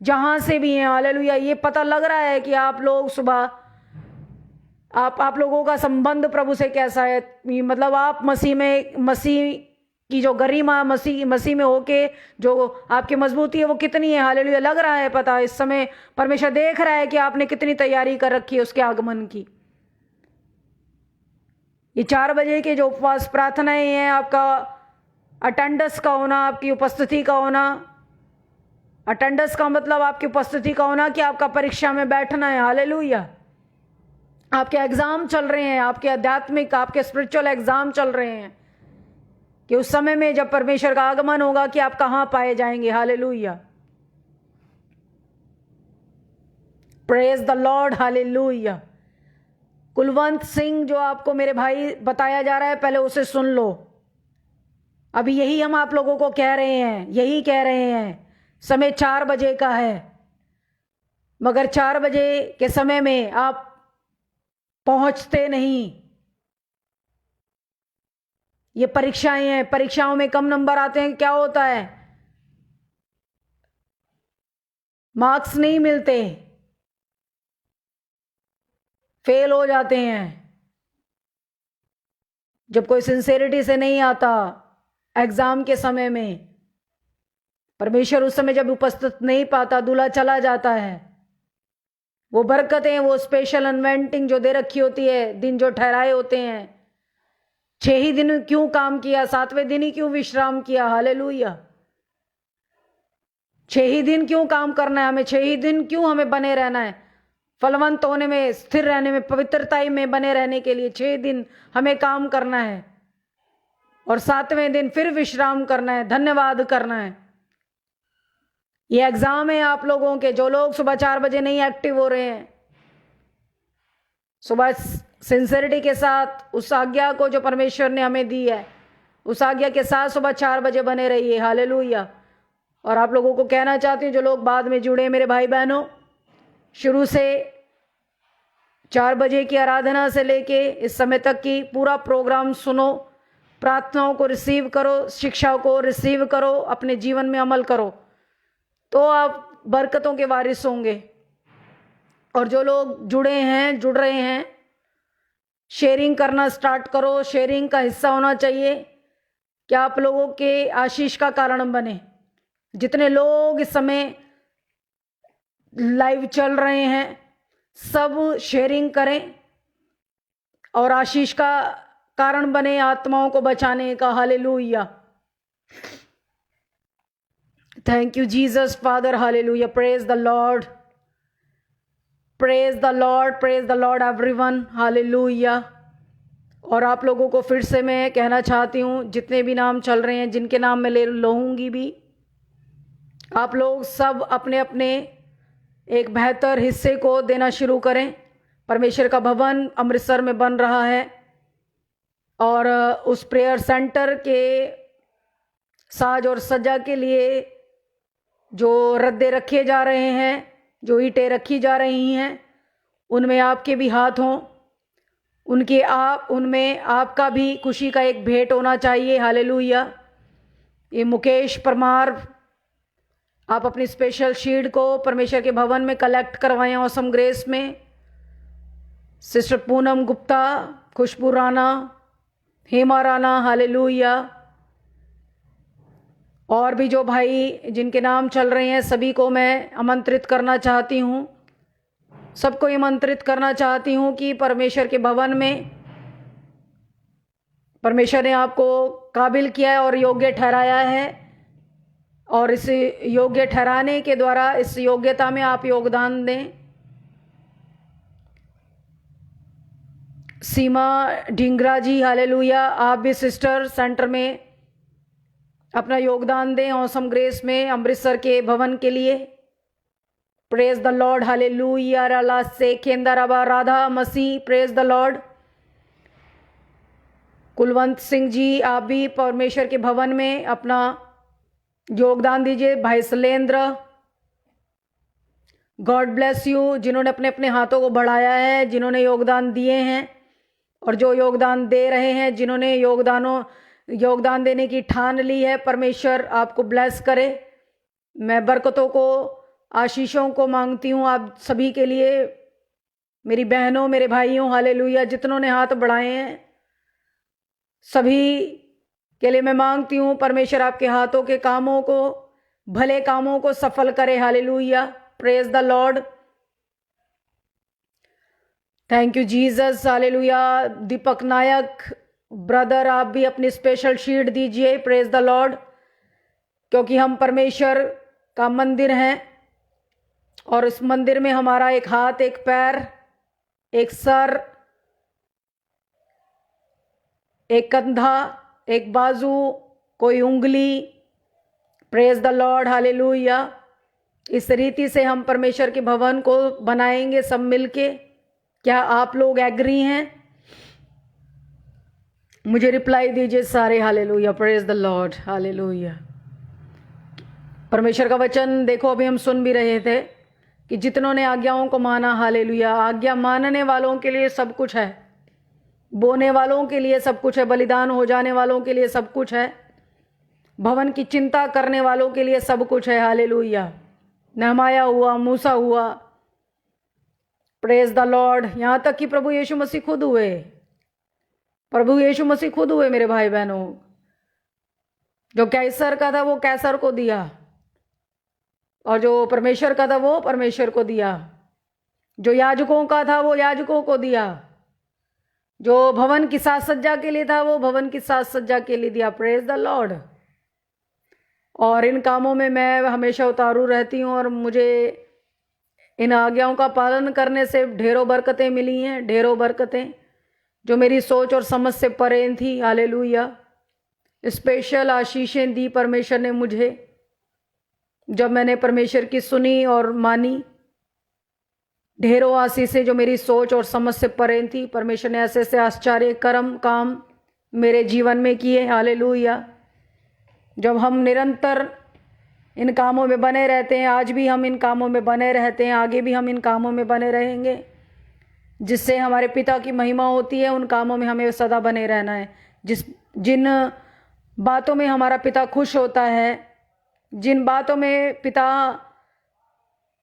Speaker 1: जहां से भी हैं, हालेलुया। ये पता लग रहा है कि आप लोग सुबह, आप लोगों का संबंध प्रभु से कैसा है। मतलब आप मसीह की जो गरिमा, मसीह में होके जो आपकी मजबूती है वो कितनी है, हालेलुया। लग रहा है पता। इस समय परमेश्वर देख रहा है कि आपने कितनी तैयारी कर रखी है उसके आगमन की। ये 4 बजे के जो उपवास प्रार्थनाएं हैं, आपका अटेंडेंस का होना, आपकी उपस्थिति का होना। अटेंडेंस का मतलब आपकी उपस्थिति का होना कि आपका परीक्षा में बैठना है, हालेलुया। आपके एग्जाम चल रहे हैं, आपके आध्यात्मिक, आपके स्पिरिचुअल एग्जाम चल रहे हैं, कि उस समय में जब परमेश्वर का आगमन होगा कि आप कहां पाए जाएंगे, hallelujah. Praise the lord, hallelujah. Kulwant Singh जो आपको मेरे भाई बताया जा रहा है, पहले उसे सुन लो। अभी यही हम आप लोगों को कह रहे हैं, यही कह रहे हैं। समय 4 बजे का है, मगर 4 बजे के समय में आप पहुंचते नहीं। ये परीक्षाएं हैं, परीक्षाओं में कम नंबर आते हैं, क्या होता है? मार्क्स नहीं मिलते, फेल हो जाते हैं। जब कोई सिंसेरिटी से नहीं आता एग्जाम के समय में, परमेश्वर उस समय जब उपस्थित नहीं पाता, दूल्हा चला जाता है। वो बरकतें, वो स्पेशल अनवेंटिंग जो दे रखी होती है, दिन जो ठहराए होते हैं। 6 ही दिन क्यों काम किया, 7वें दिन ही क्यों विश्राम किया, हालेलुया। 6 ही दिन क्यों काम करना है हमें, 6 ही दिन क्यों हमें बने रहना है, फलवंत होने में, स्थिर रहने में, पवित्रता में बने रहने के लिए 6 दिन हमें काम करना है, और 7वें दिन फिर विश्राम करना है, धन्यवाद करना है। ये एग्जाम है आप लोगों के, जो लोग सुबह 4 बजे नहीं एक्टिव हो रहे हैं। सुबह सिंसियरिटी के साथ उस आज्ञा को जो परमेश्वर ने हमें दी है, उस आज्ञा के साथ सुबह 4 बजे बने रहिए, हालेलुया। और आप लोगों को कहना चाहती हूँ, जो लोग बाद में जुड़े मेरे भाई बहनों, शुरू से 4 बजे की आराधना से लेके इस समय तक की पूरा प्रोग्राम सुनो, प्रार्थनाओं को रिसीव करो, शिक्षा को रिसीव करो, अपने जीवन में अमल करो, तो आप बरकतों के वारिस होंगे। और जो लोग जुड़ रहे हैं, शेयरिंग करना स्टार्ट करो। शेयरिंग का हिस्सा होना चाहिए कि आप लोगों के आशीष का कारण बने। जितने लोग इस समय लाइव चल रहे हैं, सब शेयरिंग करें और आशीष का कारण बने, आत्माओं को बचाने का, hallelujah. Thank you Jesus father, hallelujah. Praise the Lord, praise the Lord, praise the Lord everyone, hallelujah. और आप लोगों को फिर से मैं कहना चाहती हूँ, जितने भी नाम चल रहे हैं, जिनके नाम मैं ले लूँगी भी, आप लोग सब अपने अपने एक बेहतर हिस्से को देना शुरू करें। परमेश्वर का भवन अमृतसर में बन रहा है, और उस प्रेयर सेंटर के साज और सज्जा के लिए जो रद्दे रखे जा रहे हैं, जो ईंटें रखी जा रही हैं, उनमें आपके भी हाथ हों, उनमें आपका भी खुशी का एक भेंट होना चाहिए, हालेलुया। ये मुकेश परमार, आप अपनी स्पेशल शीट को परमेश्वर के भवन में कलेक्ट करवाएं, ऑसम ग्रेस में। सिस्टर पूनम गुप्ता, खुशबू राणा, हेमा राणा, हालेलुया। और भी जो भाई जिनके नाम चल रहे हैं, सभी को मैं आमंत्रित करना चाहती हूँ, सबको आमंत्रित करना चाहती हूँ कि परमेश्वर के भवन में परमेश्वर ने आपको काबिल किया है और योग्य ठहराया है, और इस योग्य ठहराने के द्वारा इस योग्यता में आप योगदान दें। सीमा ढिंगरा जी, हालेलुया, आप भी सिस्टर सेंटर में अपना योगदान दें, ऑसम ग्रेस में, अमृतसर के भवन के लिए। Praise the lord, hallelujah. राला से केंदराबा राधा मसीह, praise the lord. Kulwant Singh ji, आप भी परमेश्वर के भवन में अपना योगदान दीजिए। भाई शैलेंद्र, गॉड ब्लेस यू, जिन्होंने अपने अपने हाथों को बढ़ाया है, जिन्होंने योगदान दिए हैं और जो योगदान दे रहे हैं, जिन्होंने योगदान देने की ठान ली है, परमेश्वर आपको ब्लेस करे। मैं बरकतों को, आशीषों को मांगती हूँ आप सभी के लिए, मेरी बहनों, मेरे भाइयों, हालेलुया। जितनों ने हाथ बढ़ाए हैं सभी के लिए मैं मांगती हूँ परमेश्वर आपके हाथों के कामों को, भले कामों को सफल करे, hallelujah. Praise the Lord, thank you Jesus, hallelujah. Deepak Nayak brother, आप भी अपनी स्पेशल शीट दीजिए, प्रेज द लॉर्ड, क्योंकि हम परमेश्वर का मंदिर हैं और इस मंदिर में हमारा एक हाथ, एक पैर, एक सर, एक कंधा, एक बाजू, कोई उंगली, प्रेज द लॉर्ड, हालेलुया। इस रीति से हम परमेश्वर के भवन को बनाएंगे सब मिलके। क्या आप लोग एग्री हैं? मुझे रिप्लाई दीजिए सारे, hallelujah, praise the lord, hallelujah. परमेश्वर का वचन देखो, अभी हम सुन भी रहे थे कि जितनों ने आज्ञाओं को माना, हालेलुया। आज्ञा मानने वालों के लिए सब कुछ है, बोने वालों के लिए सब कुछ है, बलिदान हो जाने वालों के लिए सब कुछ है, भवन की चिंता करने वालों के लिए सब कुछ है, हालेलुया। नहमाया हुआ, मूसा हुआ, प्रेज द लॉर्ड। यहां तक कि प्रभु यीशु मसीह खुद हुए, प्रभु यीशु मसीह खुद हुए मेरे भाई बहनों। जो कैसर का था वो कैसर को दिया, और जो परमेश्वर का था वो परमेश्वर को दिया। जो याजकों का था वो याजकों को दिया। जो भवन की साज सज्जा के लिए था वो भवन की साज सज्जा के लिए दिया, प्रेज द लॉर्ड। और इन कामों में मैं हमेशा उतारू रहती हूँ और मुझे इन आज्ञाओं का पालन करने से ढेरों बरकतें मिली हैं, ढेरों बरकतें जो मेरी सोच और समझ से परे थी, हालेलुया। स्पेशल आशीषें दी परमेश्वर ने मुझे जब मैंने परमेश्वर की सुनी और मानी। ढेरों आशीषें जो मेरी सोच और समझ से परे थी, परमेश्वर ने ऐसे ऐसे आश्चर्य कर्म काम मेरे जीवन में किए, हालेलुया। जब हम निरंतर इन कामों में बने रहते हैं, आज भी हम इन कामों में बने रहते हैं, आगे भी हम इन कामों में बने रहेंगे, जिससे हमारे पिता की महिमा होती है। उन कामों में हमें सदा बने रहना है। जिन बातों में हमारा पिता खुश होता है, जिन बातों में पिता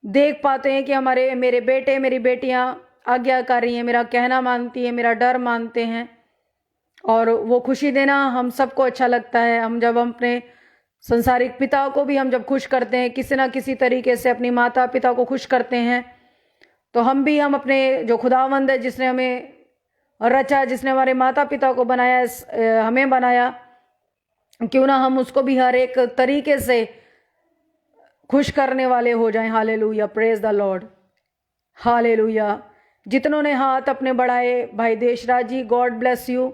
Speaker 1: देख पाते हैं कि मेरे बेटे, मेरी बेटियां आज्ञाकारी हैं, मेरा कहना मानती है, मेरा डर मानते हैं, और वो खुशी देना हम सबको अच्छा लगता है। हम अपने संसारिक पिता को भी हम जब खुश करते हैं, किसी ना किसी तरीके से अपनी माता पिता को खुश करते हैं, तो हम अपने जो खुदावंद है, जिसने हमें रचा, जिसने हमारे माता पिता को बनाया, हमें बनाया, क्यों ना हम उसको भी हर एक तरीके से खुश करने वाले हो जाएं, hallelujah. Praise the lord, hallelujah. जितनों ने हाथ अपने बढ़ाए, भाई Deshraj ji, God bless you.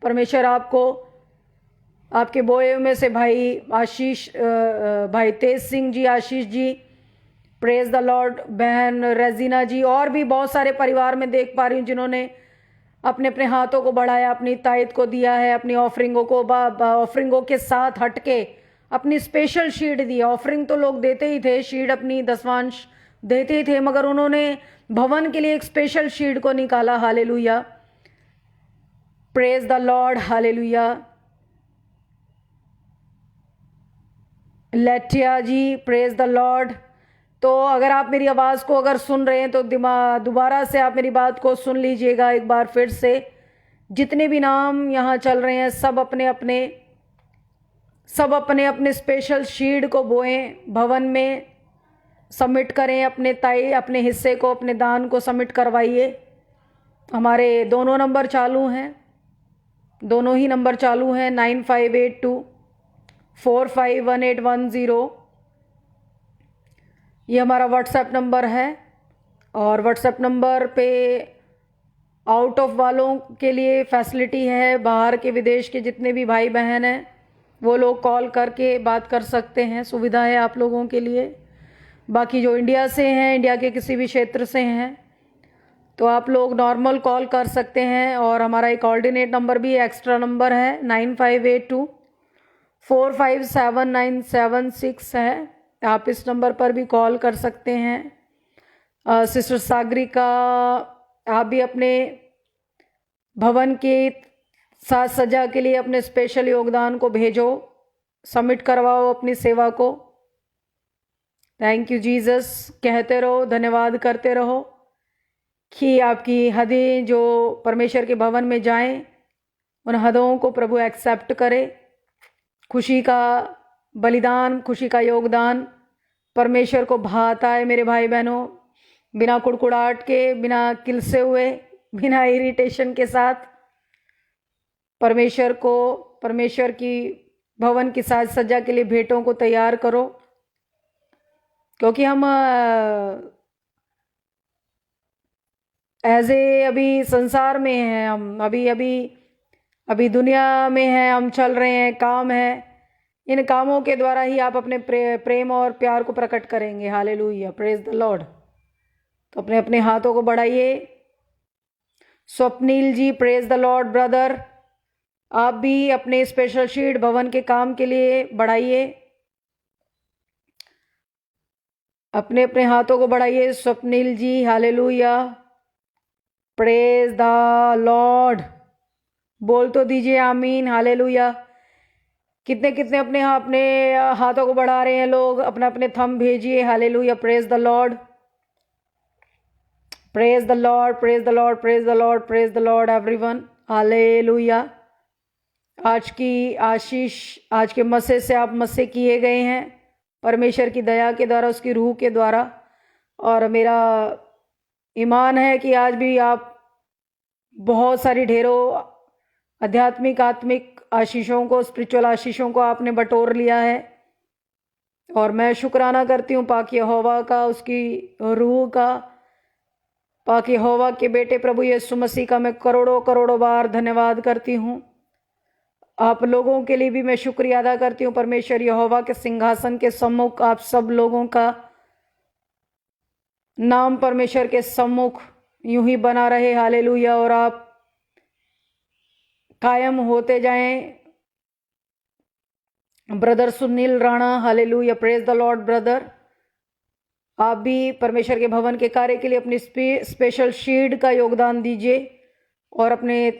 Speaker 1: परमेश्वर आपको, आपके बोए में से भाई आशीष, भाई Tej Singh ji, Ashish ji, praise the lord. बहन रेजिना जी, और भी बहुत सारे परिवार में देख पा रही हूँ जिन्होंने अपने अपने हाथों को बढ़ाया, अपनी तायत को दिया है, अपनी ऑफरिंगों को ऑफरिंगों के साथ हटके अपनी स्पेशल शीट दी। ऑफरिंग तो लोग देते ही थे, शीट अपनी दसवांश देते ही थे, मगर उन्होंने भवन के लिए एक स्पेशल शीट को निकाला, hallelujah. Praise the lord, hallelujah. लेटिया जी, प्रेज द लॉर्ड। तो अगर आप मेरी आवाज़ को अगर सुन रहे हैं तो दोबारा से आप मेरी बात को सुन लीजिएगा एक बार फिर से। जितने भी नाम यहाँ चल रहे हैं, सब अपने अपने स्पेशल शीड को बोएं, भवन में सबमिट करें, अपने हिस्से को, अपने दान को सबमिट करवाइए। हमारे दोनों नंबर चालू हैं, दोनों ही नंबर चालू हैं, 9582451810। ये हमारा व्हाट्सएप नंबर है, और व्हाट्सएप नंबर पे आउट ऑफ वालों के लिए फैसिलिटी है। बाहर के, विदेश के जितने भी भाई बहन हैं वो लोग कॉल करके बात कर सकते हैं, सुविधा है आप लोगों के लिए। बाकी जो इंडिया से हैं, इंडिया के किसी भी क्षेत्र से हैं, तो आप लोग नॉर्मल कॉल कर सकते हैं। और हमारा एक ऑर्डिनेट नंबर भी एक्स्ट्रा नंबर है 9582457976 है, आप इस नंबर पर भी कॉल कर सकते हैं। सिस्टर सागरिका, आप भी अपने भवन की साज सज्जा के लिए अपने स्पेशल योगदान को भेजो, सबमिट करवाओ अपनी सेवा को। थैंक यू जीसस कहते रहो, धन्यवाद करते रहो कि आपकी हदें जो परमेश्वर के भवन में जाएं, उन हदों को प्रभु एक्सेप्ट करे। खुशी का बलिदान, खुशी का योगदान परमेश्वर को भाता है मेरे भाई बहनों, बिना कुड़कुड़ाहट के, बिना किलसे हुए, बिना इरिटेशन के साथ परमेश्वर को, परमेश्वर की भवन की साज सज्जा के लिए भेंटों को तैयार करो। क्योंकि हम ऐसे अभी संसार में हैं, हम अभी दुनिया में हैं, हम चल रहे हैं, काम है। इन कामों के द्वारा ही आप अपने प्रेम और प्यार को प्रकट करेंगे। Hallelujah, praise the lord. तो अपने अपने हाथों को बढ़ाइए। स्वप्निल जी, प्रेज द लॉर्ड ब्रदर, आप भी अपने स्पेशल शीट भवन के काम के लिए बढ़ाइए, अपने अपने हाथों को बढ़ाइए। स्वप्निल जी, हालेलुया, प्रेज द लॉर्ड, बोल तो दीजिए आमीन। हालेलुया। कितने कितने अपने हाथों को बढ़ा रहे हैं लोग, अपने अपने थंब भेजिए। Hallelujah, praise the Lord, praise the Lord, praise the Lord, praise the Lord, praise the Lord everyone. Hallelujah. आज की आशीष, आज के मसे से आप मसे किए गए हैं परमेश्वर की दया के द्वारा, उसकी रूह के द्वारा। और मेरा ईमान है कि आज भी आप बहुत सारी ढेरों आध्यात्मिक आत्मिक आशीषों को, स्पिरिचुअल आशीषों को आपने बटोर लिया है। और मैं शुक्राना करती हूँ पाक यहोवा का, उसकी रूह का, पाक यहोवा के बेटे प्रभु यीशु मसीह का मैं करोड़ों करोड़ों बार धन्यवाद करती हूँ। आप लोगों के लिए भी मैं शुक्रिया अदा करती हूँ। परमेश्वर यहोवा के सिंहासन के सम्मुख आप सब लोगों का नाम परमेश्वर के सम्मुख यूं ही बना रहे। हालेलुया। और आप कायम होते जाएं। Brother Sunil Rana, hallelujah, praise the Lord brother, आप भी परमेश्वर के भवन के कार्य के लिए अपनी स्पेशल शीड का योगदान दीजिए और अपने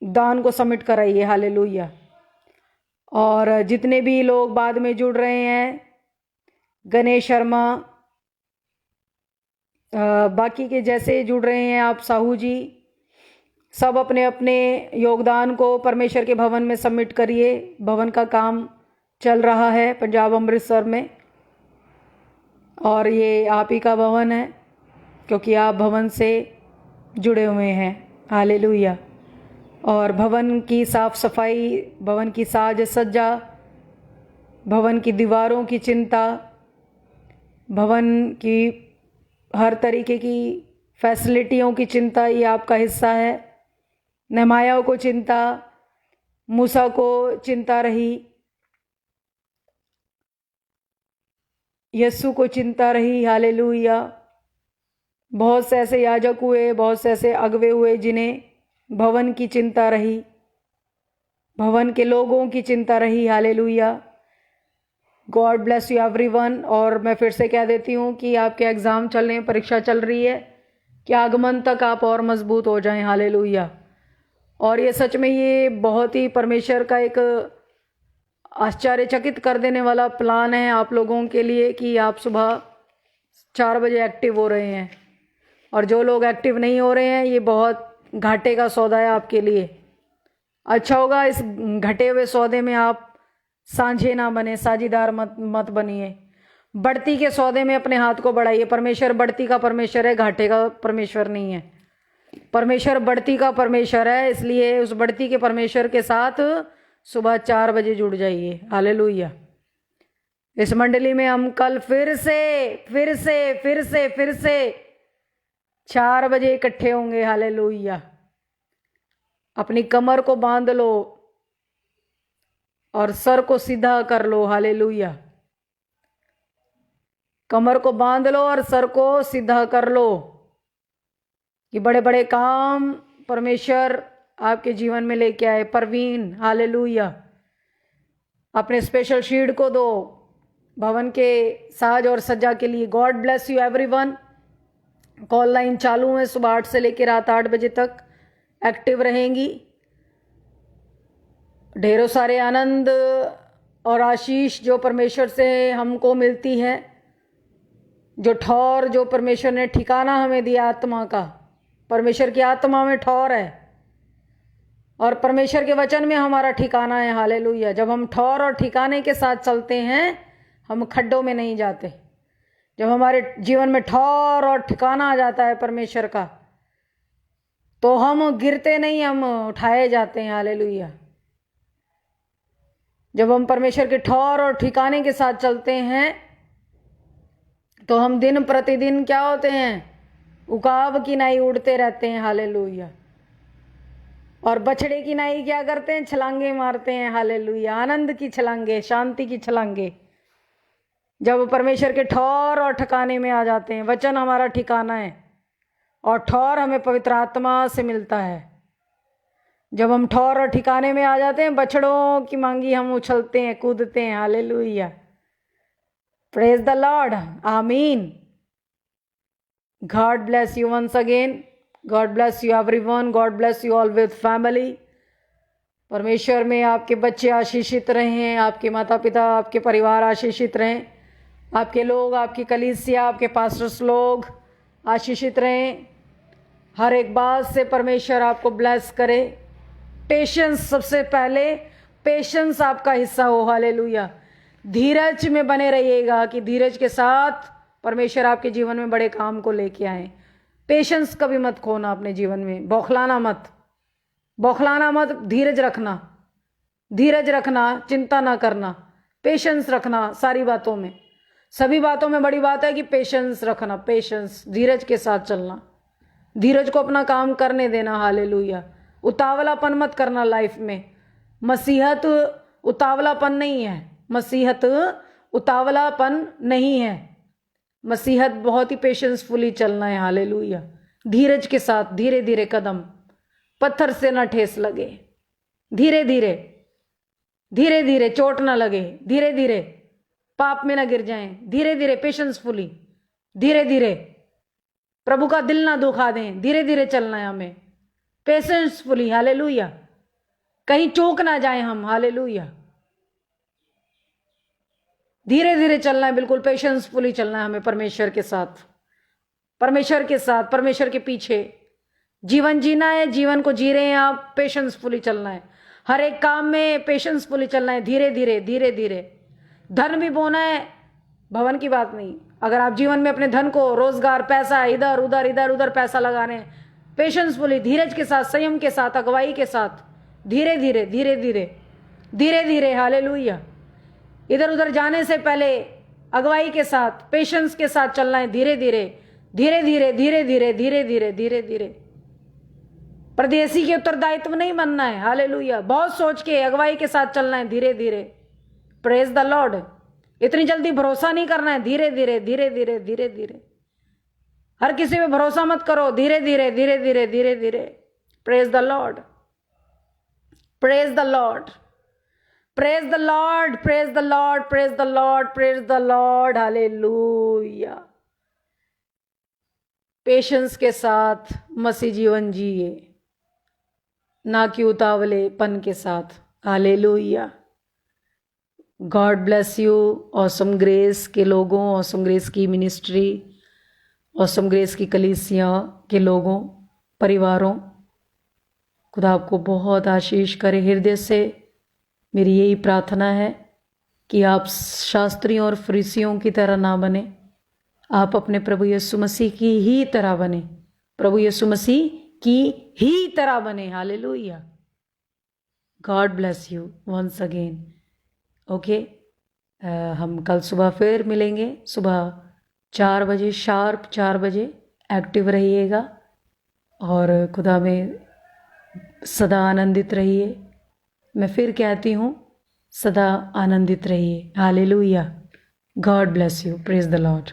Speaker 1: दान को सबमिट कराइए। हालेलुया। और जितने भी लोग बाद में जुड़ रहे हैं, गणेश शर्मा, बाकी के जैसे जुड़ रहे हैं आप, साहू जी, सब अपने अपने योगदान को परमेश्वर के भवन में सबमिट करिए। भवन का काम चल रहा है पंजाब अमृतसर में, और ये आप ही का भवन है क्योंकि आप भवन से जुड़े हुए हैं। हालेलुया। और भवन की साफ सफाई, भवन की साज सज्जा, भवन की दीवारों की चिंता, भवन की हर तरीके की फैसिलिटियों की चिंता, ये आपका हिस्सा है। नहमाया को चिंता, मूसा को चिंता रही, यस्सु को चिंता रही। हालेलुया। बहुत से ऐसे याजक हुए, बहुत से ऐसे अगवे हुए जिन्हें भवन की चिंता रही, भवन के लोगों की चिंता रही। Hallelujah. God bless you everyone. और मैं फिर से कह देती हूँ कि आपके एग्ज़ाम चल रहे हैं, परीक्षा चल रही है, कि आगमन तक आप और मजबूत हो जाएं। हालेलुया। और ये सच में ये बहुत ही परमेश्वर का एक आश्चर्यचकित कर देने वाला प्लान है आप लोगों के लिए कि आप सुबह 4 बजे एक्टिव हो रहे हैं। और जो लोग एक्टिव नहीं हो रहे हैं, ये बहुत घाटे का सौदा है आपके लिए। अच्छा होगा इस घटे हुए सौदे में आप सांझे ना बने, साझीदार मत बनिए। बढ़ती के सौदे में अपने हाथ को बढ़ाइए। परमेश्वर बढ़ती का परमेश्वर है, घाटे का परमेश्वर नहीं है। परमेश्वर बढ़ती का परमेश्वर है, इसलिए उस बढ़ती के परमेश्वर के साथ सुबह 4 बजे जुड़ जाइए। हालेलुया। इस मंडली में हम कल फिर से 4 बजे इकट्ठे होंगे। हालेलुया। अपनी कमर को बांध लो और सर को सीधा कर लो। हालेलुया। कमर को बांध लो और सर को सीधा कर लो कि बड़े बड़े काम परमेश्वर आपके जीवन में लेके आए। परवीन, हालेलुया। अपने स्पेशल शील्ड को दो भवन के साज और सज्जा के लिए। God bless you everyone. Call line चालू है, सुबह 8 से लेकर रात 8 बजे तक एक्टिव रहेंगी। ढेरों सारे आनंद और आशीष जो परमेश्वर से हमको मिलती है, जो ठौर जो परमेश्वर ने ठिकाना हमें दिया आत्मा का। परमेश्वर की आत्मा में ठौर है और परमेश्वर के वचन में हमारा ठिकाना है। हालेलुया। जब हम ठौर और ठिकाने के साथ चलते हैं, हम खड्डों में नहीं जाते। जब हमारे जीवन में ठौर और ठिकाना आ जाता है परमेश्वर का, तो हम गिरते नहीं, हम उठाए जाते हैं। हालेलुया। जब हम परमेश्वर के ठौर और ठिकाने के साथ चलते हैं, तो हम दिन प्रतिदिन क्या होते हैं? उकाब की नाई उड़ते रहते हैं। हालेलुया। और बछड़े की नाई क्या करते हैं? छलांगे मारते हैं। हालेलुया। आनंद की छलांगे, शांति की छलांगे। जब परमेश्वर के ठौर और ठिकाने में आ जाते हैं। वचन हमारा ठिकाना है और ठौर हमें पवित्र आत्मा से मिलता है। जब हम ठौर और ठिकाने में आ जाते हैं, बछड़ों की मांगी हम उछलते हैं, कूदते हैं। Hallelujah. Praise the lord. Amen. God bless you once again. God bless you everyone. God bless you all with family. परमेश्वर में आपके बच्चे आशीषित रहें, आपके माता पिता, आपके परिवार आशीषित रहें, आपके लोग, आपकी कलीसिया, आपके पास्टर्स लोग आशीषित रहें। हर एक बात से परमेश्वर आपको ब्लेस करे। पेशेंस, सबसे पहले पेशेंस आपका हिस्सा हो। हालेलुया। धीरज में बने रहिएगा कि धीरज के साथ परमेश्वर आपके जीवन में बड़े काम को लेके आए। पेशेंस कभी मत खोना अपने जीवन में। बौखलाना मत, बौखलाना मत। धीरज रखना, धीरज रखना, चिंता ना करना, पेशेंस रखना सारी बातों में। सभी बातों में बड़ी बात है कि पेशेंस रखना, पेशेंस, धीरज के साथ चलना, धीरज को अपना काम करने देना। हालेलुया। उतावलापन मत करना लाइफ में। मसीहत उतावलापन नहीं है। मसीहत उतावलापन नहीं है। मसीहत बहुत ही पेशेंसफुली चलना है। हालेलुया। धीरज के साथ, धीरे धीरे कदम, पत्थर से ना ठेस लगे, धीरे धीरे, धीरे धीरे चोट ना लगे, धीरे धीरे पाप में ना गिर जाएं, धीरे धीरे पेशेंसफुली, धीरे धीरे प्रभु का दिल ना दुखा दें। धीरे धीरे चलना है हमें, पेशेंसफुली। हालेलुया। कहीं चूक ना जाए हम। हालेलुया। धीरे धीरे चलना है, बिल्कुल पेशेंसफुली चलना है हमें परमेश्वर के साथ, परमेश्वर के साथ, परमेश्वर के पीछे जीवन जीना है। जीवन को जी रहे हैं आप, पेशेंसफुली चलना है। हर एक काम में पेशेंसफुली चलना है, धीरे धीरे, धीरे धीरे। धन भी बोना है, भवन की बात नहीं। अगर आप जीवन में अपने धन को, रोजगार, पैसा इधर उधर, इधर उधर पैसा लगा रहे हैं, पेशेंसफुली, धीरज के साथ, संयम के साथ, अगुवाई के साथ, धीरे धीरे, धीरे धीरे, धीरे धीरे। हालेलुया। इधर उधर जाने से पहले अगुवाई के साथ, पेशेंस के साथ चलना है। धीरे धीरे, धीरे धीरे, धीरे धीरे, धीरे धीरे, धीरे धीरे। परदेसी के उत्तरदायित्व नहीं बनना है। हालेलुया। बहुत सोच के अगुवाई के साथ चलना है। धीरे धीरे। Praise the Lord. इतनी जल्दी भरोसा नहीं करना है। धीरे धीरे, धीरे धीरे, धीरे धीरे। हर किसी पे भरोसा मत करो। धीरे धीरे, धीरे धीरे, धीरे धीरे। Praise the Lord, praise the Lord, praise the Lord, praise the Lord, praise the Lord, praise the lord. Hallelujah. Patience के साथ मसीह जीवन जिए, ना कि उतावलेपन के साथ। Hallelujah. God bless you. Awesome grace के लोगों, ऑसम ग्रेस की मिनिस्ट्री, ऑसम ग्रेस की कलीसिया के लोगों, परिवारों, खुदा आपको बहुत आशीष करे। हृदय से मेरी यही प्रार्थना है कि आप शास्त्रियों और फरीसियों की तरह ना बने, आप अपने प्रभु यीशु मसीह की ही तरह बने, प्रभु यीशु मसीह की ही तरह बने। Hallelujah. God bless you once again. Okay, हम कल सुबह फिर मिलेंगे, सुबह 4 बजे, शार्प 4 बजे। एक्टिव रहिएगा और खुदा में सदा आनंदित रहिए। मैं फिर कहती हूँ, सदा आनंदित रहिए। Hallelujah. God bless you, praise the Lord.